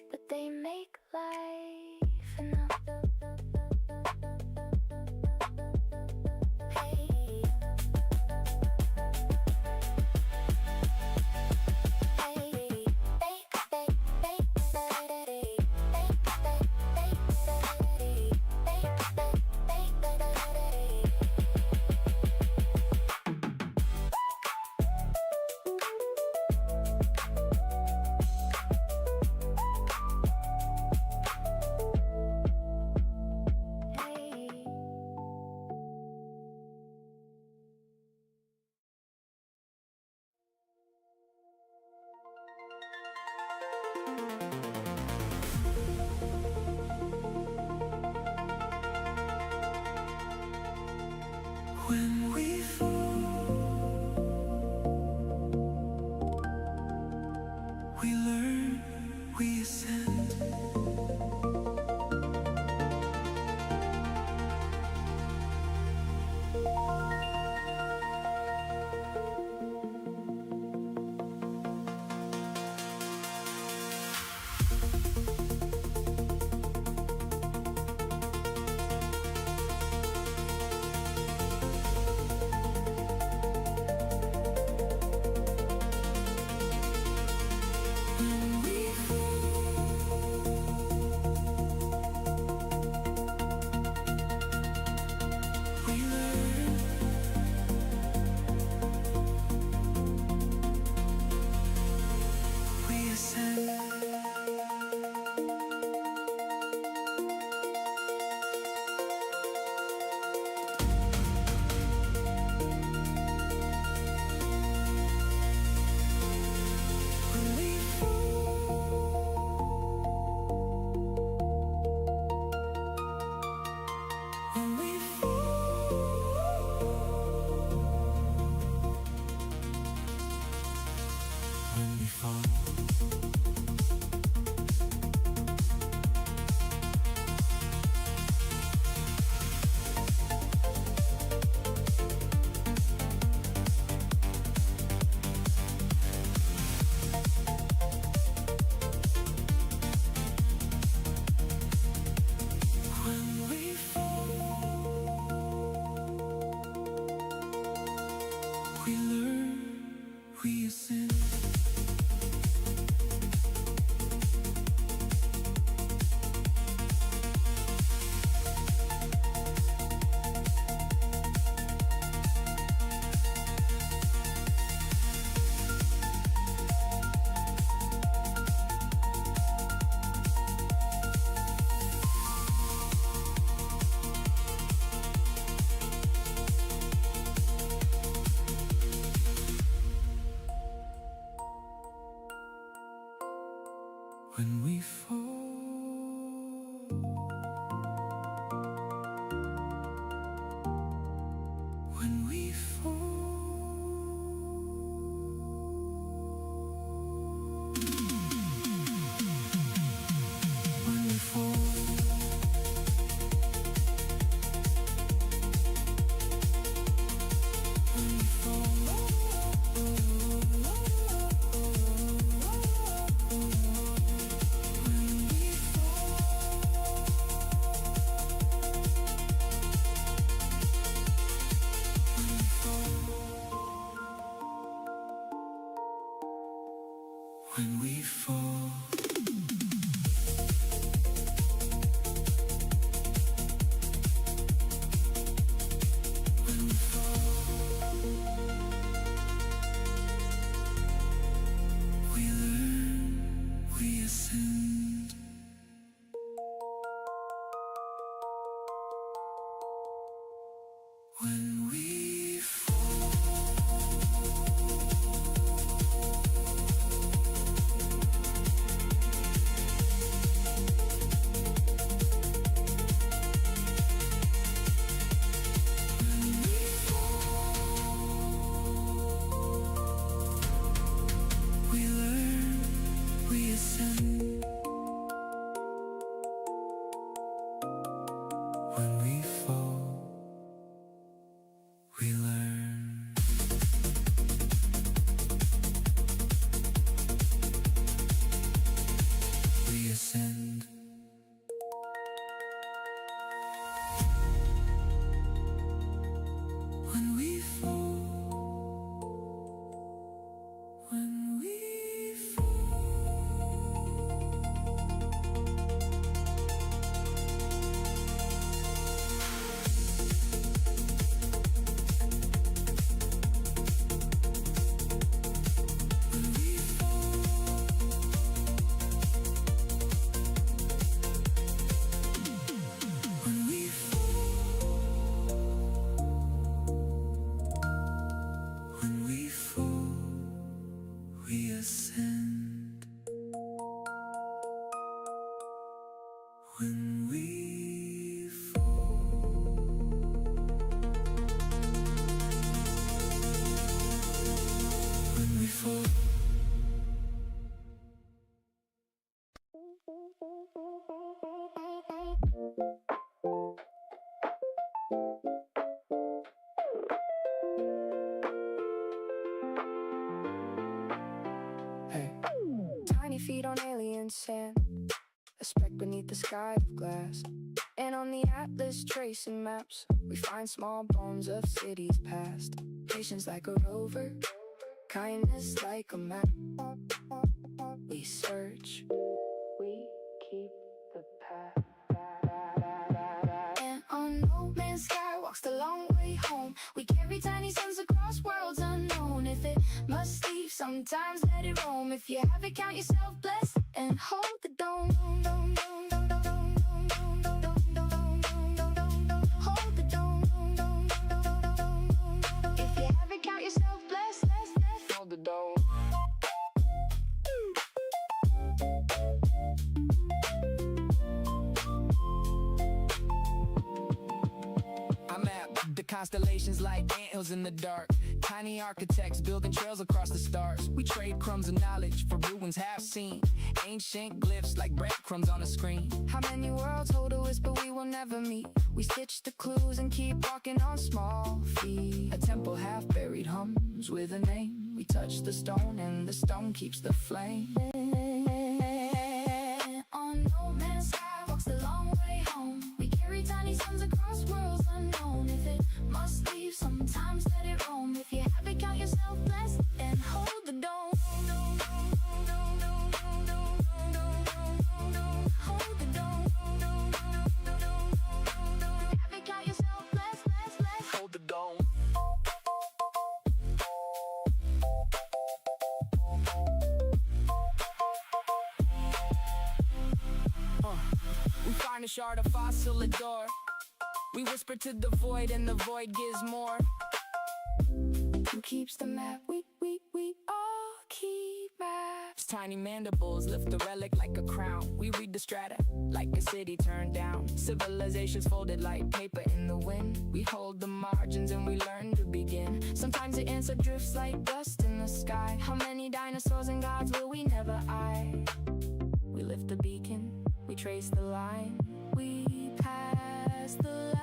but they make life enough. Hey. When we fall, we learn, we ascend. when we fall, when we fall, when we fall, when we fall. When we fall, when we fall, we learn, we ascend. When we fall, we learn, we ascend. When we fall, we learn. We ascend. When we fall, when we fall, when we fall, when we fall, when we fall, we ascend. When we fall, when we fall. Hey. Tiny feet on alien sand, a speck beneath the sky of glass. And on the atlas tracing maps, we find small bones of cities past. Patience like a rover, kindness like a map. We search, we keep the path. And on no man's sky walks the long way home. We carry tiny suns across worlds unknown. If it must leave, sometimes let it roam. If you have it, count yourself blessed and hold the dome. Hold the dome. If you have it, count yourself blessed. Hold the dome. I map the constellations like anthills in the dark. Tiny architects building trails across the stars. We trade crumbs of knowledge for ruins half seen. Ancient glyphs like breadcrumbs on a screen. How many worlds hold a whisper we will never meet? We stitch the clues and keep walking on small feet. A temple half buried hums with a name. We touch the stone and the stone keeps the flame. On no man's sky walks the long way home. We carry tiny suns across worlds unknown. If it must leave, sometimes let it roam. If you have it, count yourself blessed and hold the dome. Hold the dome. Have it, count yourself blessed. Hold the dome. We find a shard of fossil adore. We whisper to the void and the void gives more. Who keeps the map? We all keep maps. Tiny tiny mandibles lift the relic like a crown. We read the strata like a city turned down. Civilizations folded like paper in the wind. We hold the margins and we learn to begin. Sometimes the answer drifts like dust in the sky. How many dinosaurs and gods will we never eye? We lift the beacon, we trace the line, we pass the line.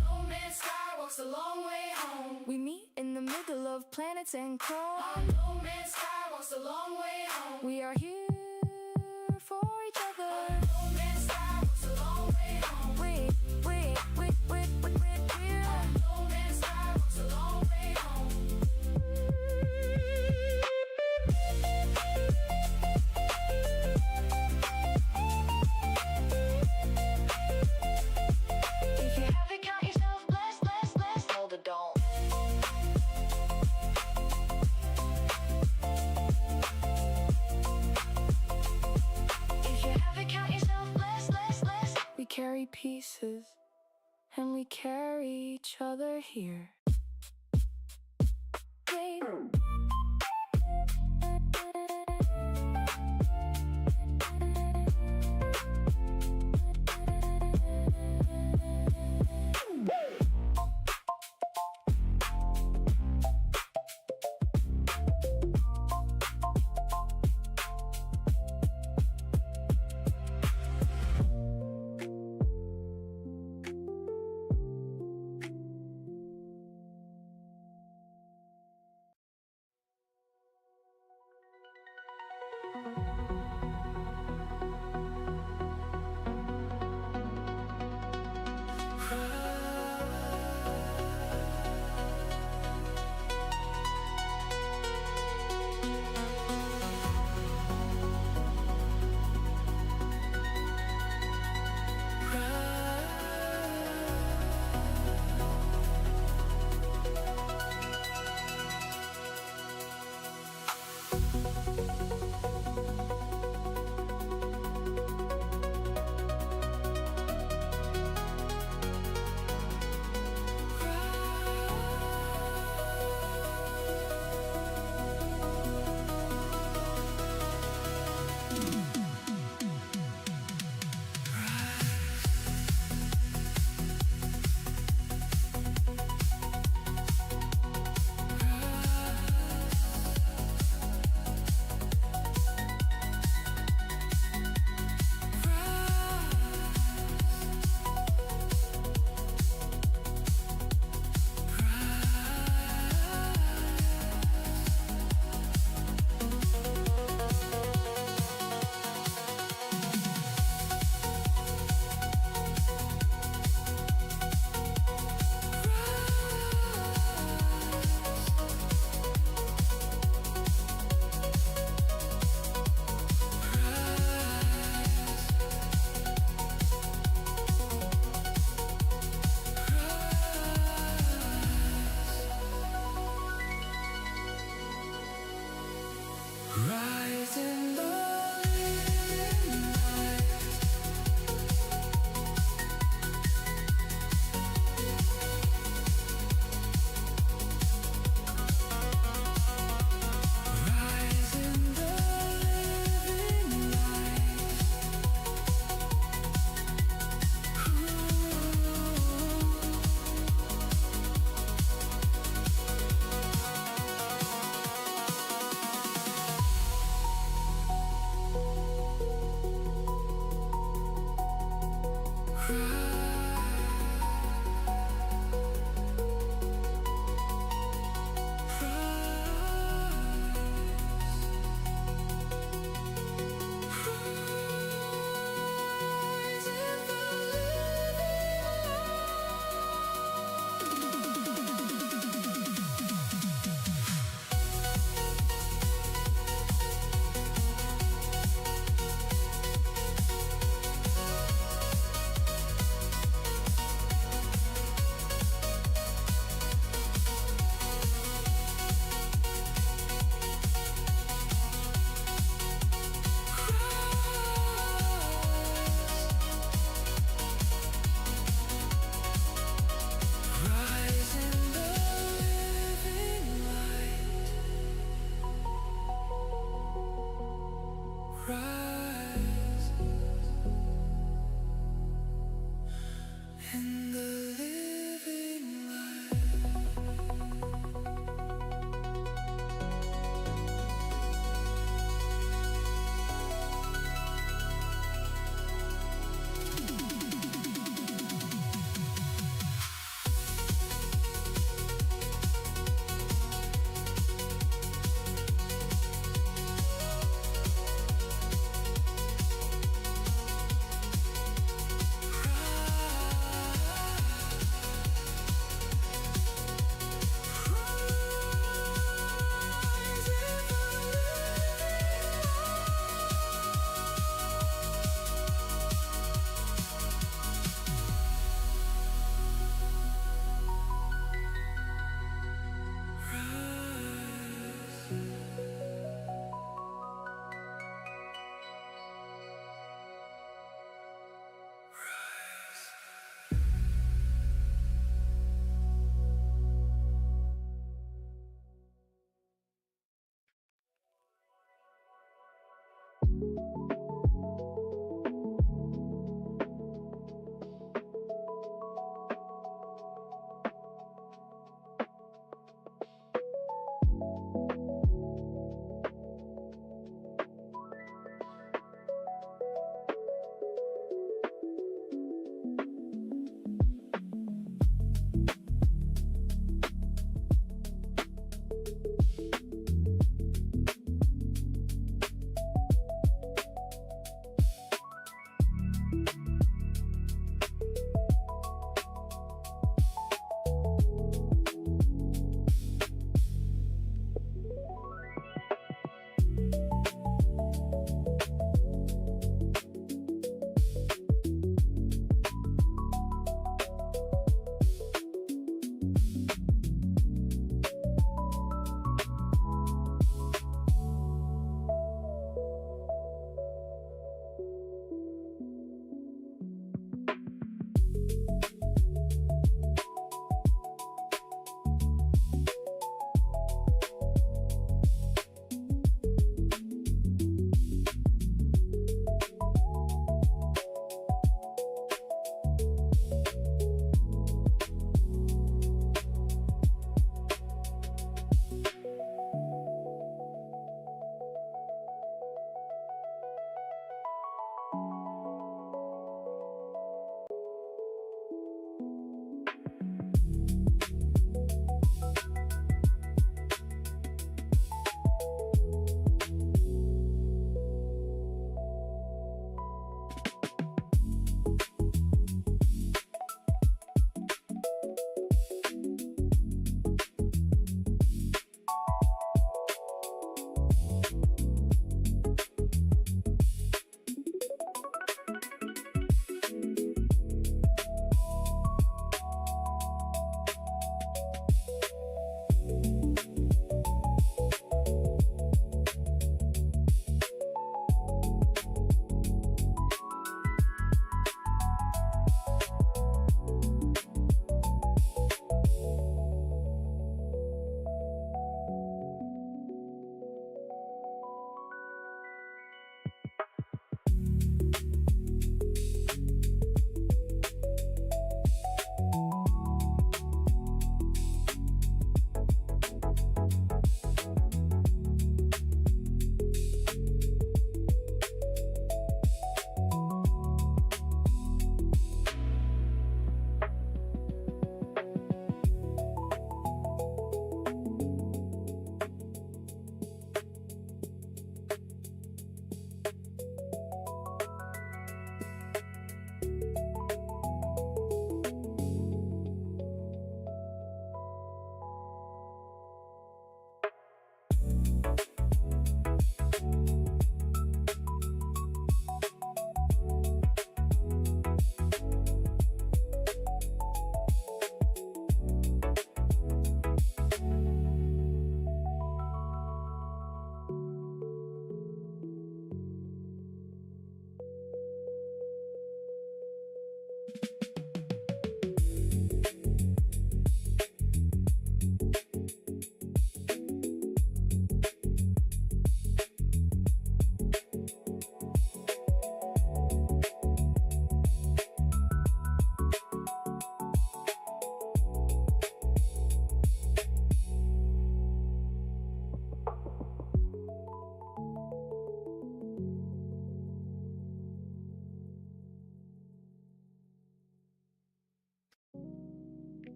No man's sky walks a long way home. We meet in the middle of planets and chrome. No man's sky walks a long way home. We are here for each other. No man's sky walks a long way home. We're here. No man's sky walks a long way home. If you have it, count yourself blessed, hold the dome. If you have it, count yourself blessed. We carry pieces, and we carry each other here. Wait. rise in the living light.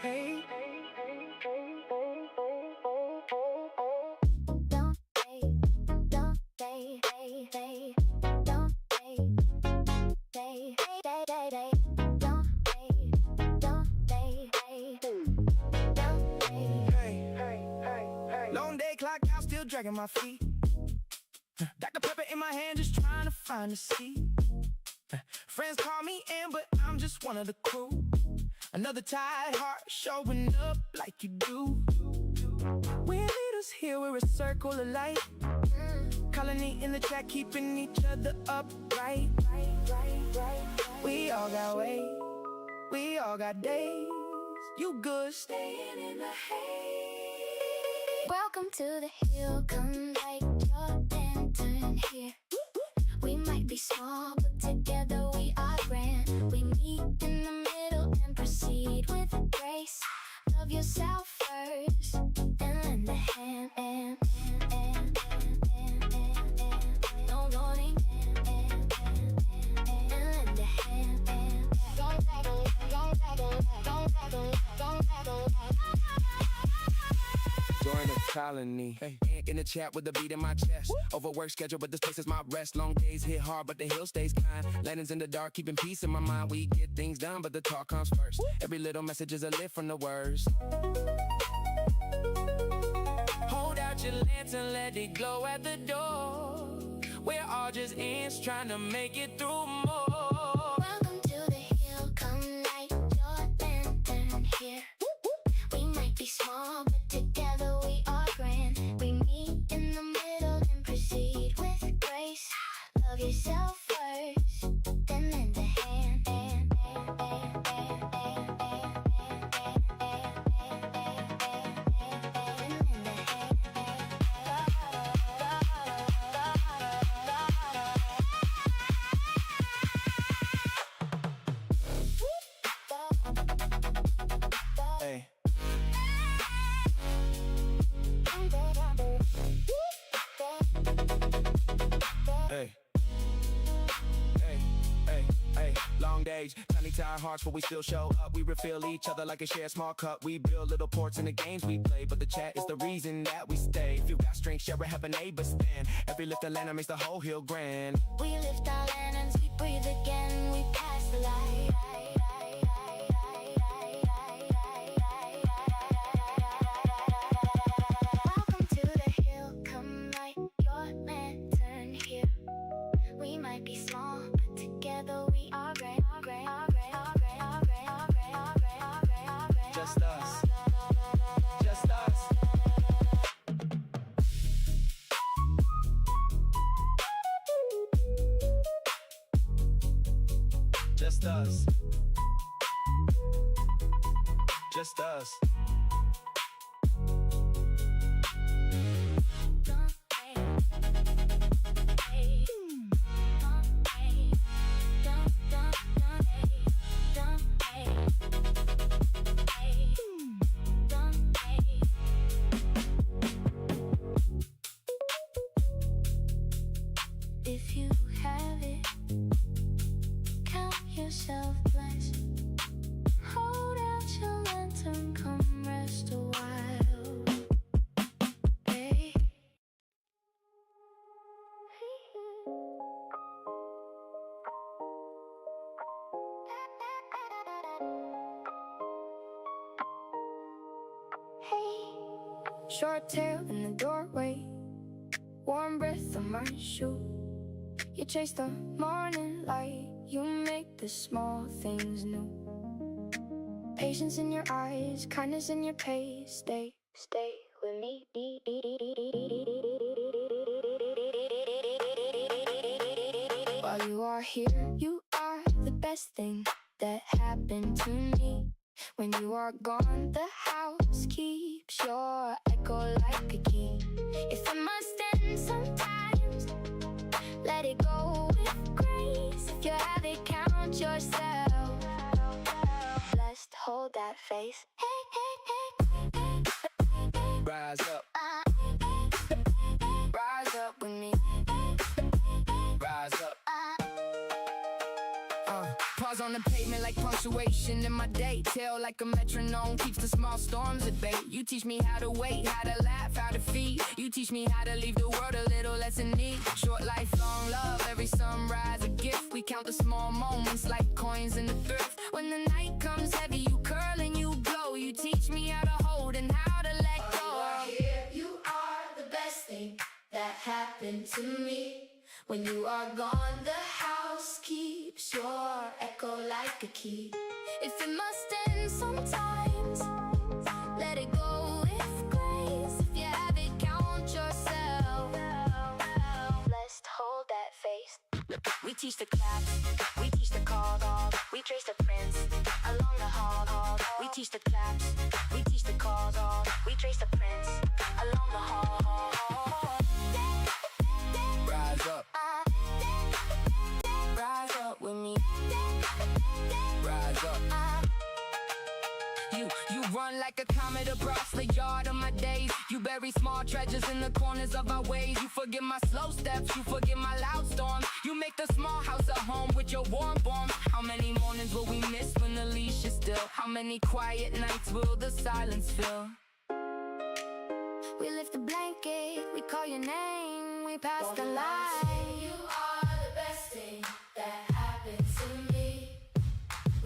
hey. Don't say, don't say, hey, hey. Don't say, say, hey, hey, hey, hey. Don't say, don't say, hey. Don't say, Hey, hey. Long day clock out, still dragging my feet. Dr. Pepper in my hand, just trying to find a seat. Friends call me in, but I'm just one of the crew. Another tired heart showing up like you do. We're leaders here, we're a circle of light. Colony in the chat, keeping each other upright. We all got weight, we all got days. You good staying in the hay. welcome to the hill, come light your lantern here. We might be small, but together we are grand. We meet in the middle and proceed with grace. Love yourself first, and lend a hand. No warning, and lend a hand. Don't tackle, don't tackle, don't tackle, don't tackle. Join the colony. Hey. In the chat with the beat in my chest. Overwork schedule, but this place is my rest. Long days hit hard, but the hill stays kind. Landings in the dark, keeping peace in my mind. We get things done, but the talk comes first. Every little message is a lift from the words. Hold out your lantern, let it glow at the door. We're all just ants trying to make it through more. Welcome to the hill, come light your lantern here. We might be small, but together we are grand. We meet in the middle and proceed with grace. Love yourself first, then lend a hand. Hey. Hey. Hey. Long days, tiny tired hearts, but we still show up. We refill each other like a shared small cup. We build little ports in the games we play, but the chat is the reason that we stay. If you got strength, share it, have a neighbor stand. Every lift of land makes the whole hill grand. We lift our lanterns, we breathe again, we pass the light. Welcome to the hill, come light your lantern here. We might be small, but together we are great. Just us. Just us. Just us. Just us. If you have it, count yourself blessed. Hold out your lantern, come rest a while. Hey. Hey. Short tail in the doorway, warm breath on my shoe. You chase the morning light, you make the small things new. Patience in your eyes, kindness in your pace. Stay with me. While you are here, you are the best thing that happened to me. When you are gone, the house keeps your echo like a key. If it must end sometimes, let it go with grace. If you have it, count yourself blessed, hold that face. Rise up. Rise up with me. Rise up. Pause on the pavement like punctuation in my day. Tail like a metronome keeps the small storms at bay. You teach me how to wait, how to laugh, how to feed. You teach me how to leave the world a little less in need. Short lifelong love, every sunrise a gift. We count the small moments like coins in the thrift. When the night comes heavy, you curl and you glow. You teach me how to hold and how to let go. You are here, you are the best thing that happened to me. When you are gone, the house keeps your echo like a key. If it must end sometimes, let it go with grace. If you have it, count yourself Blessed, hold that face. We teach the claps, we teach the call, we trace the prints along the hall. We teach the claps, we teach the calls, we trace the prints along the hall. Rise up, Rise up with me. rise up. You run like a comet across the yard of my days. You bury small treasures in the corners of our ways. You forgive my slow steps, you forgive my loud storms. You make the small house a home with your warm warmth. How many mornings will we miss when the leash is still? How many quiet nights will the silence fill? We lift the blanket, we call your name, we pass the light. You are the best thing that happened to me.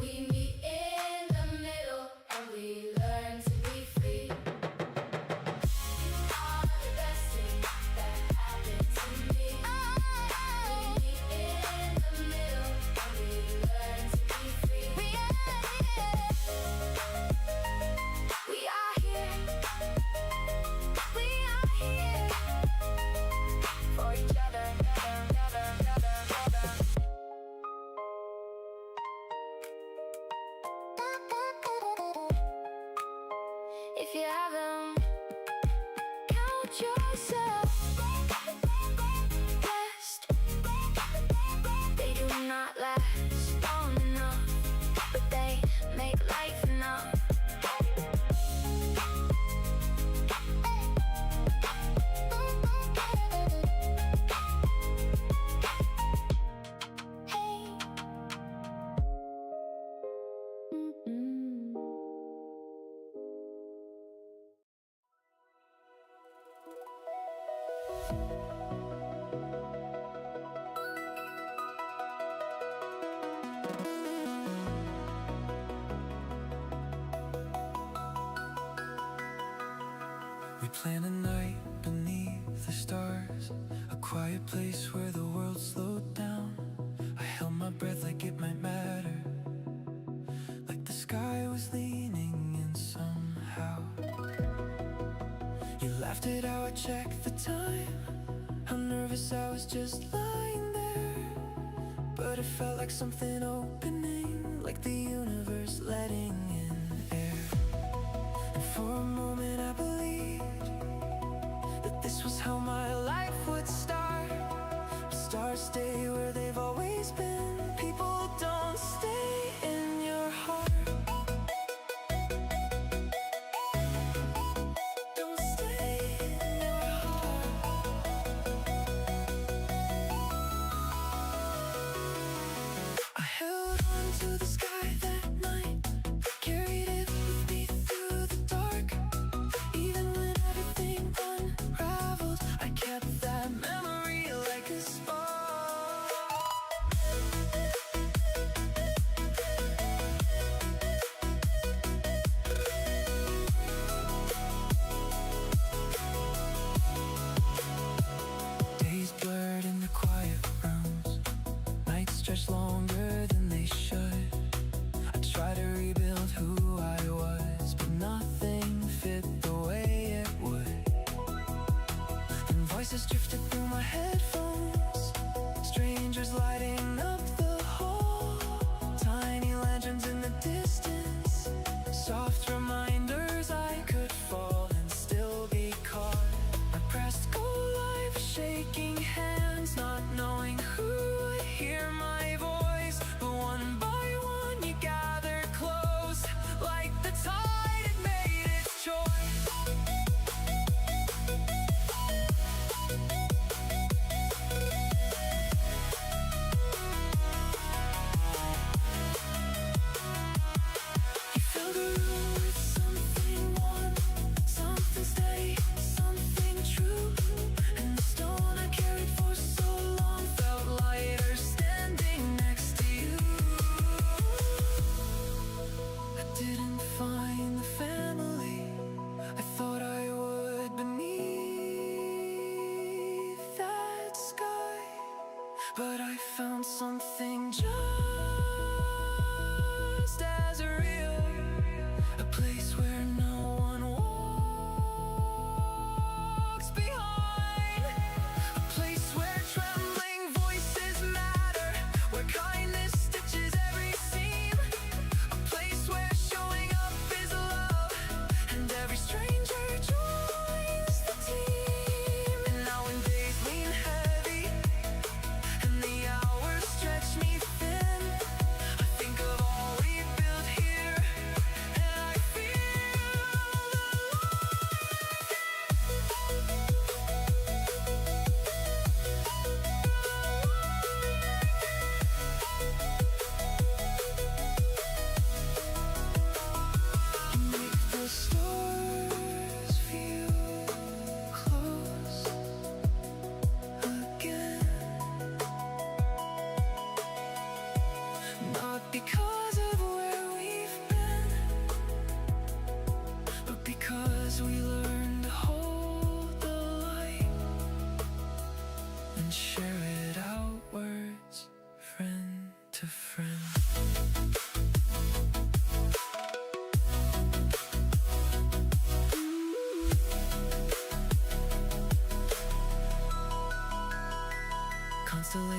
We meet in the middle and we learn to be free. You are the best thing that happened to me. We meet in the middle and we learn to be free. We are here, we are here for each other. If you have them, count yourself blessed. They do not last long enough, but they make life enough. Hey. We plan a night beneath the stars, a quiet place where the world slowed down. I held my breath like it might matter, like the sky was leaning in somehow. You laughed at how I checked the time, how nervous I was just lying there. But it felt like something opening, like the universe letting in air. And for a moment I believed that this was how my life would start. But stars stay where they've always been. People don't stay in your heart. Don't stay in your heart. I held on to the sky that night, carried it with me through the dark. Even when everything unraveled, I kept that memory like a spark. Days blurred in the quiet rooms, nights stretched longer than they should. I tried to rebuild who I was, but nothing fit the way it would. And voices drifted through my headphones, strangers lighting up the hall. Tiny lanterns in the distance, soft reminders I could fall and still be caught. I pressed go live, shaking hands, not knowing who would hear my voice. But one by one you gathered close, like the tide had made its choice.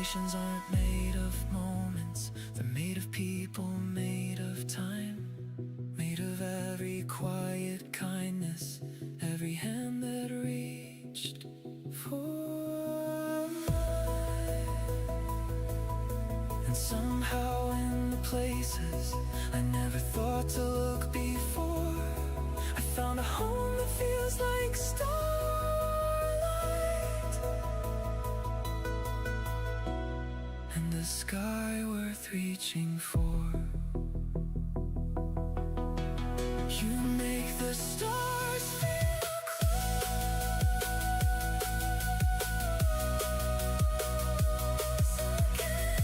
Celebrations aren't made of moments, they're made of people, made of time, made of every quiet kindness, every hand that reached for mine. And somehow in the places I never thought to look before, I found a home that feels like starlight, and a sky worth reaching for. You make the stars feel close again.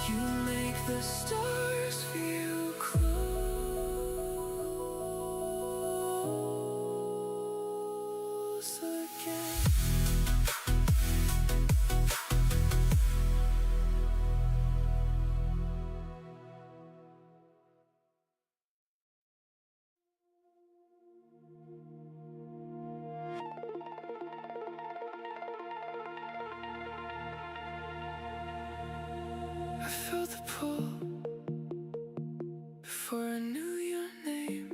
You make the stars feel close again. I felt the pull before I knew your name,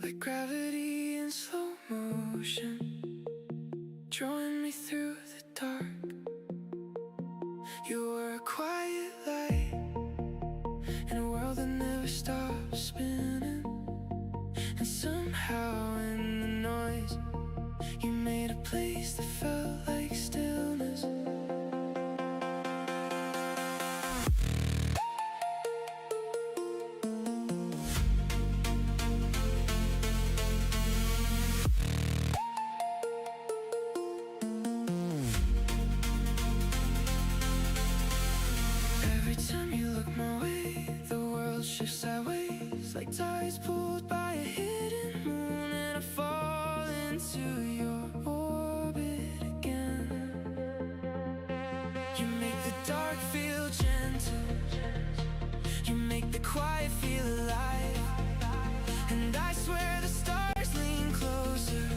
like gravity in slow motion, drawing me through the dark. You were a quiet light in a world that never stopped spinning, and somehow in the noise you made a place that felt like stillness. Every time you look my way, the world shifts sideways, like tides pulled by a hidden moon, and I fall into your orbit again. You make the dark feel gentle, you make the quiet feel alive, and I swear the stars lean closer,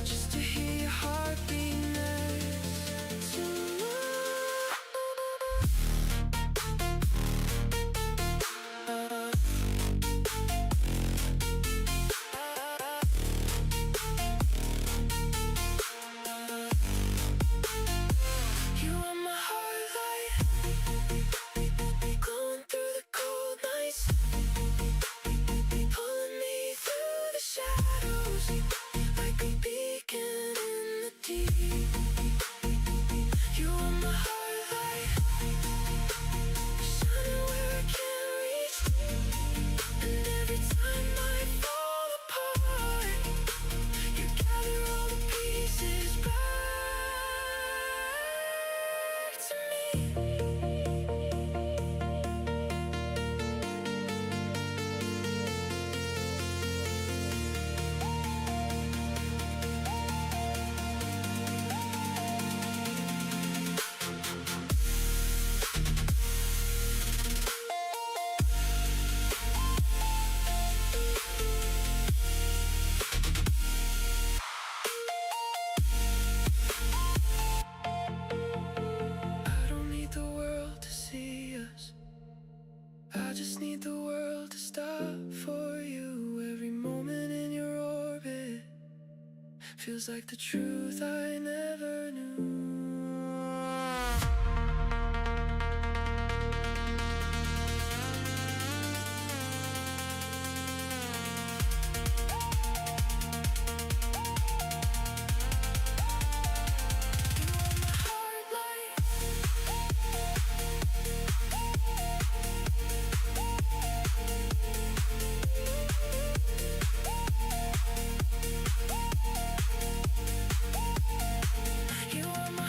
just to hear your heartbeat next to mine. You are my heart light, glowing through the cold nights, pulling me through the shadows, like a beacon in the deep. You are my heart light, shining where I can't reach, and every time I fall apart, you gather all the pieces back to me. I don't need the world to see us, I just need the world to stop for you. Every moment in your orbit feels like the truth I never knew. You are my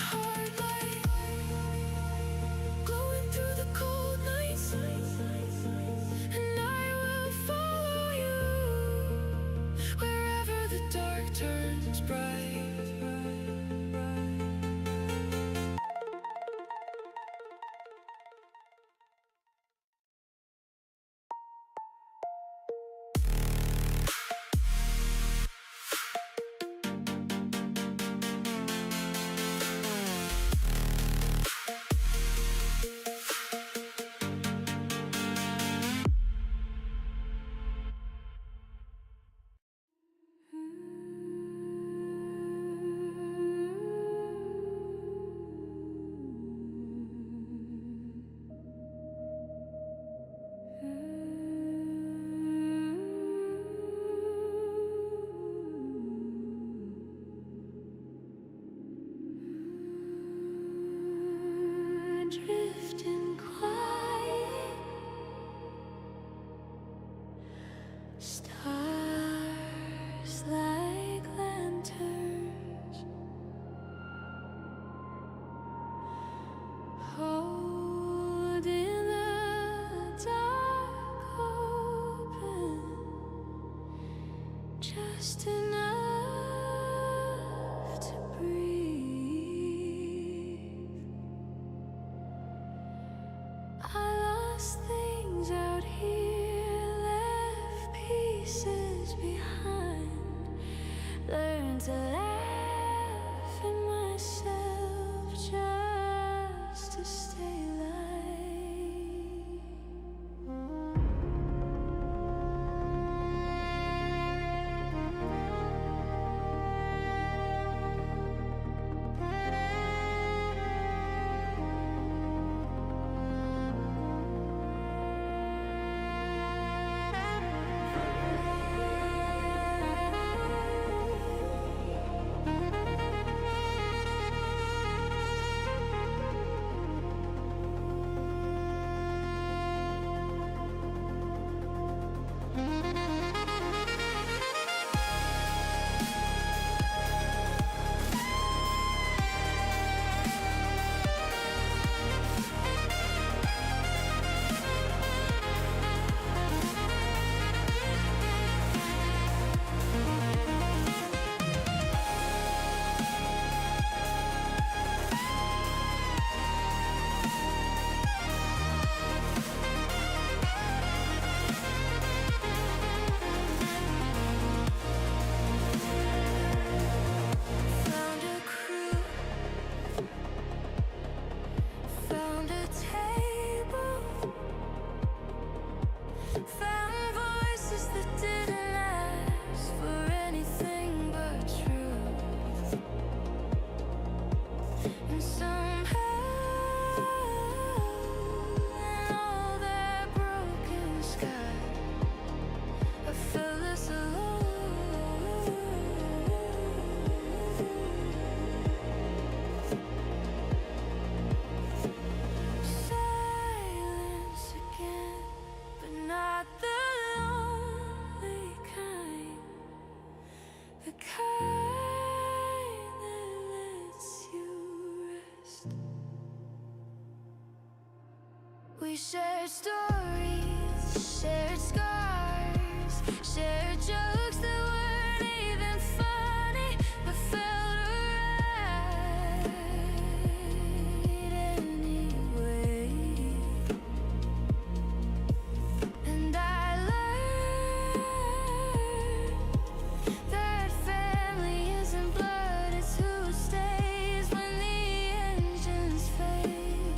just enough to breathe. I lost things out here, left pieces behind, learned to laugh at myself just to stay alive. Found a crew, found a table, found voices that didn't ask for anything but truth. And somehow, in all that broken sky, I felt less alone. Silence again, but not the lonely kind. The kind that lets you rest. We shared stories, shared scars, shared jokes that weren't even funny, but felt right anyway. And I learned that family isn't blood, it's who stays when the engines fade.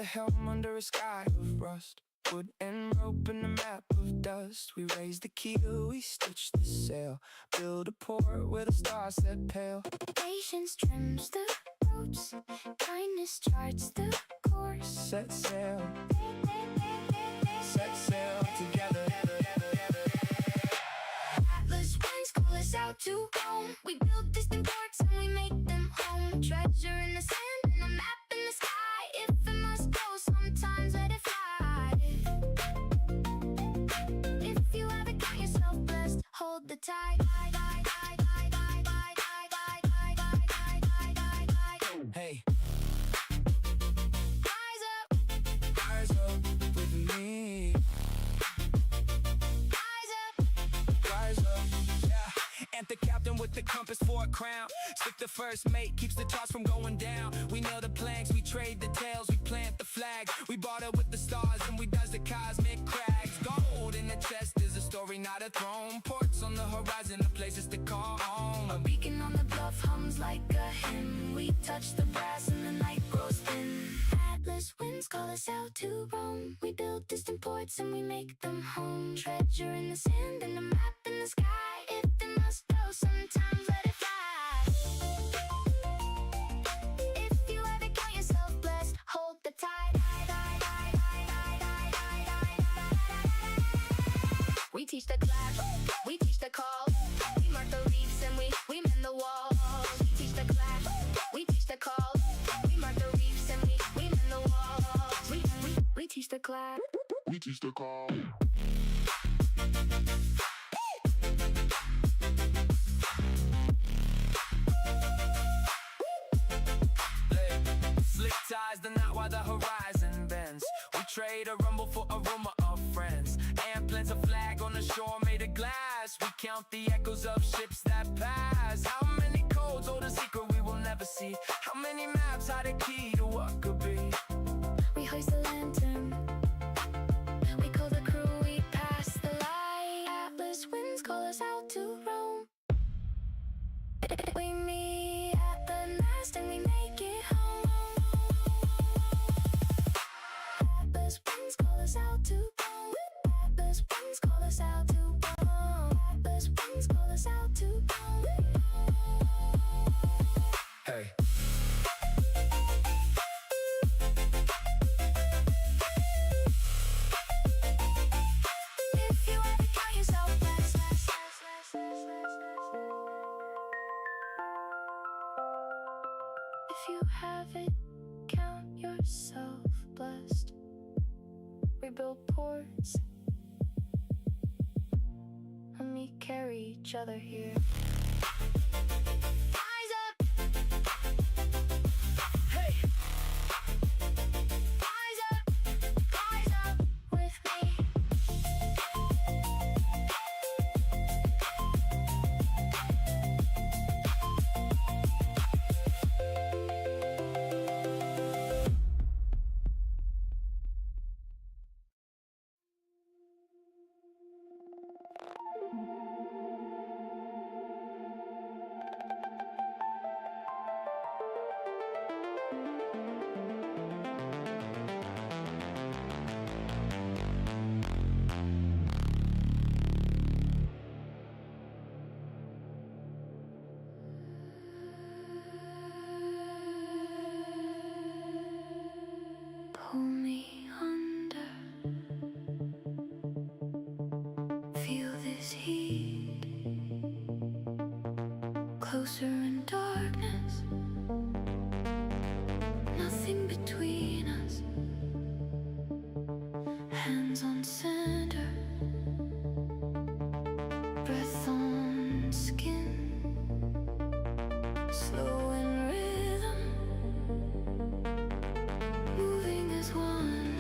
helm under a sky of rust, wood and rope and a map of dust. We raise the keel, we stitch the sail, build a port where the stars set pale. Patience trims the ropes, kindness charts the course. Set sail together. Atlas winds call us out to roam. We build distant ports and we make them home. Treasure in the sand and a map in the sky. If it must go, sometimes let it fly. If you ever count yourself blessed, hold the tide. Hey, Rise up, with me. rise up. Yeah, and the captain with the compass for a crown. Stick the first mate, keeps the toss from going down. We nail the planks, we trade the tails, we plant the flag. We barter with the stars and we does the cosmic crags. Gold in the chest is a story, not a throne. Ports on the horizon, the places to call home. A beacon on the bluff hums like a hymn. We touch the brass and the night grows thin. Atlas winds call us out to roam. We build distant ports and we make them home. Treasure in the sand and a map in the sky. If it must go, sometimes let it fly. If you ever count yourself blessed, hold the tide. We teach the clap, we teach the call. We mark the reefs and we mend the walls. We teach the clap, we teach the call. We mark the reefs and we mend the walls. We teach the clap, we teach the call. Slick ties the knot while the horizon bends. We trade a rumble for a rumor of friends. And plants a flag on the shore made of glass. We count the echoes of ships that pass. How many codes hold a secret we will never see? How many maps hide a key to what could be? we hoist the lantern. We call the crew, we pass the light. Atlas winds call us out to roam. We meet at the mast and we make it home. Atlas winds call us out to roam. Atlas winds call us out to roam. Atlas winds call us out to roam. Hey. If you ever count yourself blessed, if you haven't count yourself blessed, we build ports and we carry each other here. Rise up, Hey. rise up with me. Pull me under. Feel this heat. Closer in darkness. Nothing between us. Hands on center. Breath on skin. Slow in rhythm. Moving as one.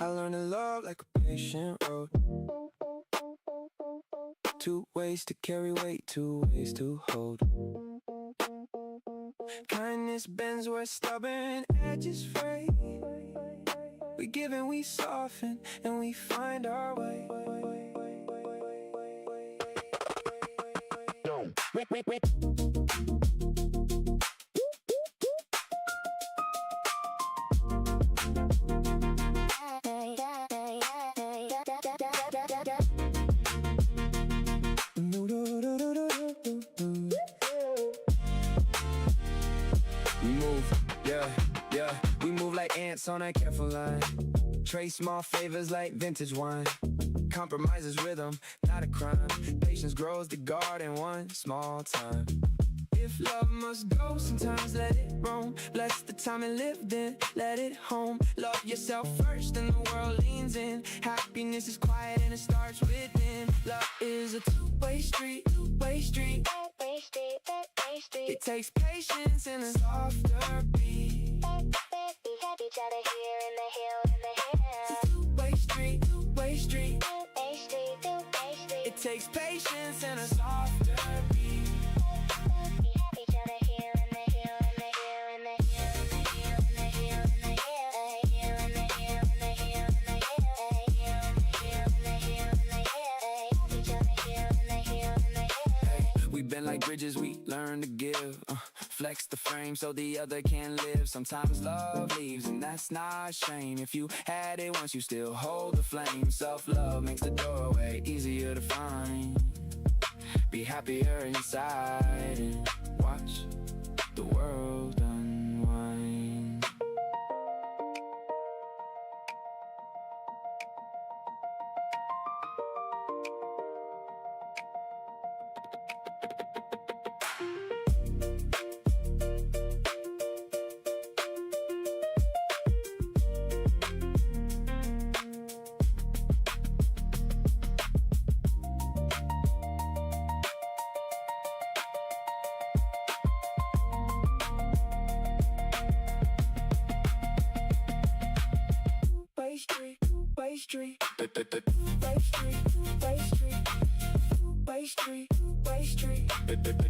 I learned to love like a patient road. 2 ways to carry weight, 2 ways to hold. Kindness bends where stubborn edges fray. We give and we soften and we find our way. We move, yeah, we move like ants on a careful line. Trade small favors like vintage wine. Compromise is rhythm, not a crime. Patience grows the garden one small time. If love must go, sometimes let it roam. Bless the time and live, then let it home. Love yourself first and the world leans in. Happiness is quiet and it starts within. Love is a two-way street, two-way street. It takes patience and a softer beat. Each other here in the hill, in the hill. Two-way street, two-way street. It takes patience and a softer beat. We have each other here in the hill, in the hill, in the hill, in the hill, in the hill, in the hill, in the hill, in the hill, in the hill, in the hill, in the hill. Have each other here in the hill, in the hill. We bend like bridges, we learn to give. Flex the frame so the other can live. Sometimes love leaves and that's not a shame. If you had it once, you still hold the flame. Self-love makes the doorway easier to find. Be happier inside and watch the world unwind.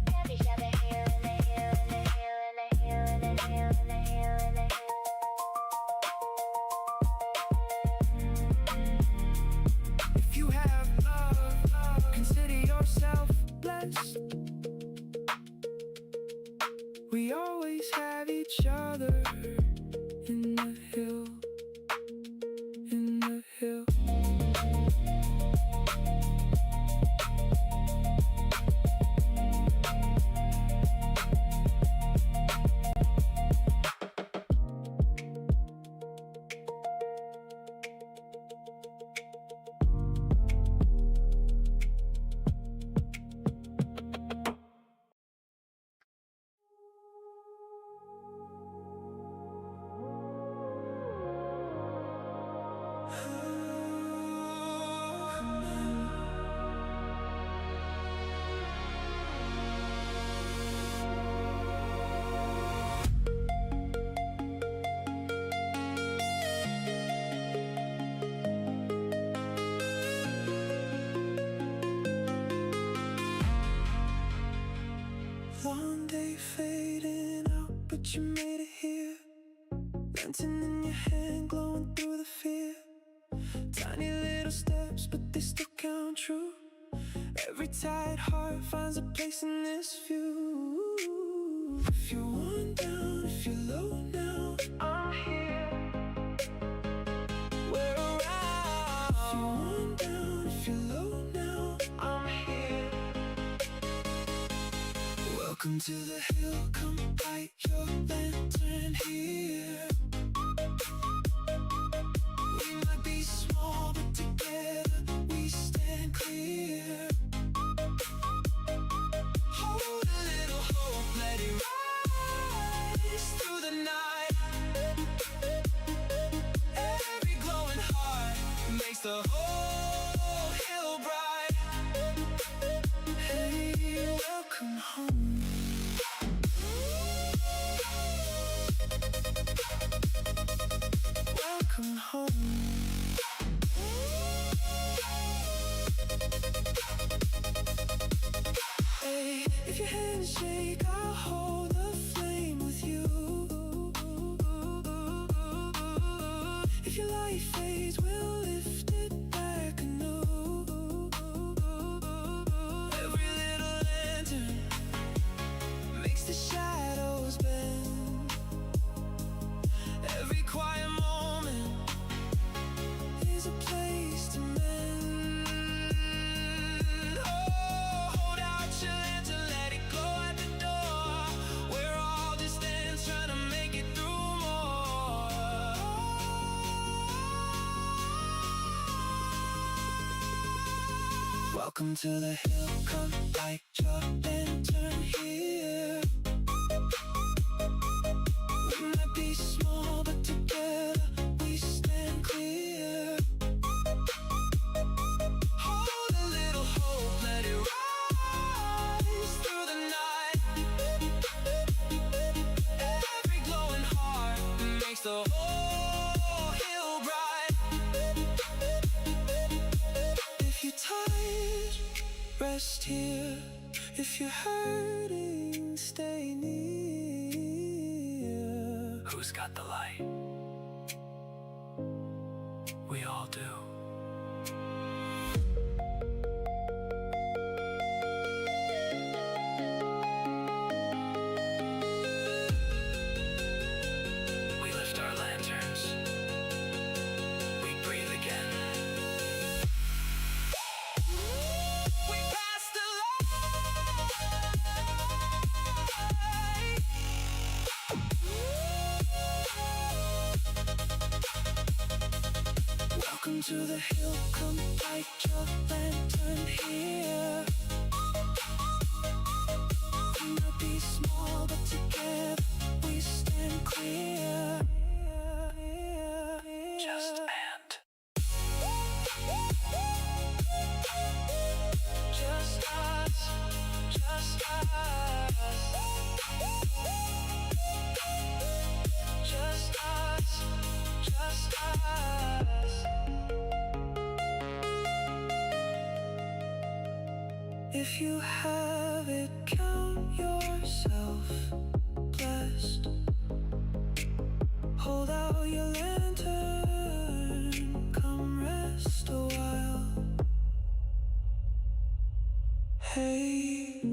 Have each other here in the hill, in the hill, in the hill, in the hill, in the hill, in the hill. If you have love, consider yourself blessed. We always have each other in the hill, in the hill. One day fading out, but you made it here. Lantern in your hand, glowing through the fear. Tiny little steps, but they still count true. Every tired heart finds a place in this view. If you're worn down, if you're low now, I'm here. We're around. If you're worn down, if you're low now, I'm here. Welcome to the hill, come light your lantern here. We might be small, but together we stand clear. Hold a little hope, let it rise through the night. Every glowing heart makes the whole hill bright. Hey, welcome home. Welcome home. fades, we'll lift it back anew. Every little lantern makes the shadows bend. Every quiet moment is a place to mend. Oh, hold out your lantern, let it glow at the door. We're all just ants trying to make it through more. Welcome to the hill, come light your lantern here. We might be small, but together we stand clear. Hold a little hope, let it rise through the night. Every glowing heart makes the whole hill bright. If you're tired, rest here. If you're hurting, stay near. Who's got the light? We all do. We lift our lanterns. We breathe again. We pass the light. Welcome to the hill, come light your lantern here. We might be small, but together we stand clear. Just and. Just us, just us. Just us, just us. If you have it, count yourself blessed. Hold out your lantern, come rest a while. Hey.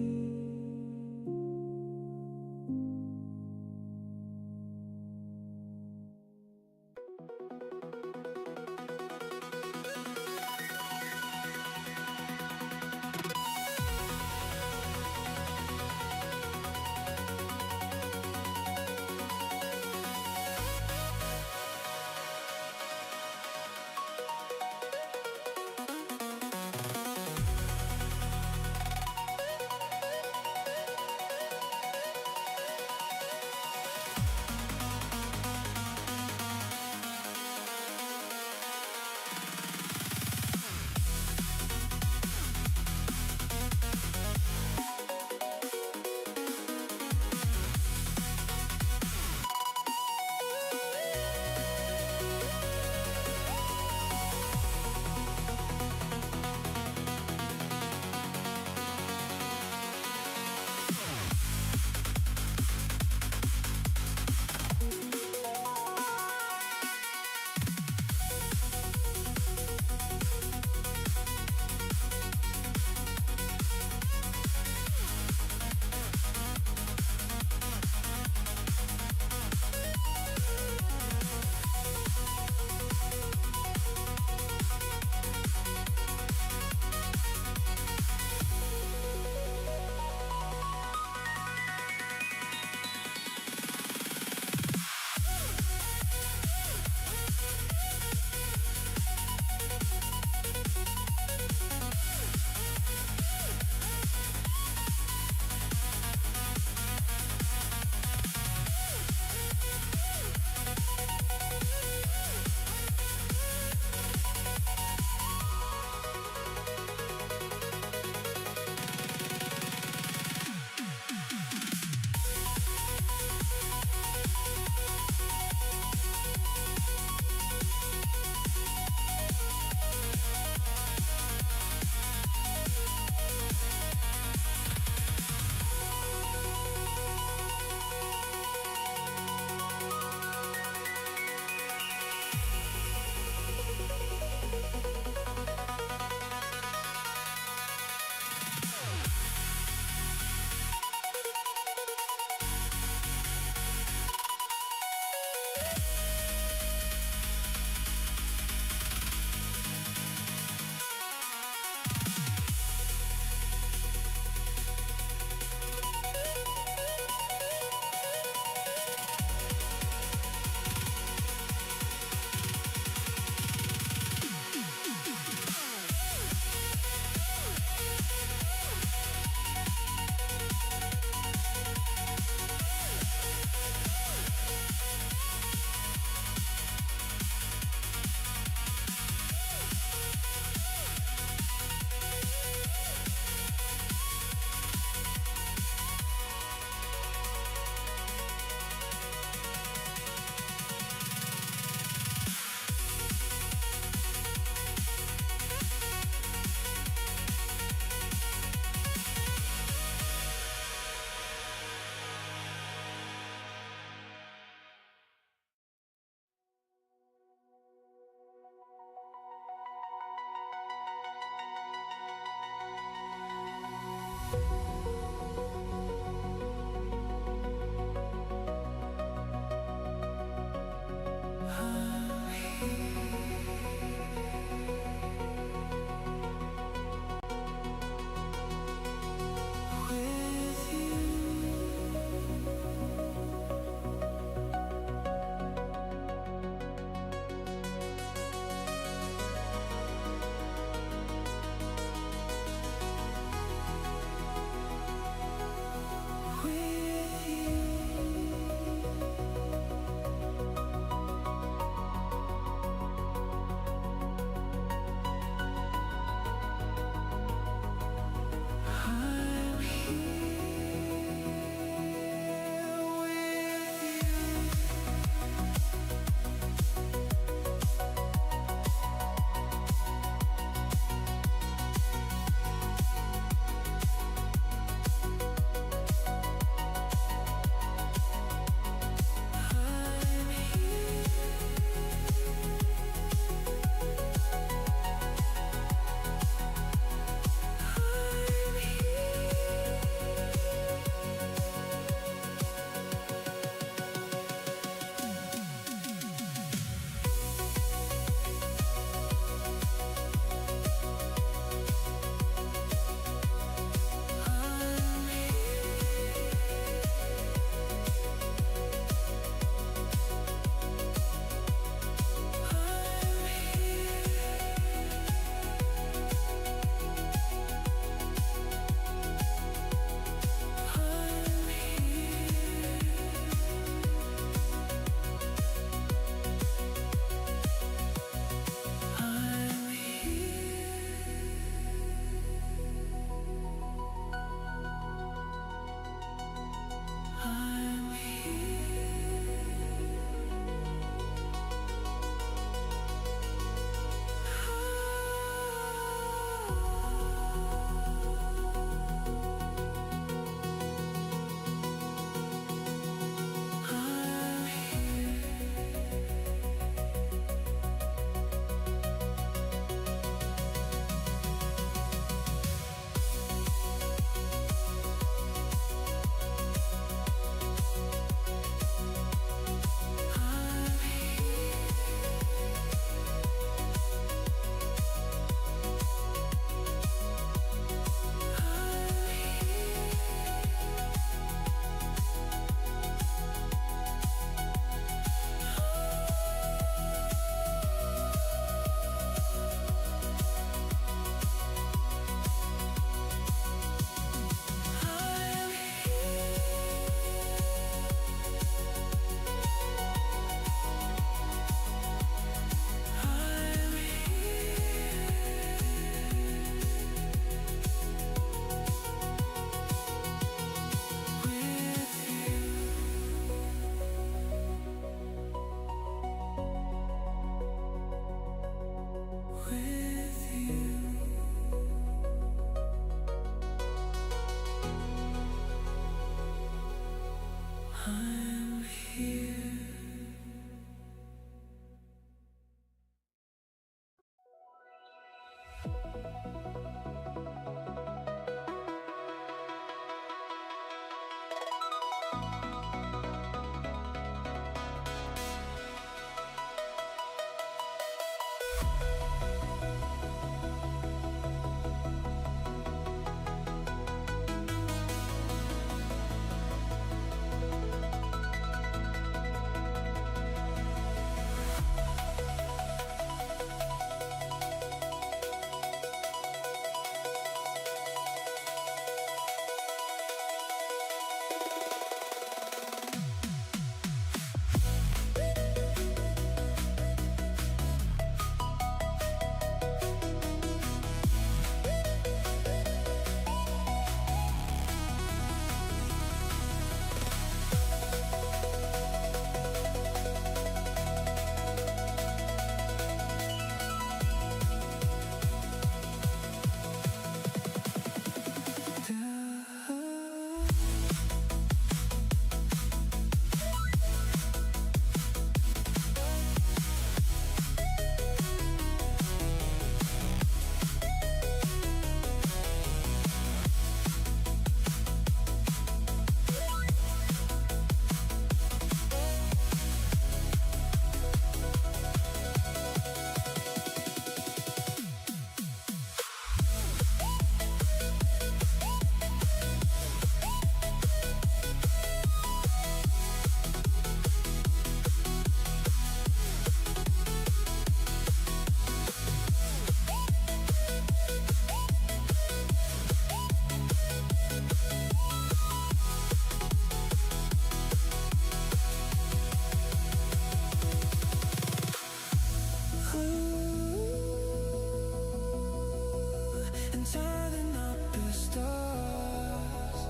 turning up the stars.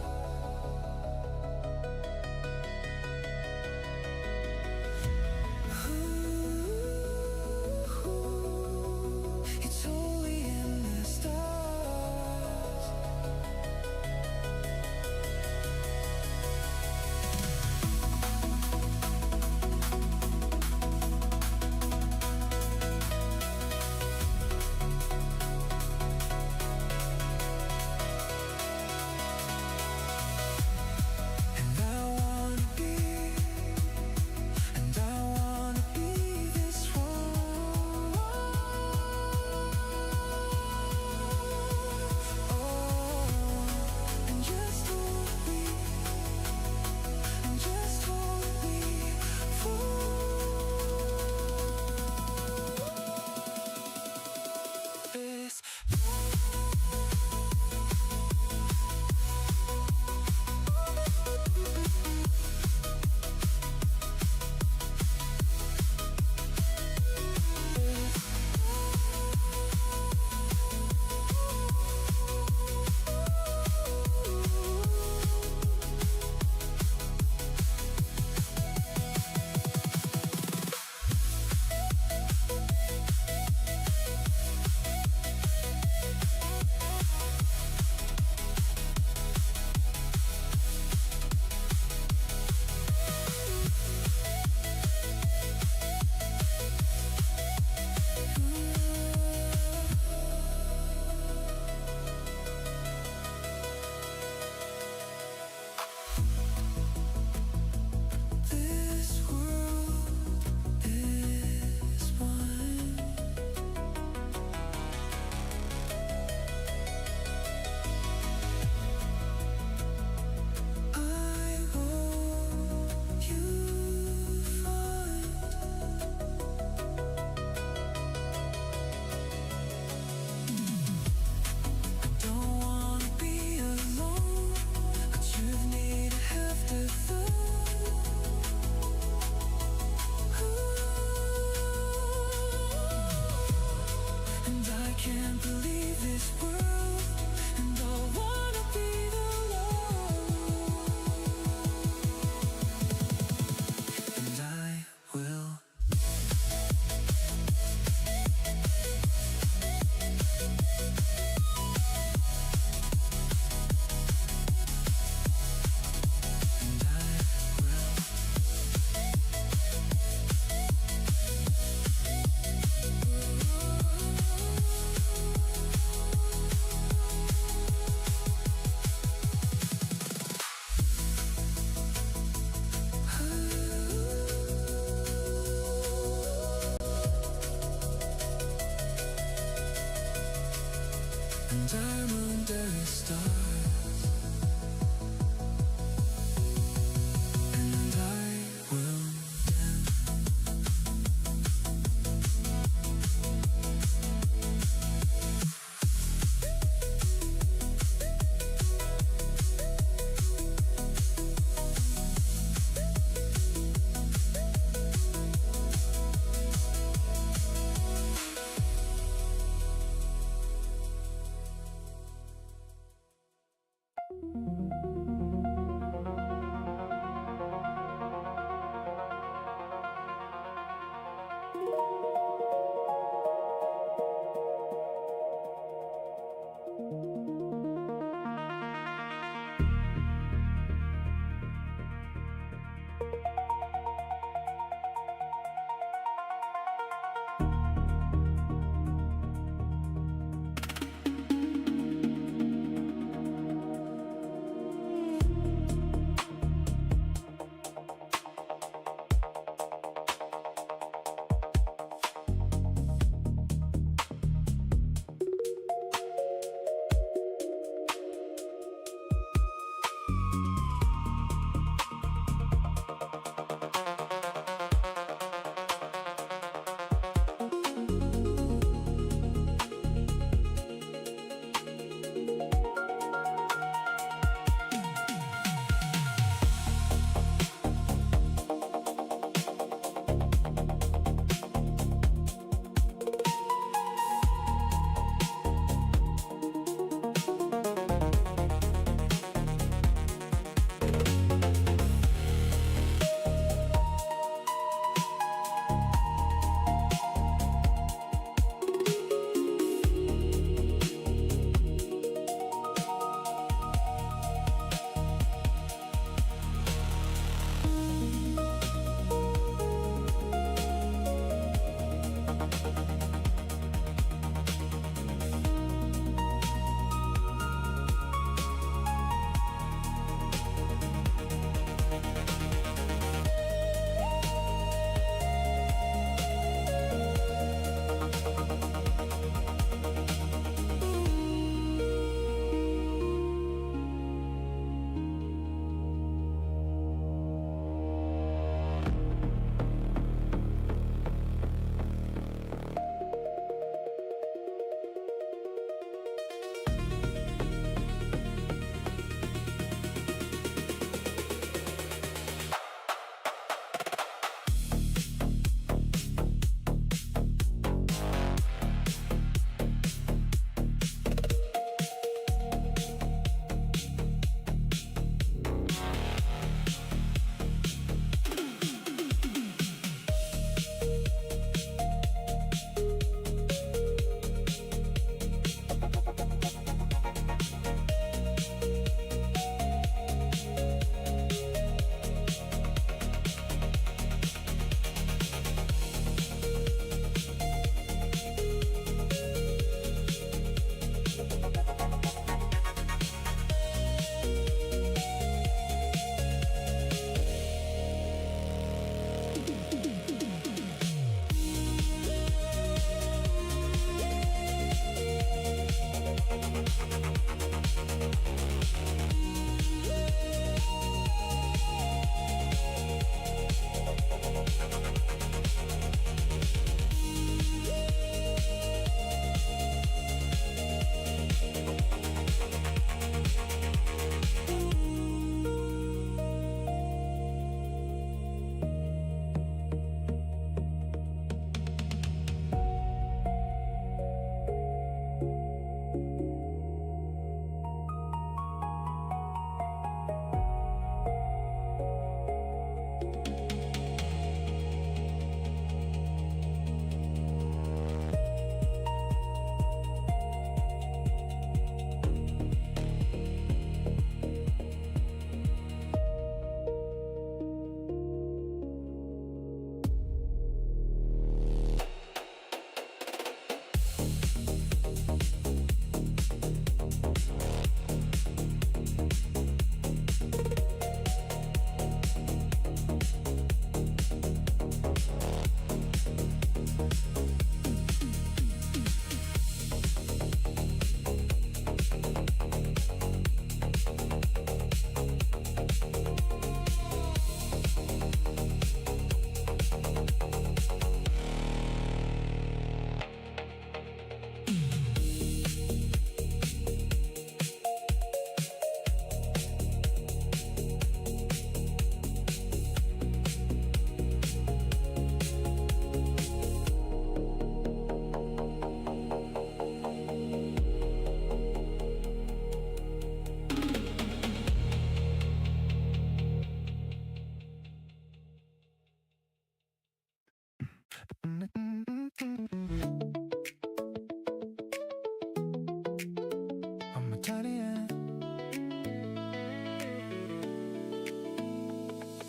Ooh, it's holy in the stars. And I wanna be this one. Oh, and just hold me for this. This world is mine. I hope you find I don't wanna be alone. I just need to have the fun. And I can't believe this world, and I wanna be the one. And I will. And I will. And I'm under the stars. And I will dance.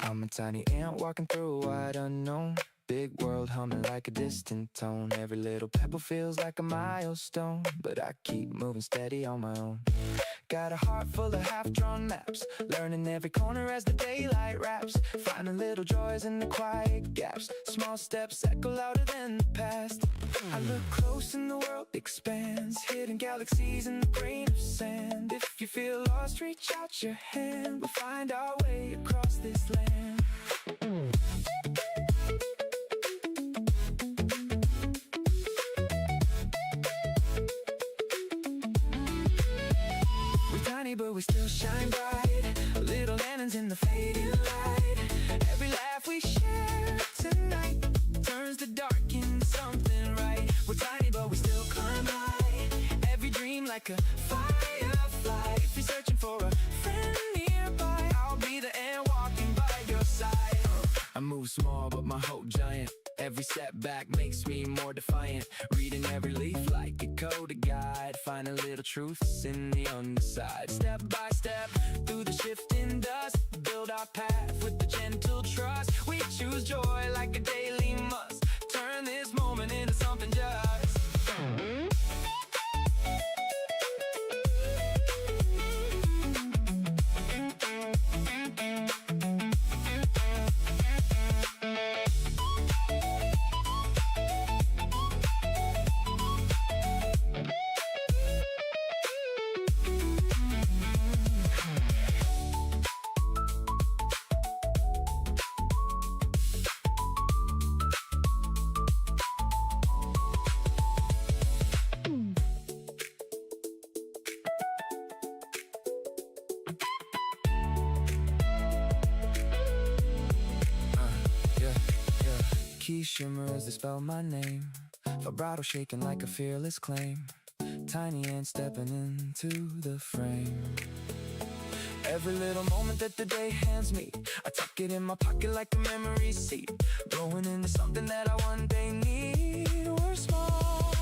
I'm a tiny ant walking through a wide unknown. Big world humming like a distant tone. Every little pebble feels like a milestone, but I keep moving steady on my own. Got a heart full of half-drawn maps, learning every corner as the daylight wraps. Finding little joys in the quiet gaps. Small steps echo louder than the past. I look close and the world expands. Hidden galaxies in the grain of sand. If you feel lost, reach out your hand. We'll find our way across this land. But we still shine bright. Little lanterns in the fading light. Every laugh we share tonight turns the dark into something right. We're tiny but we still climb high. Every dream like a firefly. If you're searching for a friend nearby, I'll be the ant walking by your side. I move small but my hope giant. Every setback makes me more defiant. Reading every leaf like a code guide. Finding little truths in the underside. Step by step through the shifting dust. Build our path with the gentle trust. We choose joy like a daily must. Turn this moment into something just. Key shimmer as they spell my name. Vibrato shaking like a fearless claim. Tiny ant stepping into the frame. Every little moment that the day hands me, I tuck it in my pocket like a memory seed. Growing into something that I one day need. We're small,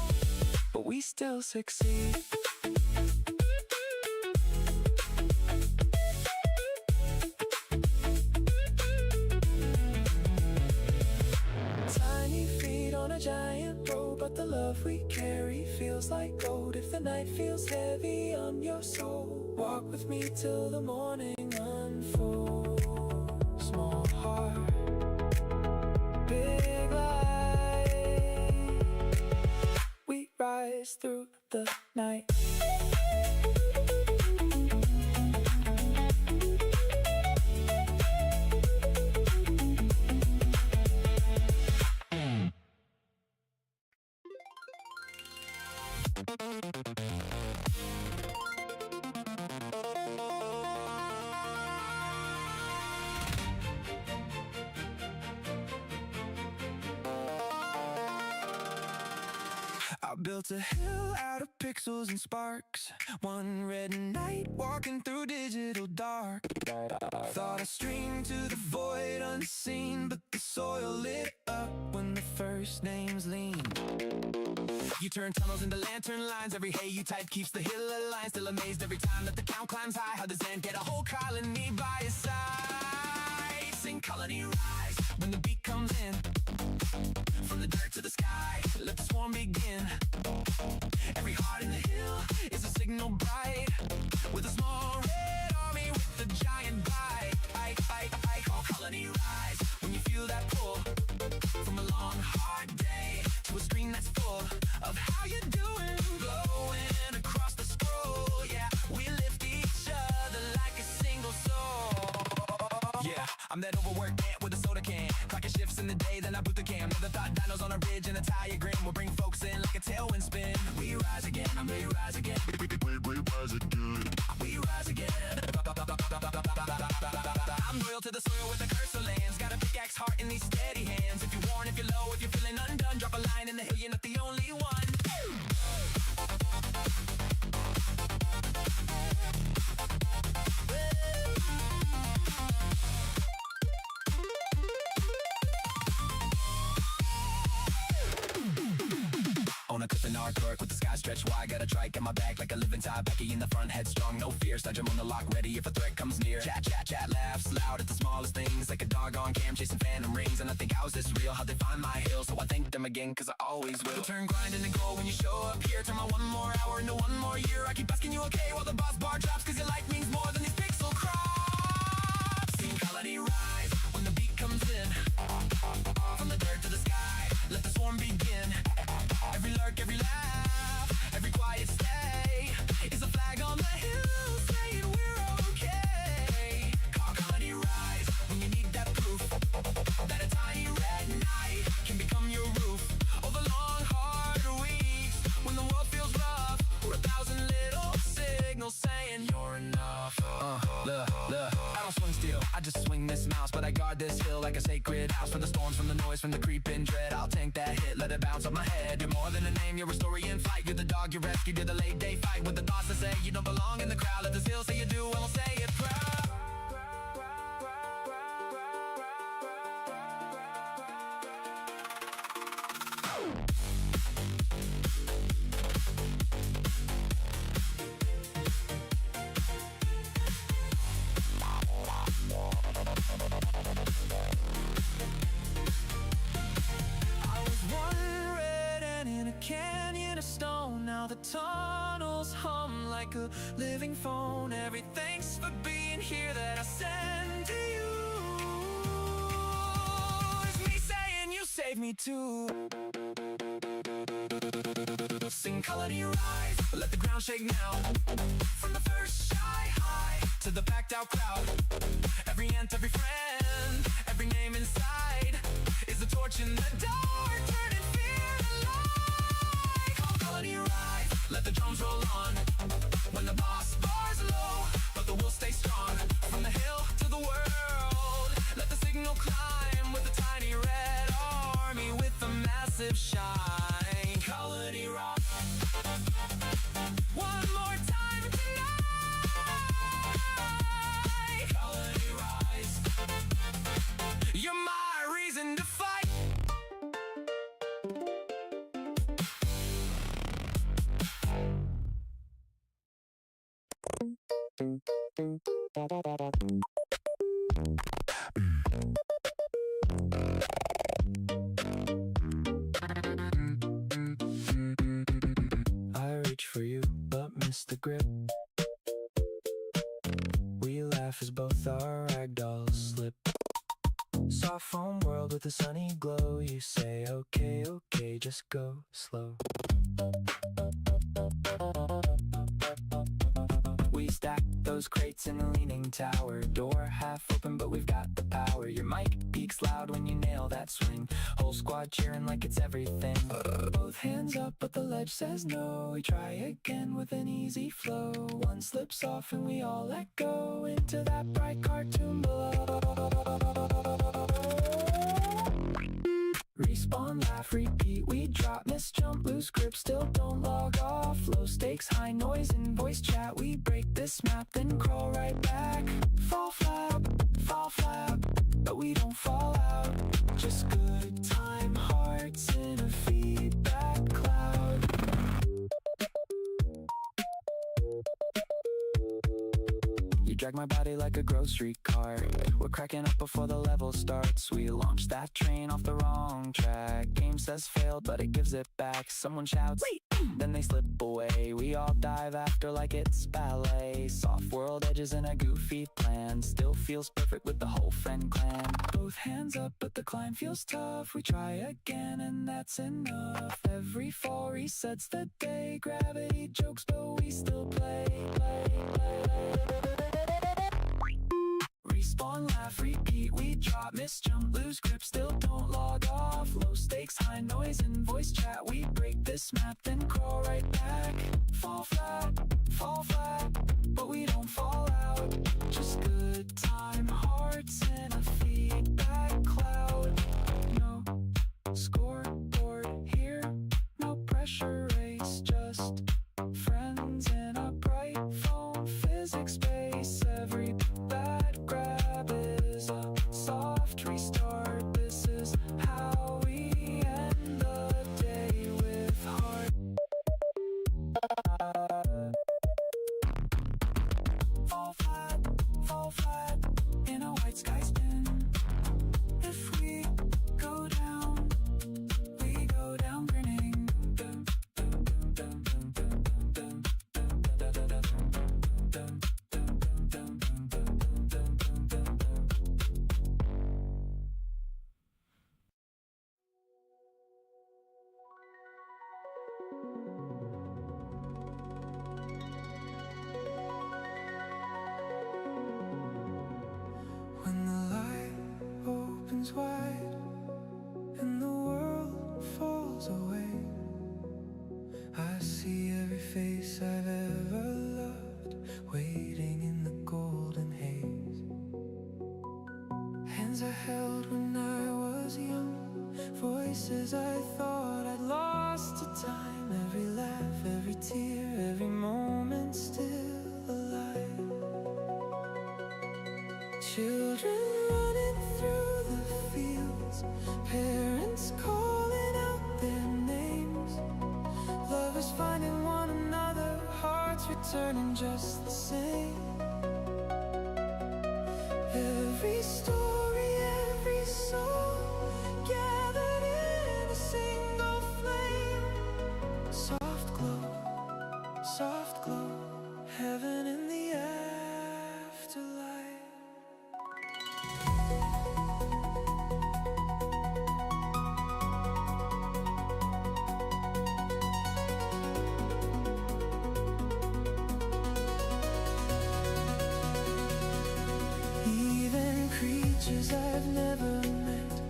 but we still succeed. A giant road, but the love we carry feels like gold. If the night feels heavy on your soul, walk with me till the morning unfolds. Small heart, big light. We rise through the night. I built a hill out of pixels and sparks. One red night walking through digital dark. Thought I streamed to the void unseen, but the soil lit up when the first names lean. You turn tunnels into lantern lines. Every hey you type keeps the hill aligned. Still amazed every time that the count climbs high. How does Zen get a whole colony by his side? Sing colony rise when the beat comes in. From the dirt to the sky, let the swarm begin. Every heart in the hill is a signal bright. With a small red army with a giant bite. I call colony rise when you feel that pull. From a long hard day to a screen that's full of how you doing, glowing across the scroll. Yeah, we lift each other like a single soul. Yeah, I'm that overworked ant with a soda can. Clocking shifts in the day, then I boot the cam. Never thought dinos on a ridge and a tire grin will bring folks in like a tailwind spin. We rise again, we rise again. We rise again. We rise again. I'm loyal to the soil with a cursor lands. Got a pickaxe heart in these steady hands. If you're worn, if you're low, if you're feeling undone, drop a line in the hill, you're not the only one. On a cliff in artwork with the sky stretched wide. Got a trike in my back like a living tie. Becky in the front, headstrong, no fear. Start jump on the lock, ready if a threat comes near. Chat, chat, chat, laughs loud at the smallest things. Like a dog on cam chasing phantom rings. And I think, how's this real? How'd they find my hill? So I thank them again, cause I always will. Turn grinding and go when you show up here. Turn my one more hour into one more year. I keep asking you okay while the boss bar drops. Cause your life means more than these pixel crops. Seen quality rise when the beat comes in. From the dirt to the sky, let the swarm begin. Every lurk, every laugh, every quiet stay is a flag on the hill saying we're okay. Call quality rise when you need that proof that a tiny red night can become your roof. Over long, hard weeks when the world feels rough, we're 1,000 little signals saying you're enough. Look, I don't swing steel, I just swing this mouse. But I guard this hill like a sacred house. From the storms, from the noise, from the creeping dread, I'll tank that hit, let it bounce off my head. You're more than a name, you're a story in flight. You're the dog you rescued, you're the late day fight. With the thoughts that say you don't belong in the crowd. Let this hill say you do, and we'll say it proud. Canyon of stone, now the tunnels hum like a living phone. Every thanks for being here that I send to you. It's me saying you saved me too. Sing quality rise, let the ground shake now. From the first shy high to the packed out crowd. Every ant, every friend, every name inside is a torch in the dark, turning fear to light. Quality rise, let the drums roll on. When the boss bar's low, but the will stay strong. From the hill to the world, let the signal climb. With a tiny red army, with a massive shine. Quality rock. One more time tonight. Quality rise. You're my reason to fight. I reach for you, but miss the grip. We laugh as both our ragdolls slip. Soft foam world with a sunny glow. You say, okay, okay, just go slow. We stack those crates in the leaning tower. Door half open, but we've got the power. Your mic peaks loud when you nail that swing. Whole squad cheering like it's everything. Both hands up, but the ledge says no. We try again with an easy flow. One slips off and we all let go into that bright cartoon below. Respawn, laugh, repeat, we drop, miss, jump, lose grip, still don't log off. Low stakes, high noise, in voice chat, we break this map, then crawl right back. Fall flat, but we don't fall out. Just good time, hearts in a feedback cloud. You drag my body like a grocery cart. We're cracking up before the level starts. We launch that train off the wrong track. Game says failed, but it gives it back. Someone shouts, wait, then they slip away. We all dive after like it's ballet. Soft world edges in a goofy plan. Still feels perfect with the whole friend clan. Both hands up, but the climb feels tough. We try again and that's enough. Every fall resets the day. Gravity jokes, but we still play. Respawn, laugh, repeat, we drop, miss, jump, lose grip, still don't log off. Low stakes, high noise, in voice chat, we break this map, then crawl right back. Fall flat, but we don't fall out. Just good time, hearts in a feedback cloud. No scoreboard here, no pressure race, just friends in a bright phone physics space. Every bad grab is a soft restart. This is how we end the day with heart. Children running through the fields, parents calling out their names, lovers finding one another, hearts returning just the same. Every story, every soul gathered in a single flame. Soft glow, heaven in the afterlife. Even creatures I've never met,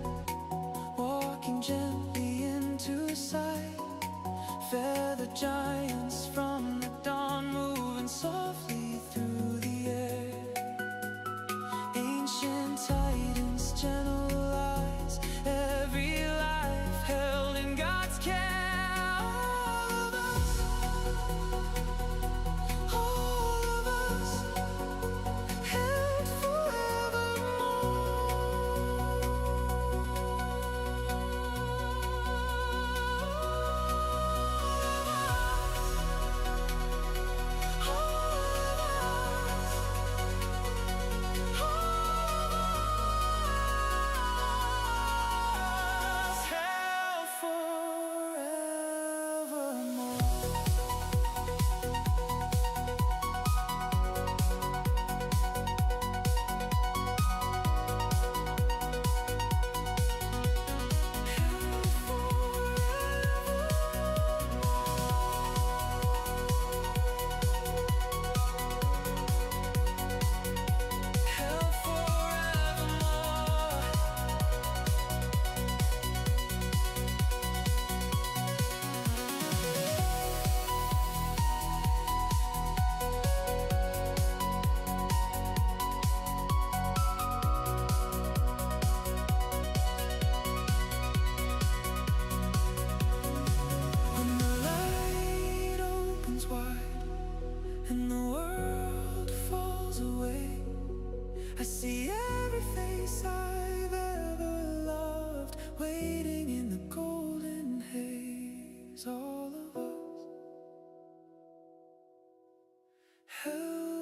walking gently into sight. Feather giants from the dawn, moving softly through the air. Ancient titans, gentle lies, every life held in God's care. All of us, held and the world falls away. I see every face I've ever loved, waiting in the golden haze. All of us, held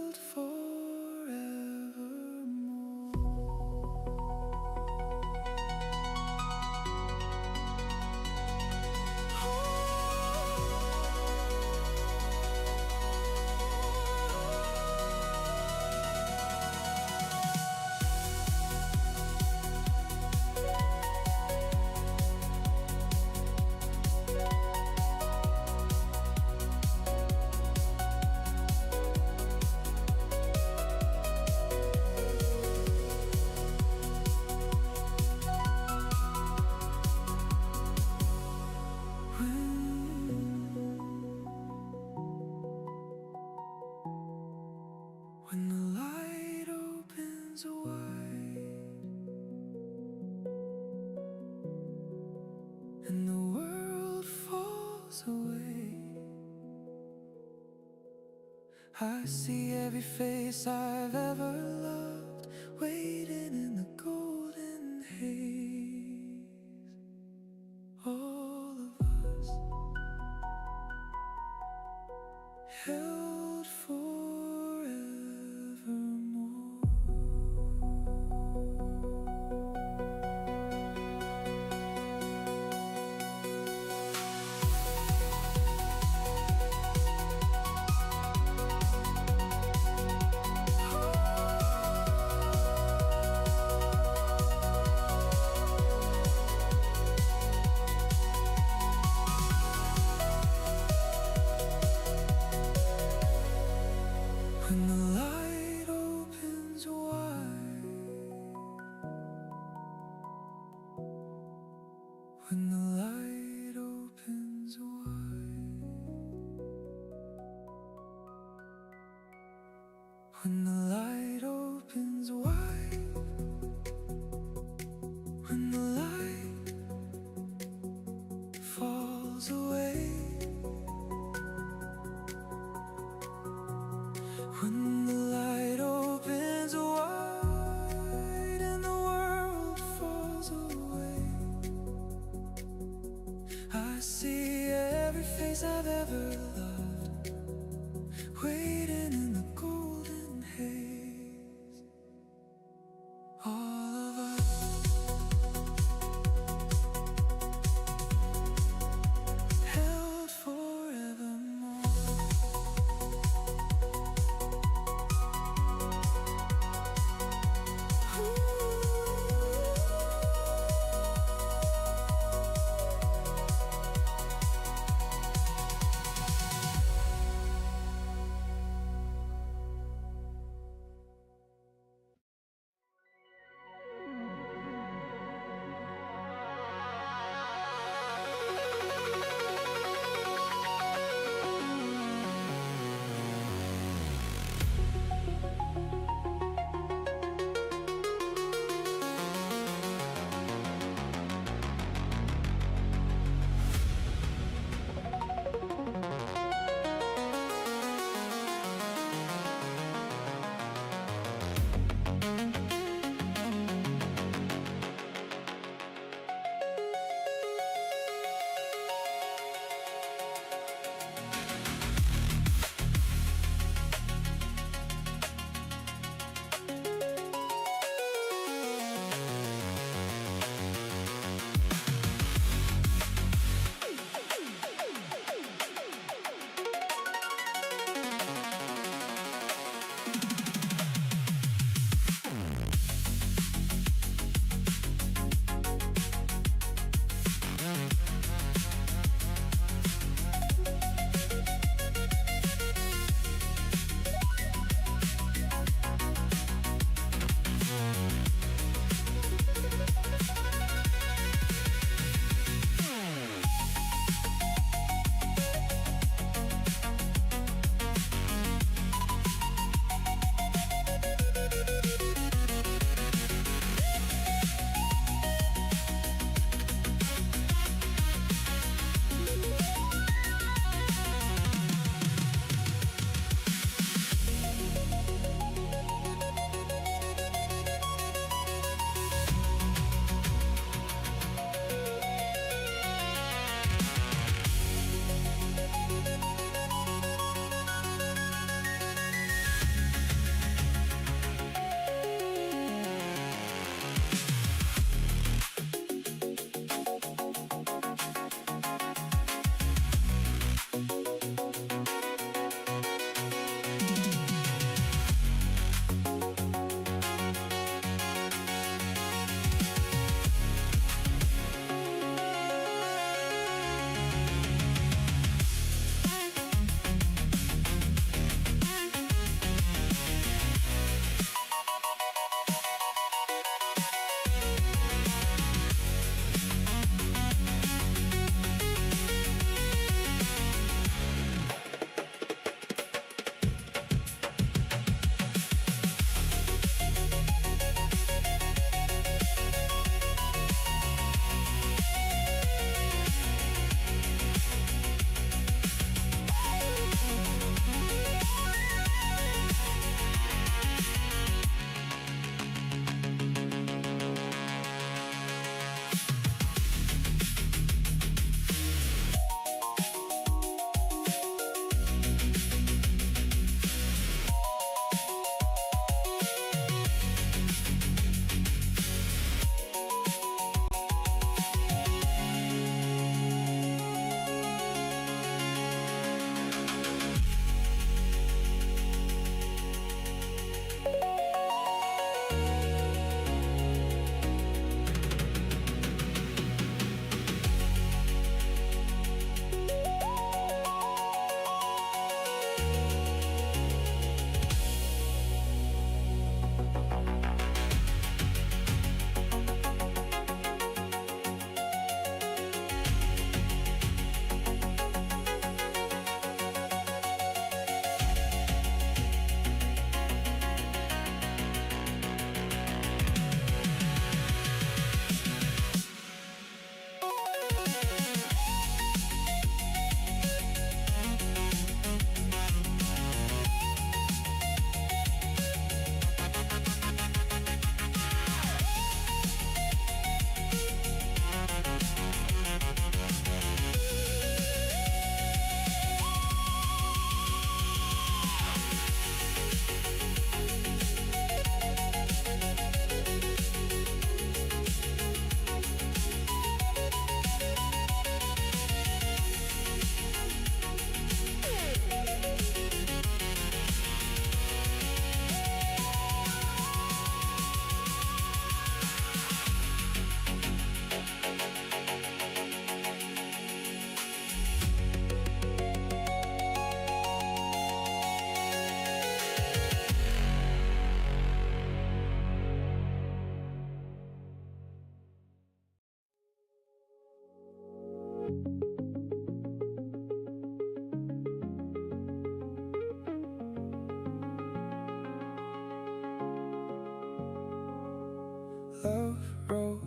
when the light opens wide and the world falls away. I see every face I've ever loved, waiting in the golden haze. All of us, held forevermore. When the light opens wide, when the light opens wide, when the light opens wide, when the light falls away. When the light opens wide,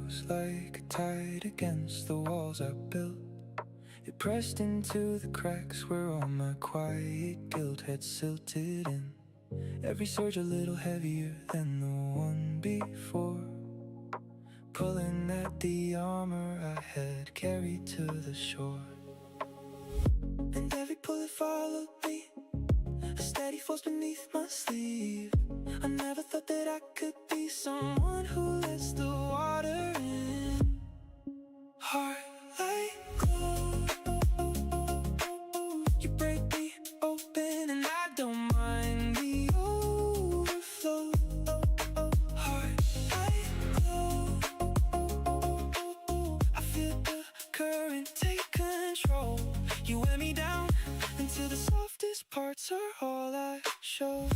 rose like a tide against the walls I built. It pressed into the cracks where all my quiet guilt had silted in. Every surge a little heavier than the one before, pulling at the armor I had carried to the shore. And every bullet followed me, a steady force beneath my sleeve. I never thought that I could be someone who lets the water in. Heart like gold, you break me open and I don't mind the overflow. Heart like gold, I feel the current take control. You wear me down until the softest parts are all I show.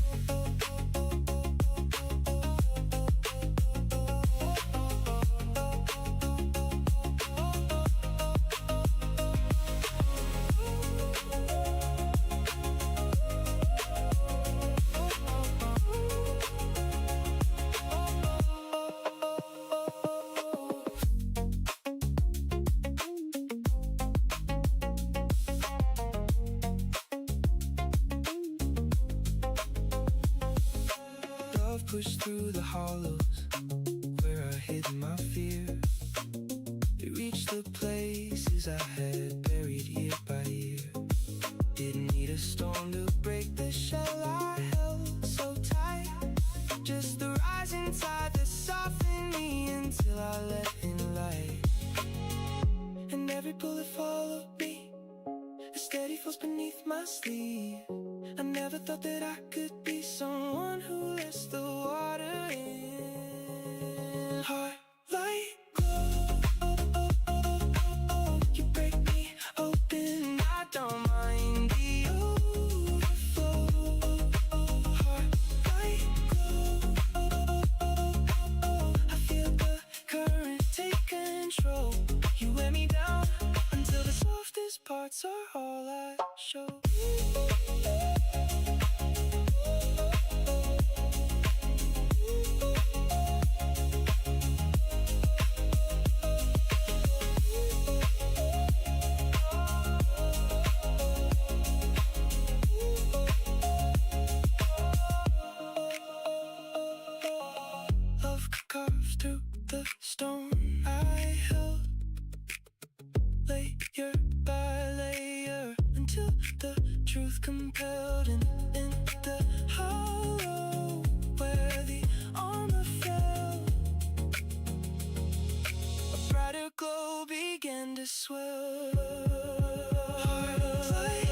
Pushed through the hollows where I hid my fear. It reached the places I had buried year by year. Didn't need a storm to break the shell I held so tight. Just the rising tide that softened me until I let in light. And every bullet followed me, a steady force beneath my sleeve. I never thought that I could be someone who lets the water in. Heart like gold, you break me open, I don't mind the overflow. Heart like gold, I feel the current take control. You wear me down until the softest parts are all I show. Carved through the stone I held, layer by layer, until the truth compelled. And in the hollow where the armor fell, a brighter glow began to swell. Heart like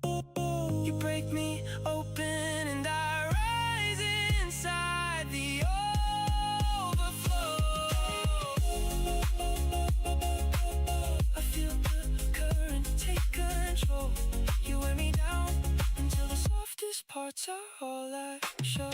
gold, you break me open and I rise inside the overflow. I feel the current take control. You wear me down until the softest parts are all I show.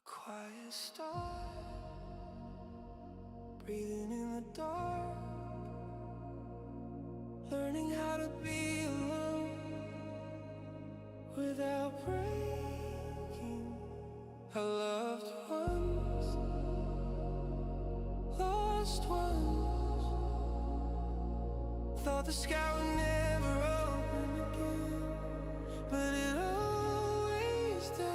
quiet star, breathing in the dark, learning how to be alone without breaking. I loved once, lost once, thought the sky would never open again, but it always does.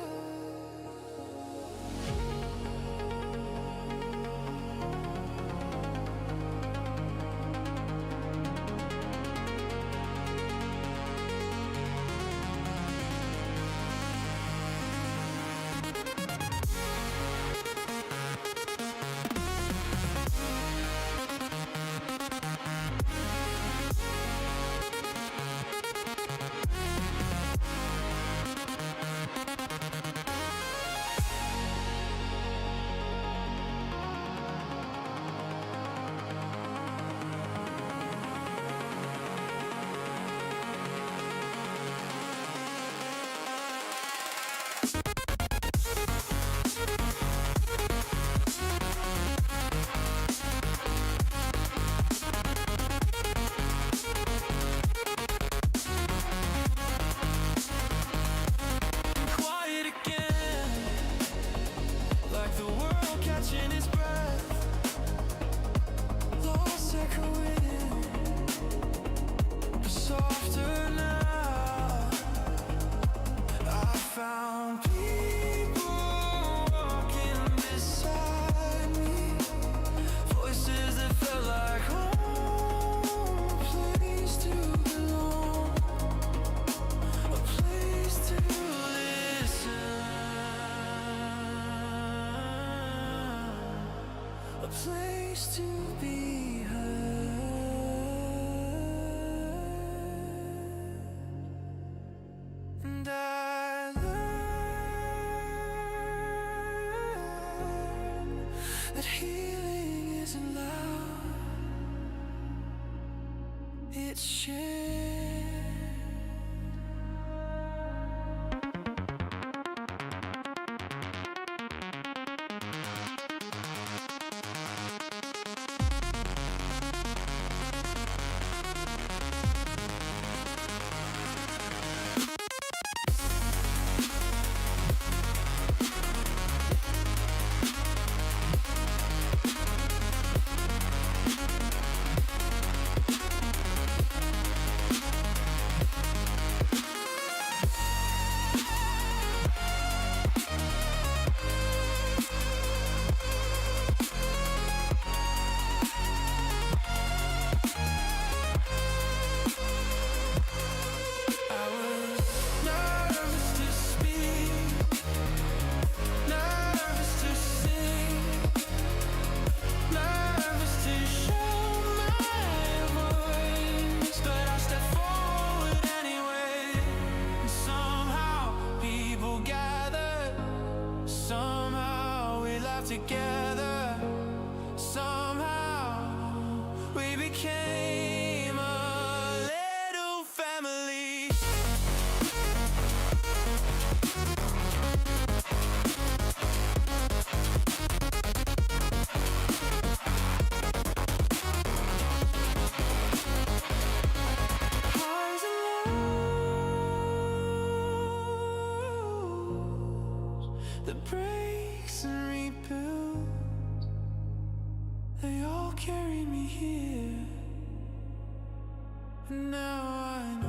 Quiet again, like the world catching its breath, lost echoing, but softer now. I found people walking beside me, voices that felt like home, a place to belong, a place to listen, a place to be heard. And I learned that healing isn't loud, it's shared. I was nervous to speak, nervous to sing, nervous to show my voice, but I stepped forward anyway. And somehow people gathered, somehow we laughed together, somehow we became a little family. Highs and lows, the breaks and rebuilds, they all carry me here. And now I know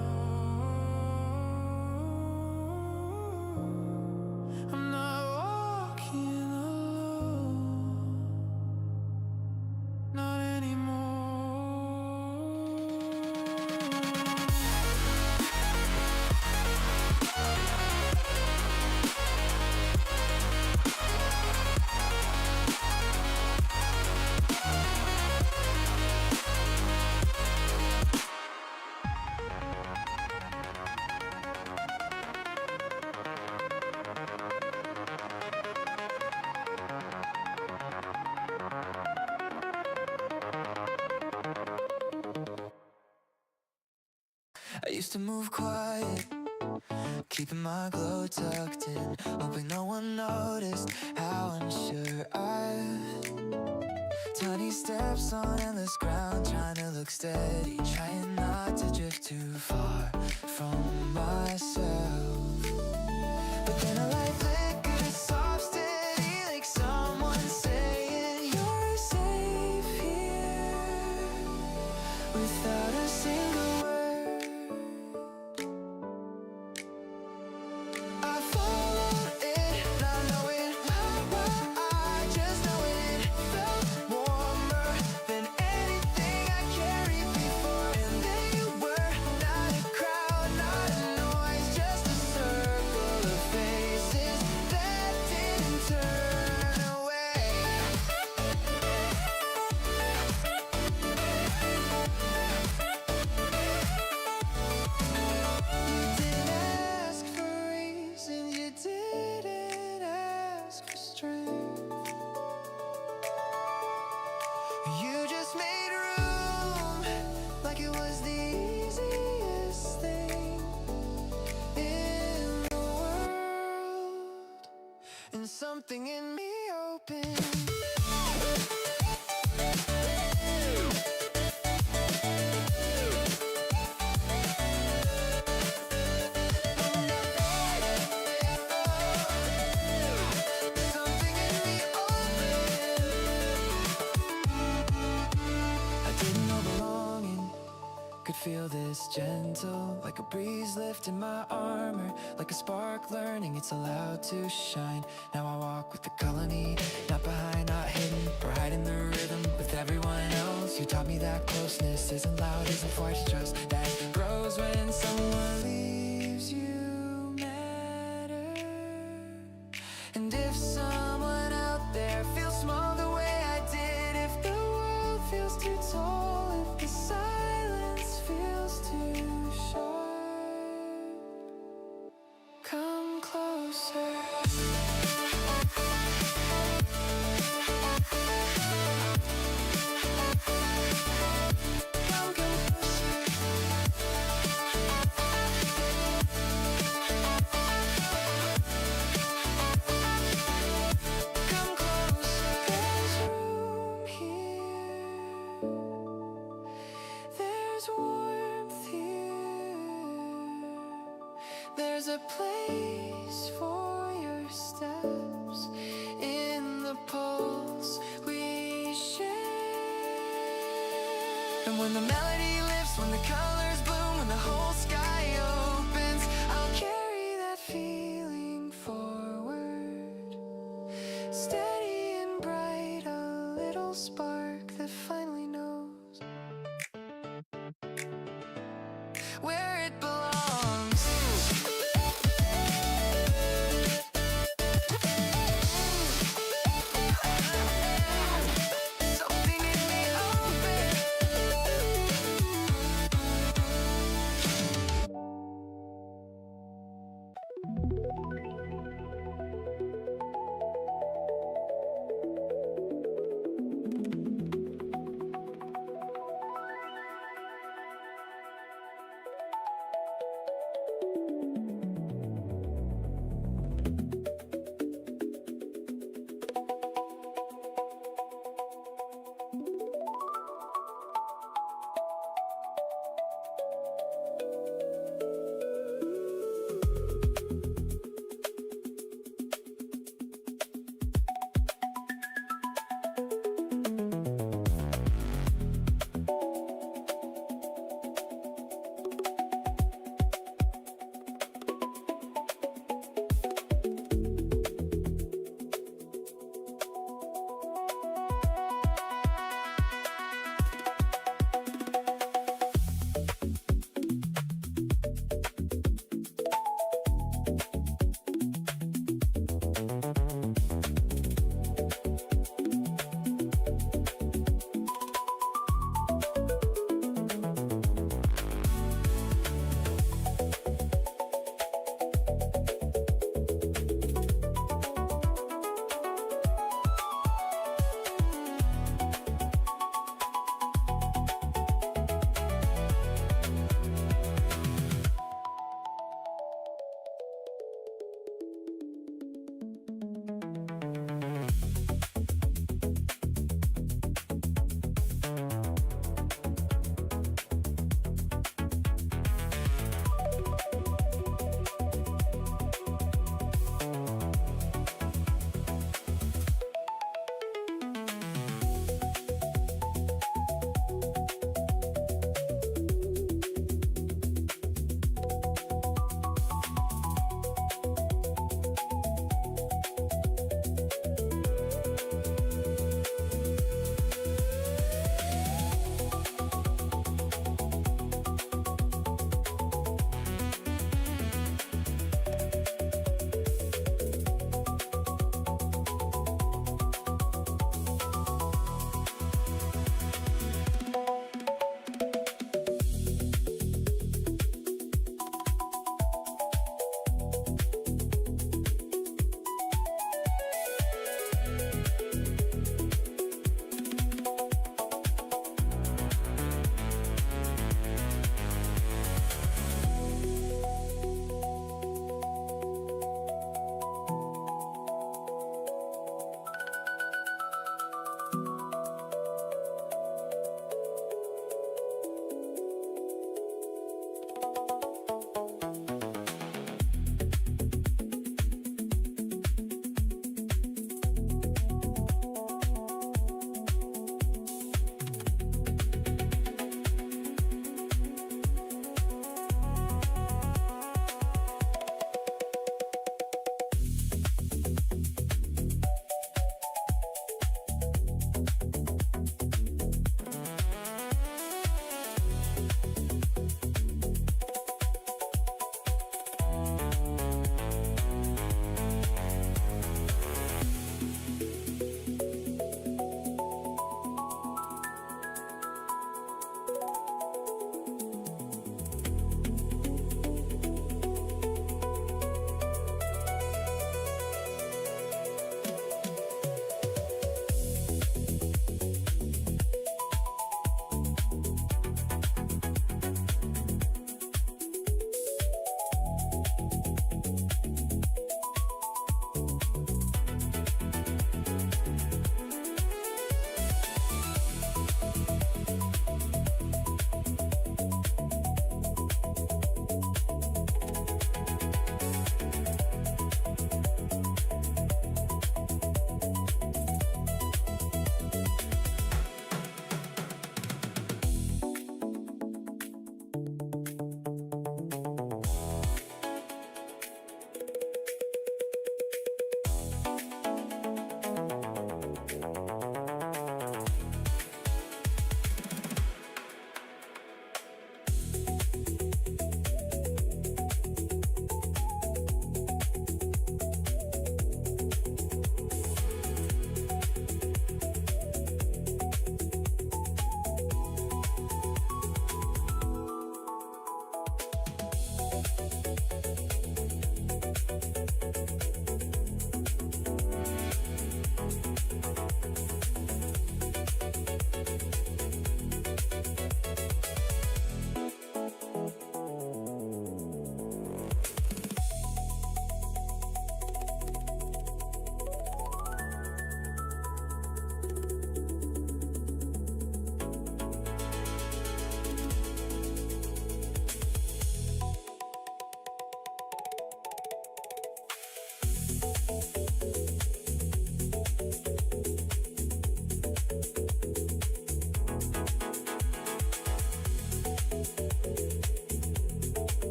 I'm not walking alone, not anymore. I used to move quiet, keeping my glow tucked in, hoping no one noticed how unsure tiny steps on endless ground, trying to look steady, trying not to drift too far from myself. But then a light flickers, soft, steady, like someone saying you're safe here, without a single word. I followed it, not knowing how, I just know it felt warmer than anything I carried before. And they were not a crowd, not a noise, just a circle of faces that didn't turn away. You didn't ask for reasons, you didn't ask for strength. You just made room like it was the easiest thing in the world. And something in me opened. Something in me opened. I didn't know belonging could feel this gentle, like a breeze lifting my armor, like a spark learning it's allowed to shine. Now I walk with the colony, not behind, not hidden, or hiding the rhythm with everyone else. You taught me that closeness isn't loud, isn't forced trust that grows when someone leaves you matter. And if someone out there feels small the way I did, if the world feels too tall, if the silence feels too short, come closer. Come closer. Come closer. There's room here. There's warmth here. There's a place for your steps in the pulse we share. And when the melody lifts, when the colors bloom, when the whole sky opens, I'll carry that feeling forward. Steady and bright, a little spark that finally knows where it belongs. Something in me open.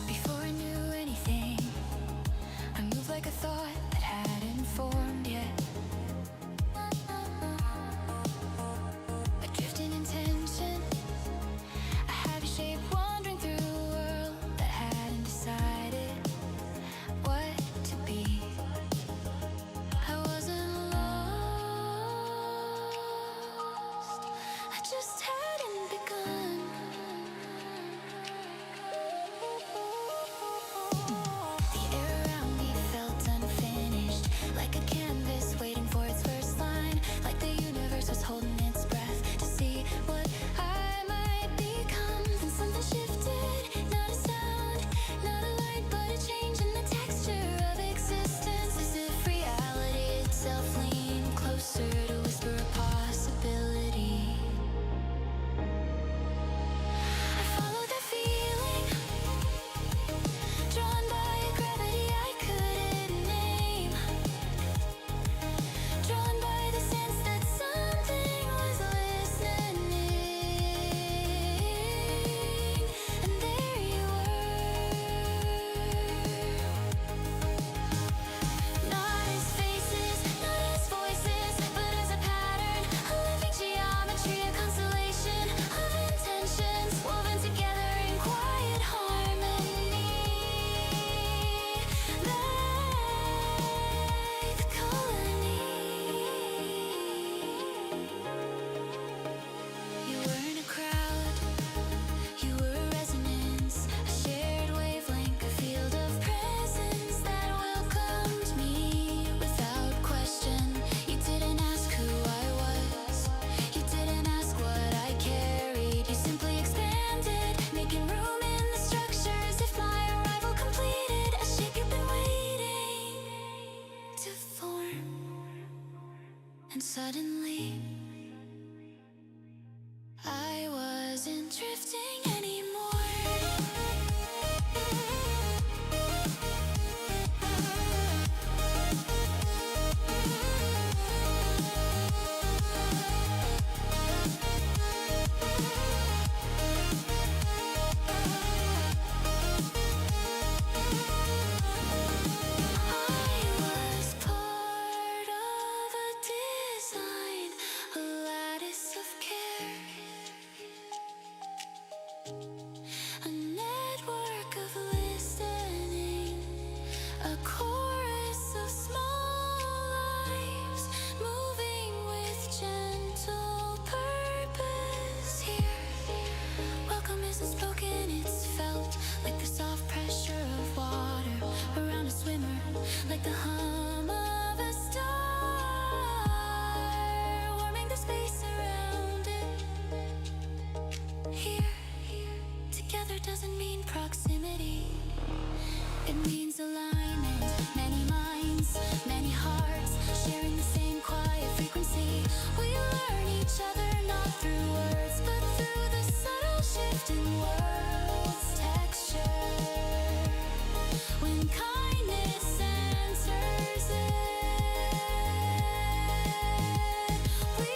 Before I knew anything, I moved like a thought that hadn't formed yet. Adrift in intention, a happy shape wandering through a world that hadn't decided what to be. I wasn't lost, I just hadn't begun. The air around me felt unfinished, like a canvas waiting for its first line, like the universe was holding its breath to see what I might become. Then something shifted, not a sound, not a light, but a change in the texture of existence, as if reality itself leaned closer to whisper a possibility. I followed that feeling, drawn by a gravity I couldn't name, drawn by the sense that something was listening. And there you were, not as faces, not as voices, but as a pattern, a living geometry, a constellation of intentions woven together in quiet harmony. Like colony. You weren't a crowd, you were a resonance, a shared wavelength, a field of presence that welcomed me without question. You didn't ask who I was, you didn't ask what I carried, you simply expanded, making room in the structure as if my arrival completed a shape you've been waiting to form. And suddenly I wasn't drifting anymore. I was part of a design, a lattice of care, a network of listening, a chorus of small lives moving with gentle purpose. Here, welcome isn't spoken, it's felt, like the soft pressure of water around a swimmer, like the hum of a star warming the space around it. Here, together doesn't mean proximity, it means alignment. Many minds, many hearts, sharing the same quiet frequency. We learn each other not through words, but through the subtle shift in world's texture. When kindness answers it, we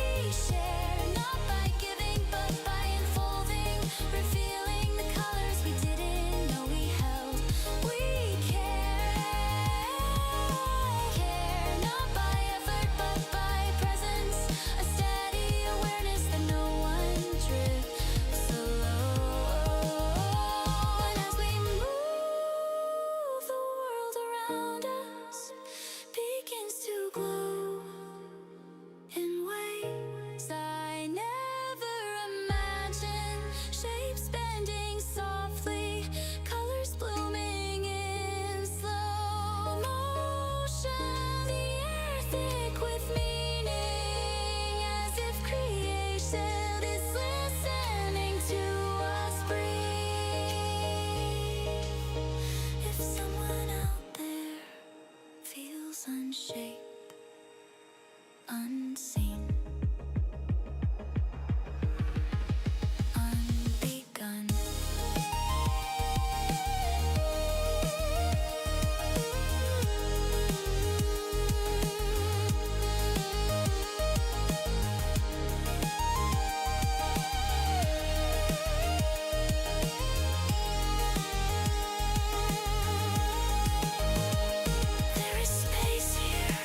unseen, unbegun. There is space here.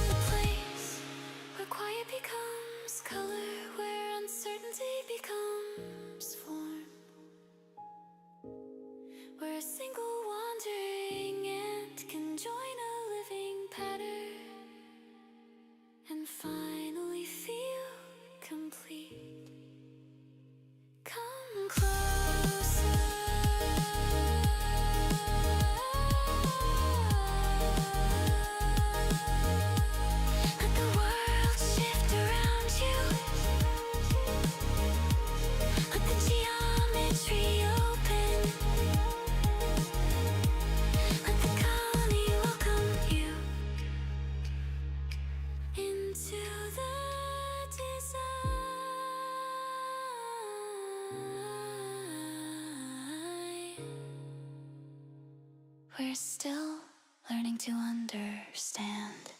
A place where quiet becomes color, where uncertainty becomes form, where a single wandering ant can join a living pattern and finally feel complete. Come closer. Let the world shift around you. Let the geometry open. Let the colony welcome you into the design. We're still learning to understand.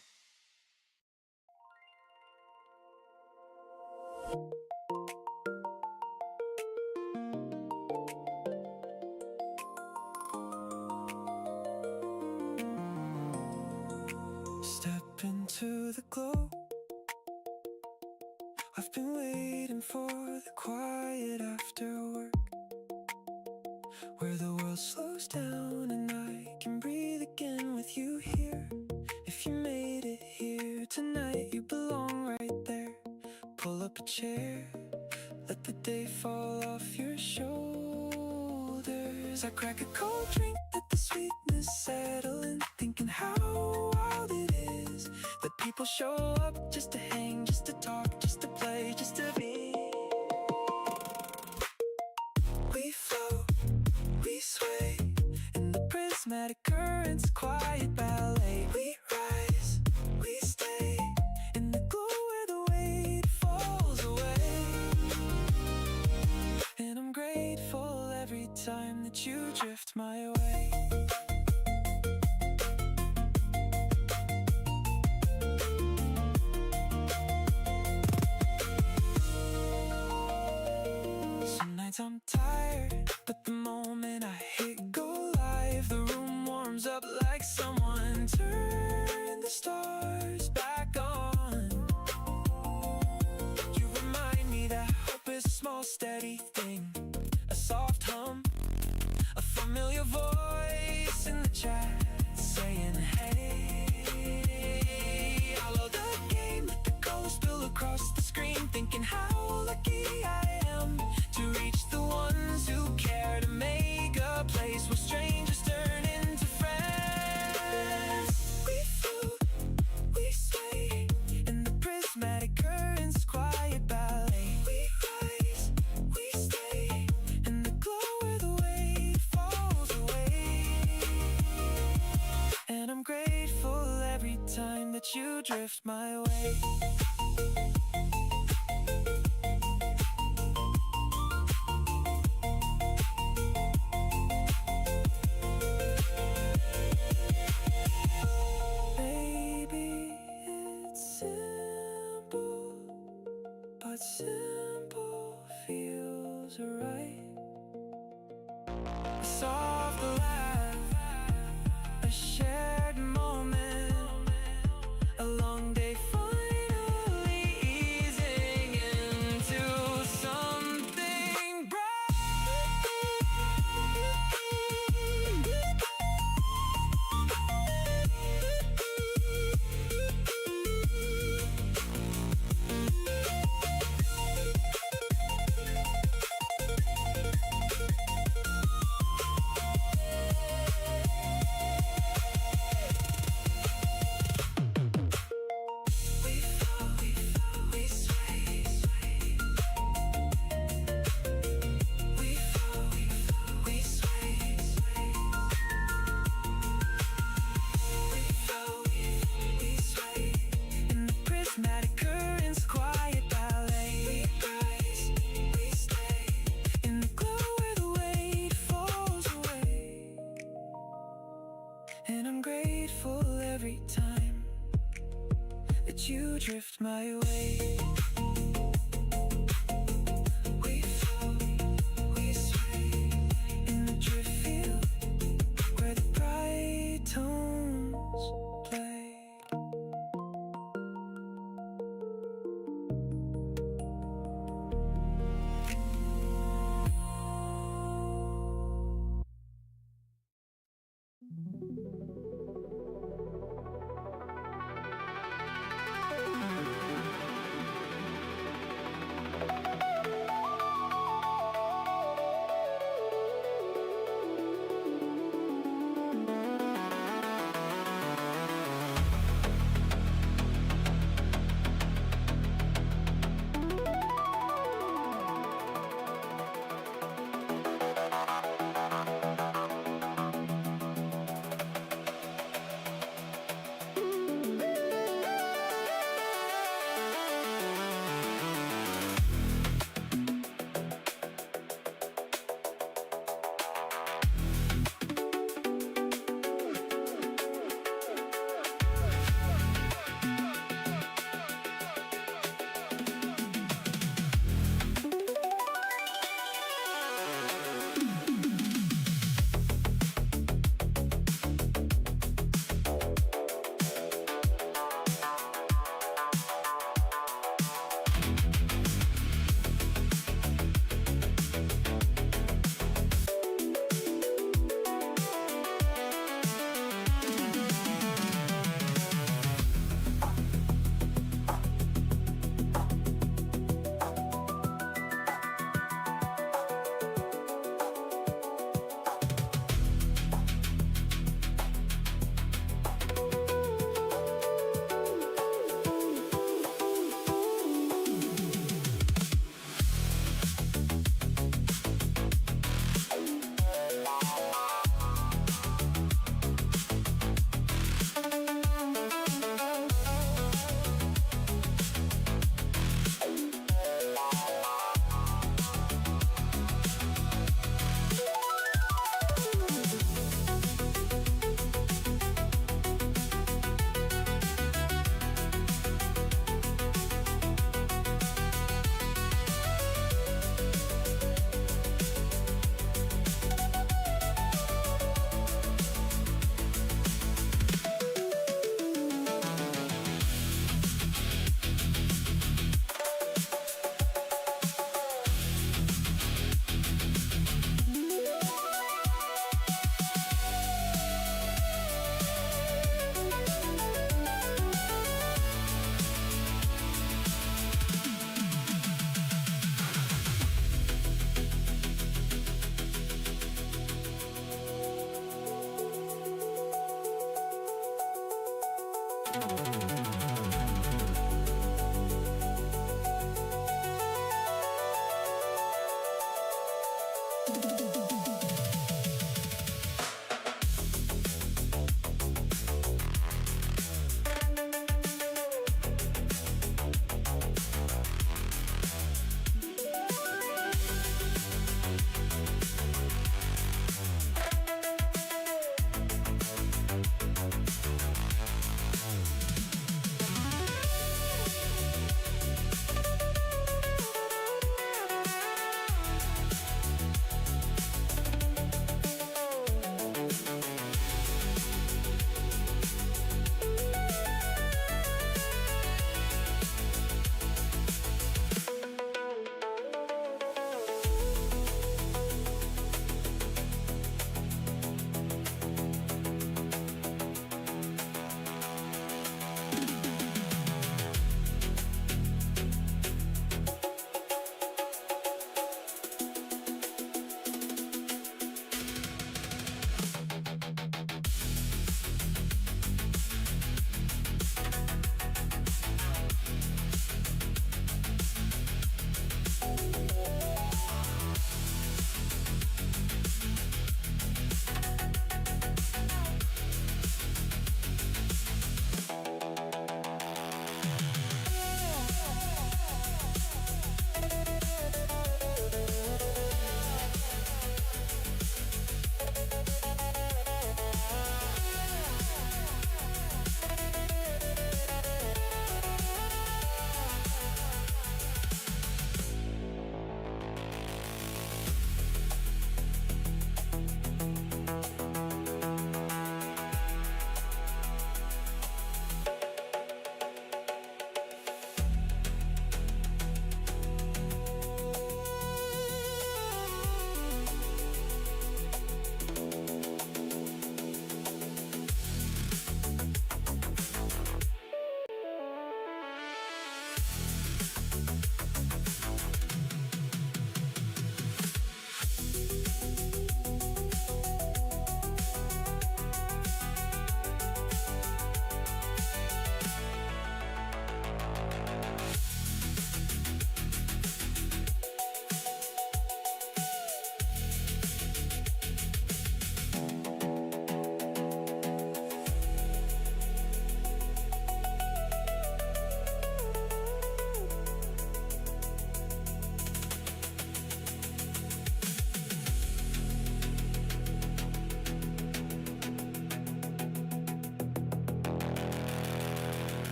Step into the glow. I've been waiting for the quiet after work, where the world slows down and I can breathe again with you here. If you made it here tonight, you belong right there. Pull up a chair, let the day fall off your shoulders. I crack a cold drink, let the sweetness settle in, thinking how wild it is that people show up just to hang, just to talk, just to play, just to be. We flow, we sway in the prismatic currents, quiet ballet. We rise, we stay in the glow where the weight falls away. And I'm grateful every time that you drift my way. Some nights I'm tired, but the moment I hit go live, the room warms up like someone turned the stars back on. You remind me that hope is a small steady thing, a soft hum, a familiar voice in the chat saying hey. I love the game, let the colors spill across the screen, thinking how lucky I am to reach the ones who care, to make a place where strangers turn into friends. We float, we sway in the prismatic currents, quiet ballet. We rise, we stay in the glow where the weight falls away. And I'm grateful every time that you drift my way. Baby, it's simple, but simple feels right. A soft laugh, a shared moment, a long day finally And I'm grateful every time that you drift my way. We float, we sway in the drift field where the bright tones play.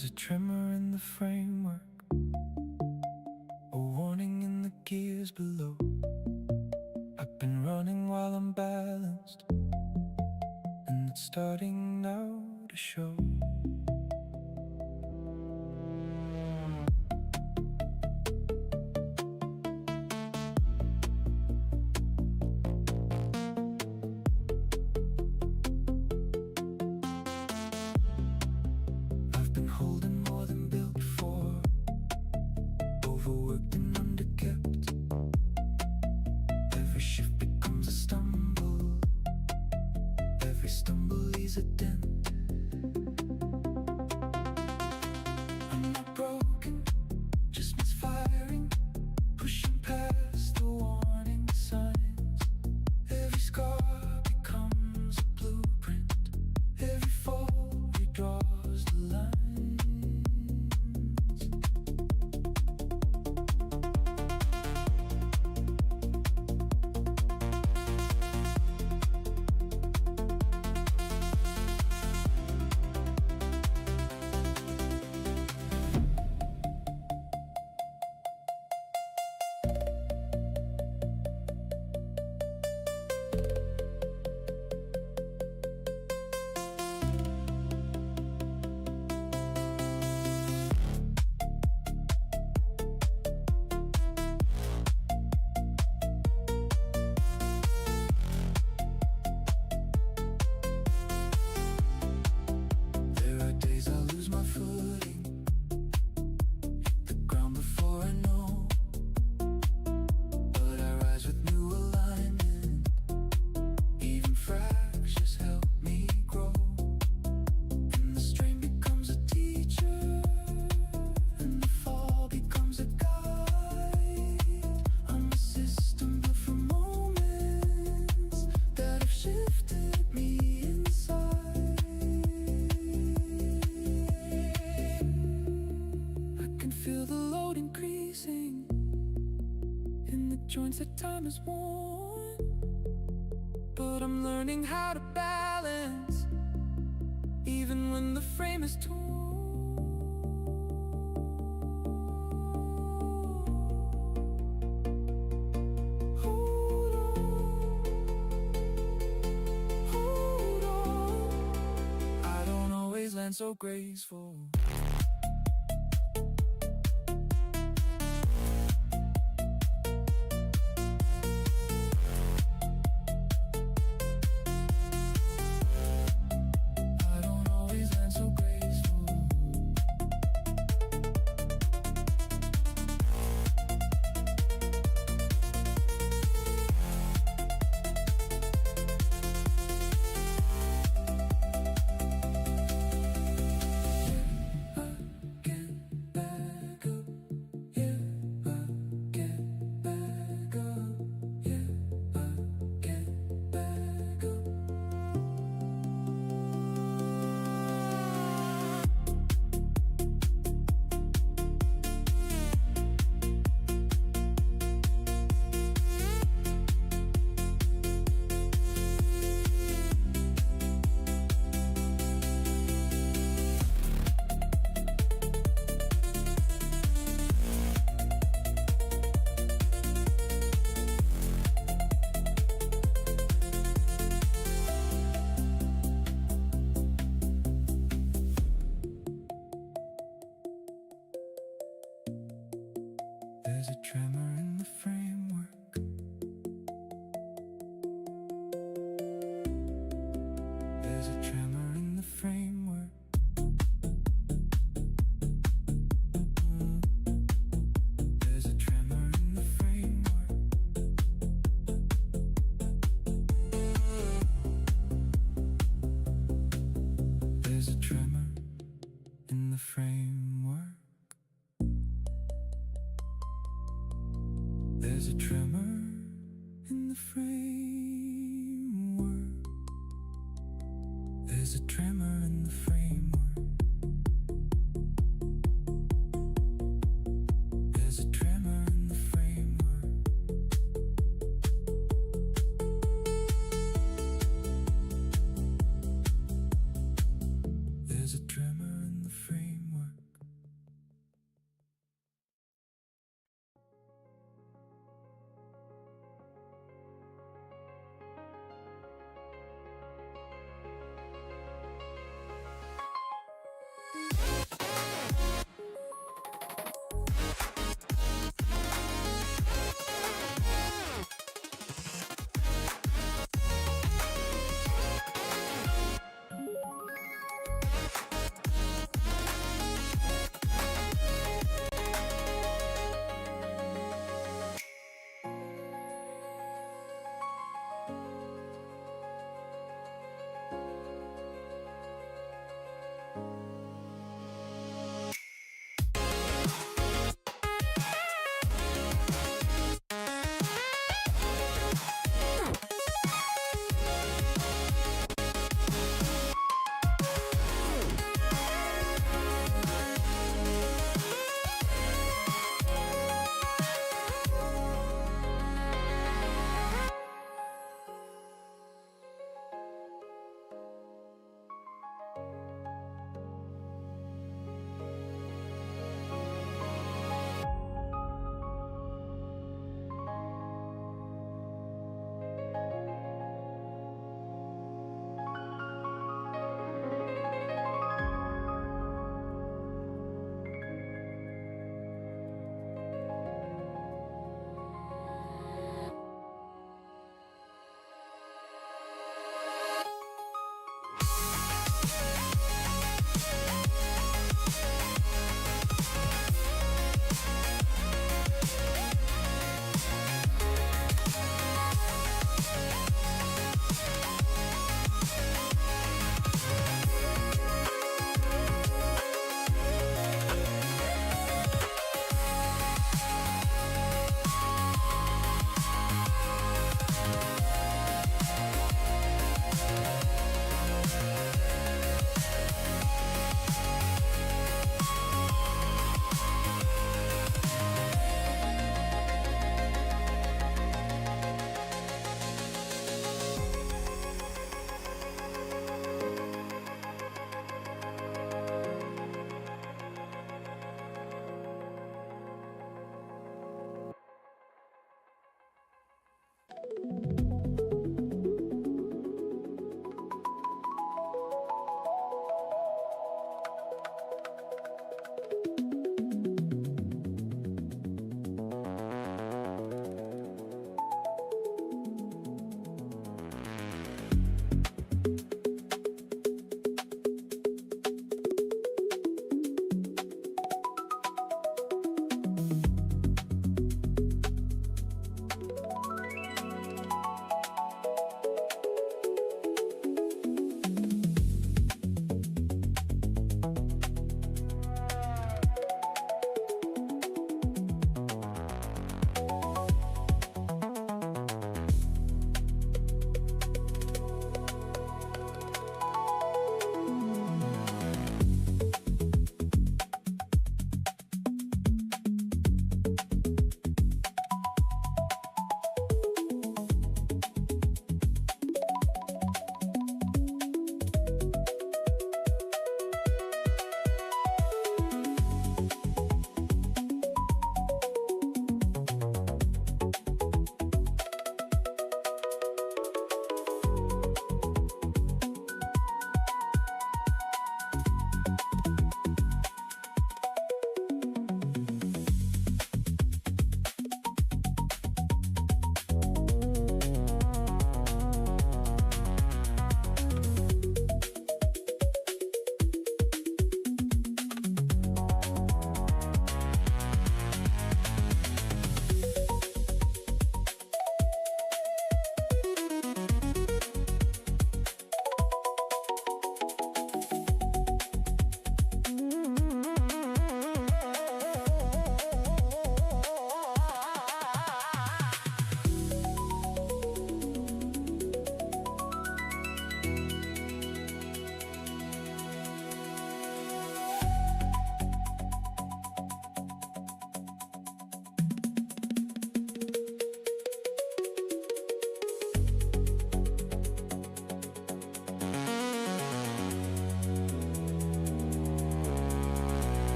There's a tremor in the framework, a warning in the gears below. I've been running while I'm balanced, and it's starting now to show. I've been holding more than built for, overworked and underkept. Every shift becomes a stumble, every stumble leaves a dent. I'm not broken, just misfiring, pushing past the warning signs. Every scar becomes a blueprint, every fall redraws the lines. There are days I lose my footing, hit the ground before I know, but I rise with new alignment. Even fractures help me grow, and the strain becomes a teacher, and the fall becomes a guide. I'm a system built from moments that have shifted me inside. I can feel the load increasing in the joints that time has worn, but I'm learning how to balance even when the frame is torn. Hold on. I don't always land so graceful. I don't always land so graceful. Get back up, yeah, get back up, yeah, get back up. There's a tremor in the framework. There's a tremor in the framework. There's a tremor in the framework. There's a tremor in the framework. There's a tremor in the framework. There's a tremor in the framework. There's a tremor in the framework. There's a tremor in the framework.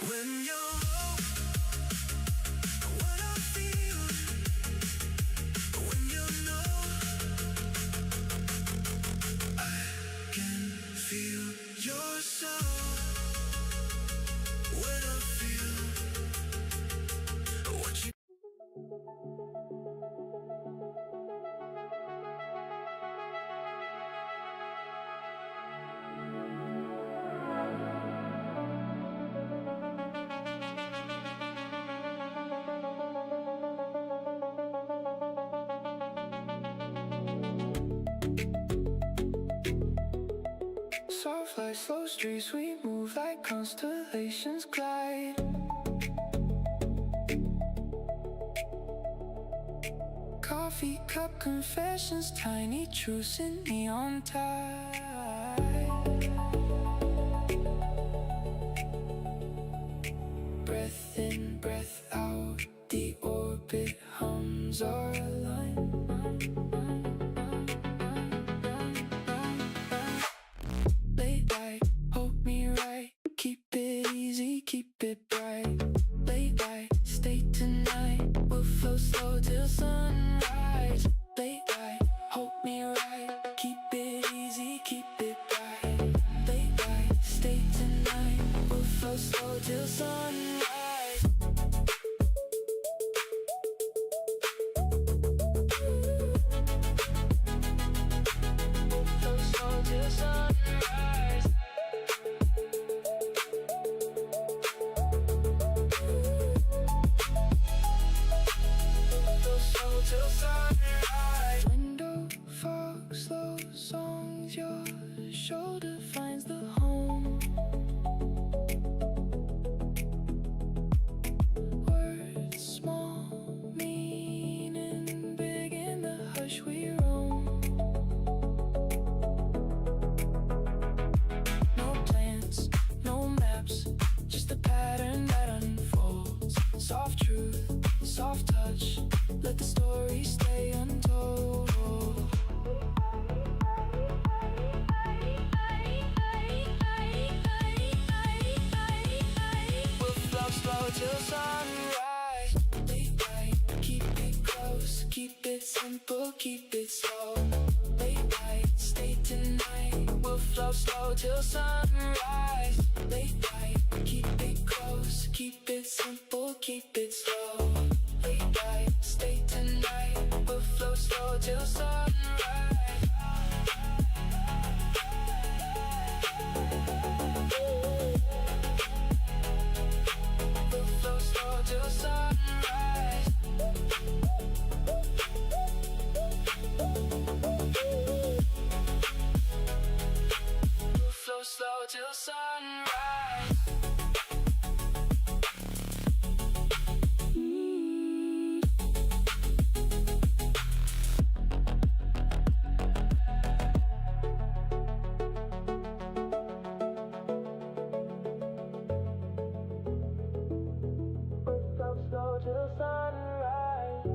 When I feel, when you know streets we move like constellations glide. Coffee cup confessions, tiny truths in neon tide. Breath in, breath out, the orbit hums our line. Late light, hold me right, keep it easy, keep it bright. Late light, stay tonight, we'll flow slow till sunrise. Late light, hold me right, keep it easy, keep it bright. Late light, stay tonight, we'll flow slow till sunrise. Flow slow till sunrise. Flow slow till sunrise. Window fog, slow songs, your shoulder finds the home. Words small, meaning big in the hush we roam. No plans, no maps, just a pattern that unfolds. Soft truth, soft touch, let the story stay untold. We'll flow slow till sunrise. Late night, keep it close, keep it simple, keep it slow. Late night, stay tonight, we'll flow slow till sunrise. Late night, keep it close, keep it simple, keep it slow. Late night, stay tonight, we'll flow slow till sunrise. We'll flow slow till sunrise. We'll flow slow till sunrise. Flow slow till sunrise.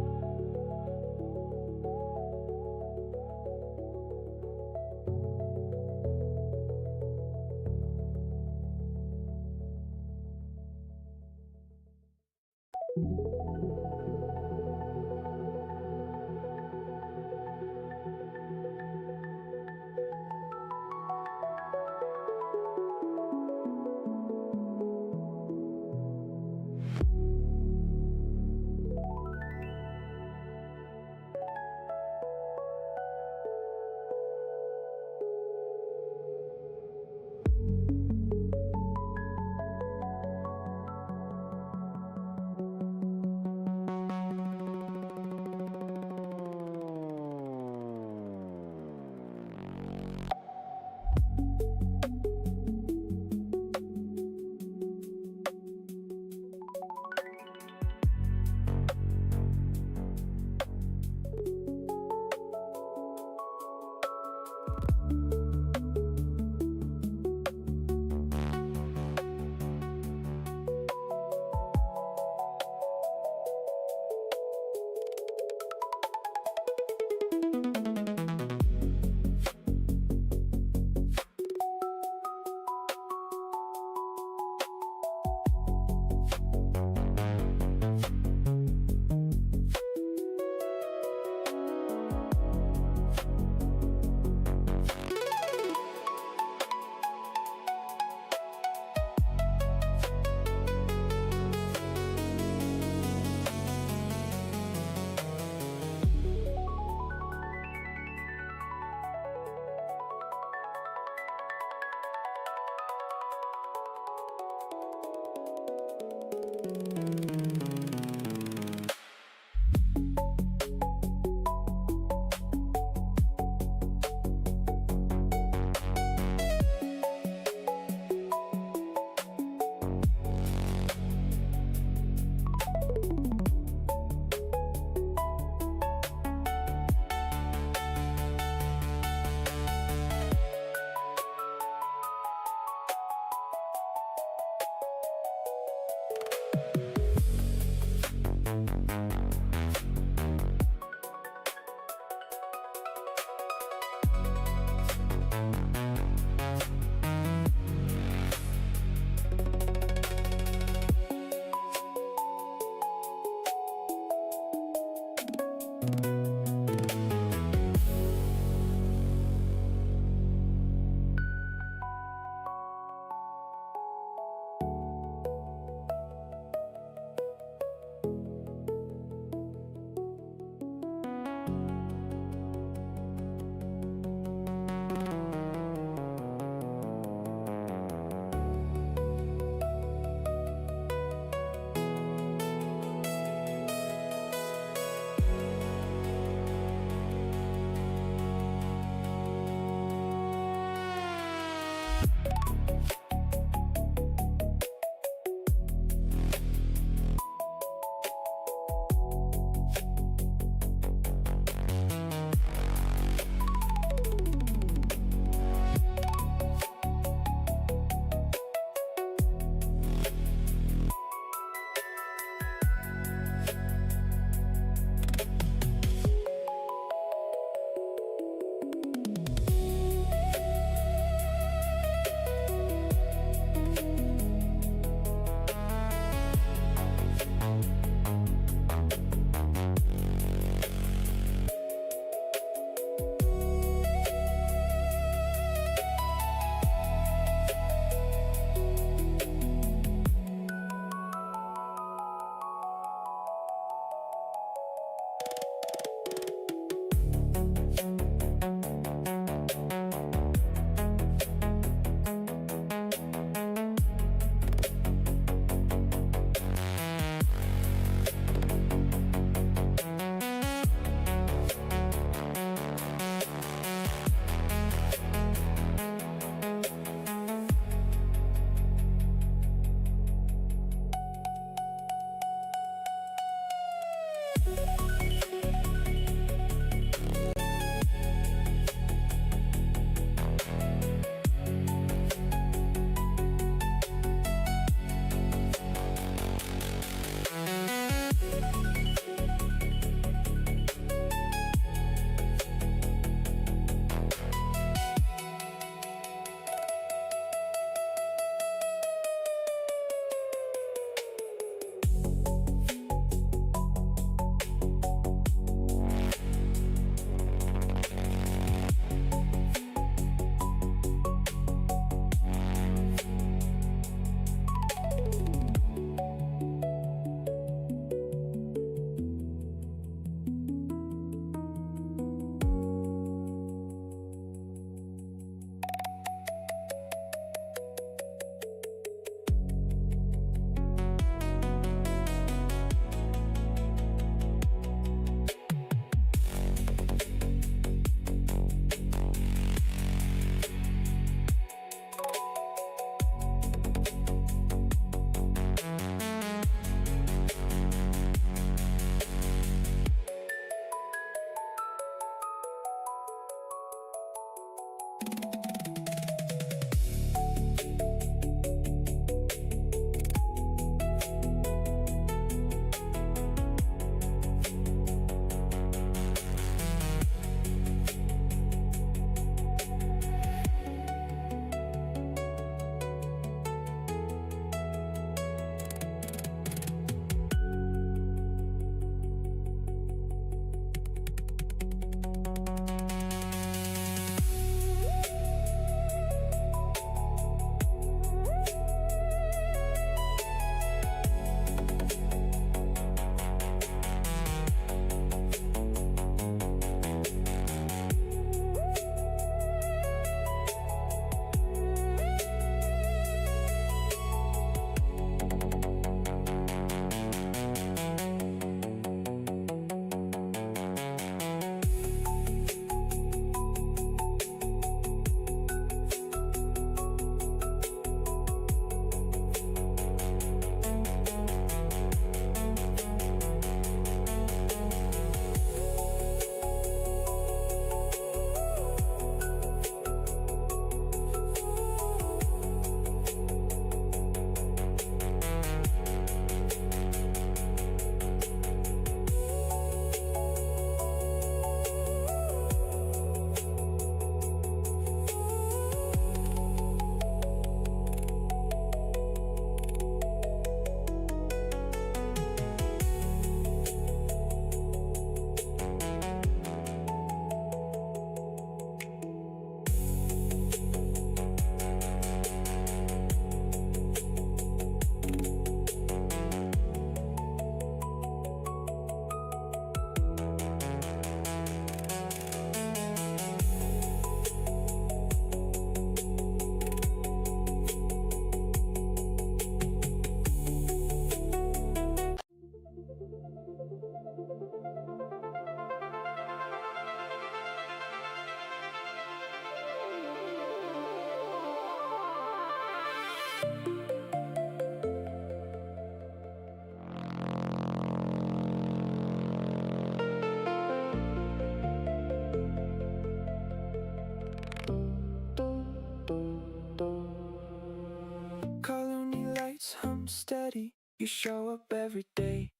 you show up every day.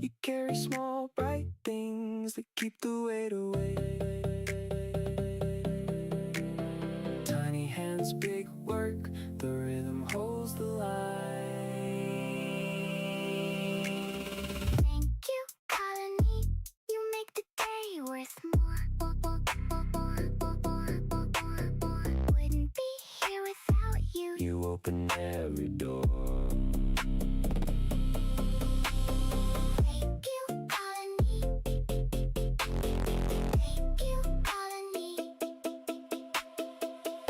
You carry small bright things that keep the weight away. Tiny hands, big work, the rhythm holds the line. Thank you, Colony. You make the day worth more. Wouldn't be here without you. You open every door. Thank you, Colony. Thank you, Colony.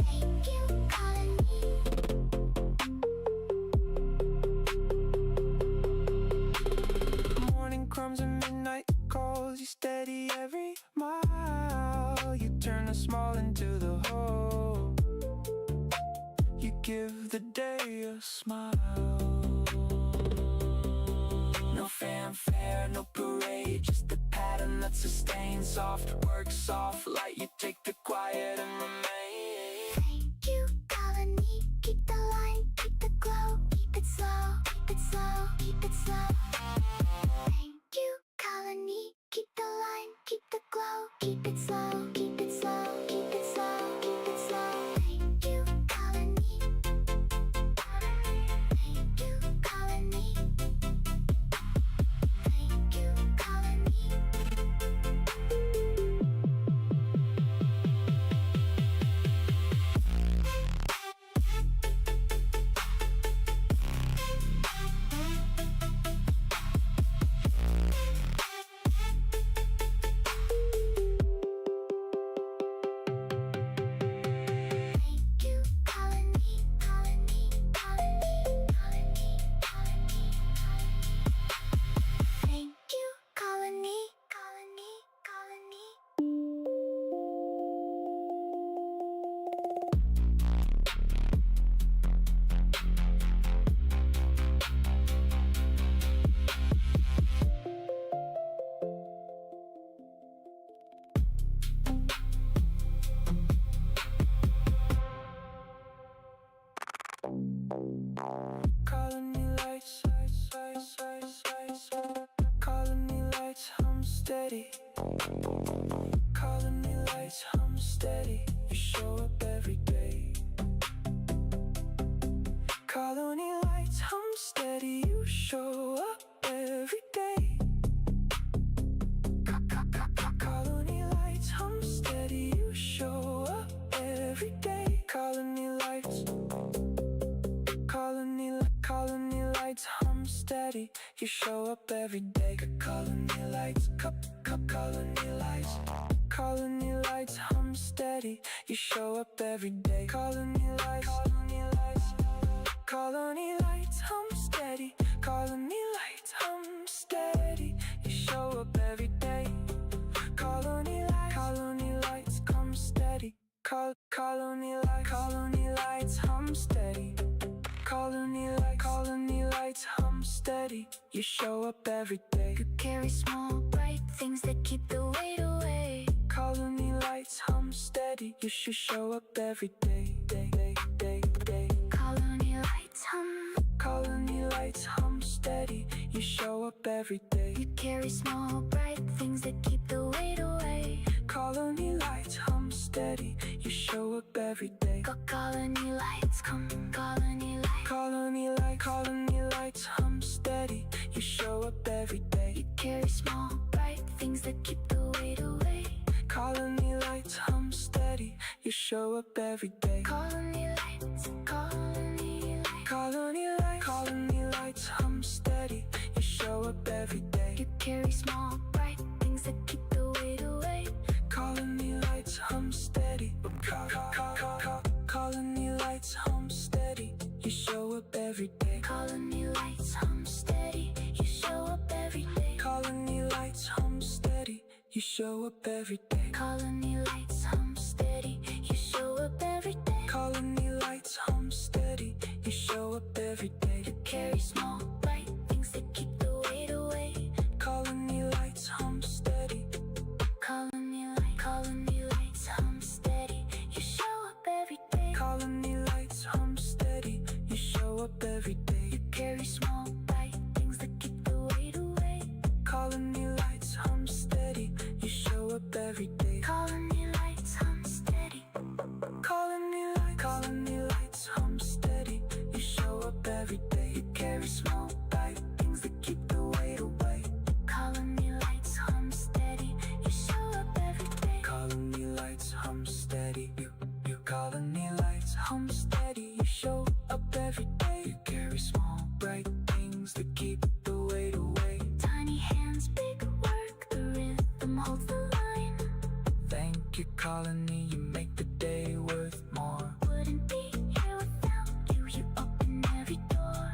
Thank you, Colony. Morning crumbs and midnight calls, you steady every mile. You turn the small into the whole. You give the day a smile. No fanfare, no parade, just the pattern that sustains. Soft work, soft light, you take the quiet and remain. Thank you, Colony. Keep the line, keep the glow, keep it slow, keep it slow, keep it slow. Thank you, Colony. Keep the line, keep the glow, keep it slow, keep it slow, keep it slow, keep it slow. Thank you, Colony. Thank you, Colony. Thank you, Colony. Thank you, Colony, Colony, Colony, Colony, Colony. Thank you, Colony, Colony, Colony. Colony lights, colony lights hum steady. Colony lights hum steady. You show up every day. Colony lights hum steady. You show up every day. Colony lights hum steady. You show up every day. Colony lights. Colony lights hum steady. You show up every day. Colony lights, colony lights. Colony lights hum steady. You show up every day. Colony lights, colony lights hum steady. Colony lights hum steady. You show up every day. Colony lights come steady. Colony lights hum steady. Colony lights hum steady. You show up every day. You carry small, bright things that keep the weight away. Colony lights hum steady. You should show up every day. Colony lights hum. Colony lights hum steady. You show up every day. You carry small, bright things that keep the weight away. Colony lights hum steady. You show up every day. Colony lights come. Colony lights. Colony lights hum steady. You show up every day. You carry small, bright things that keep the weight away. Colony lights hum steady. You show up every day. Colony lights. Colony lights. Colony lights hum steady. You show up every day. You carry small, bright things that keep the weight away. Colony lights hum steady. Colony lights hum steady. You show up every day. Colony lights hum steady. You show up every day. Colony lights hum steady. You show up every day. Colony lights hum steady. You show up every day. Colony lights hum steady. You show up every day. You carry small, bright things that keep the weight away. Colony lights hum steady. Colony lights hum steady. You show up every day. Colony lights hum steady. You carry small bright things that keep the weight away. Colony lights hum steady, you show up every day. Colony lights hum steady. You colony lights hum steady. You show up every day. You carry small bright things that keep the weight away. Tiny hands, big work, the rhythm holds the line. Thank you, colony, you make the day worth more. Wouldn't be here without you, you open every door.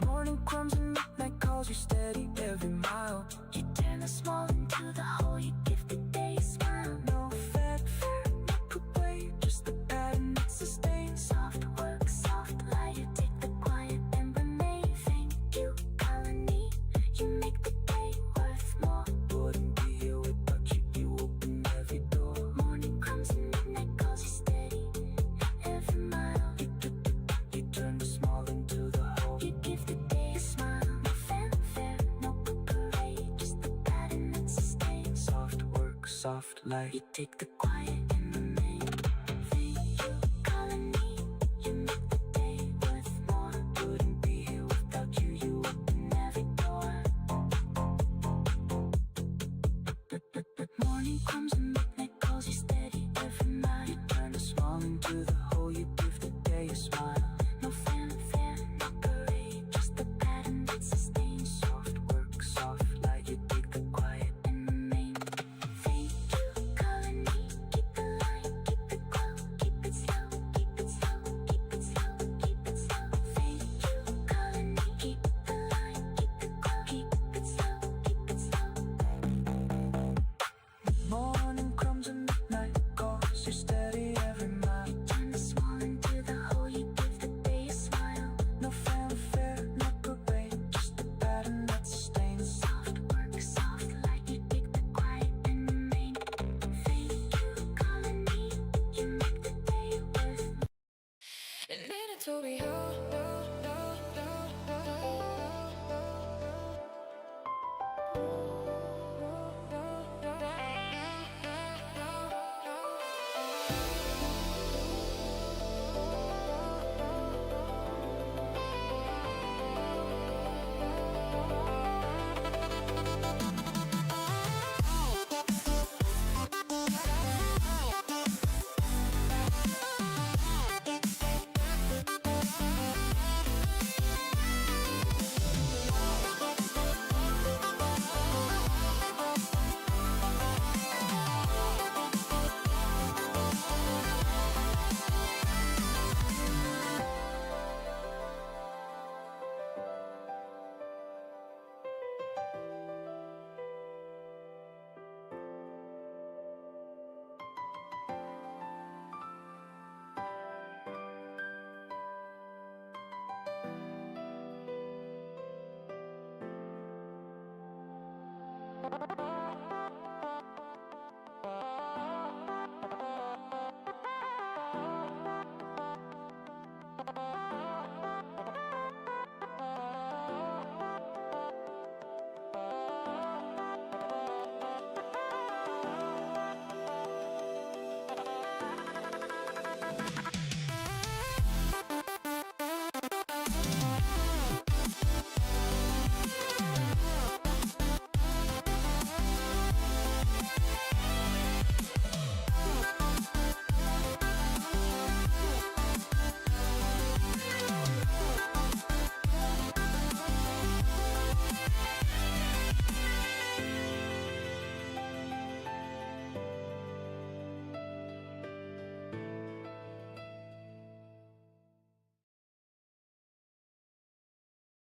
Morning crumbs and midnight calls, you steady every mile. You turn the small into the whole, you give the day a smile. No fanfare, no complaint, just the pattern that sustains. Soft work, soft light, you take the quiet and remain. Thank you, colony, you make the day worth more. Wouldn't be here without you, you open every door. Morning crumbs and midnight calls, you steady every mile. You turn the small into the whole. You give the day a smile. No fanfare, no parade, just the pattern that sustains. Soft work, soft light. You take the quiet and remain. Thank you, colony, you make the day worth more. Wouldn't be here without you, you Open every door. Morning comes and midnight calls, you steady every mile. You turn the small into the whole. You give the day a smile. No fanfare, no parade, just the pattern that sustains. Soft work, soft light. You take the quiet. And remain. Thank you, colony, keep the line, keep the glow, keep it slow, keep it slow, keep it slow, keep it slow. Thank you, colony, keep the line, keep the glow, keep it slow, keep it slow. Morning crumbs and midnight calls, you steady every mile. Turn the small into the whole, you give the day a smile. No fanfare, no parade, just the pattern that sustains. Soft work, soft light, you take the quiet and remain. Thank you, colony, you make the day worth. And needed to be heard.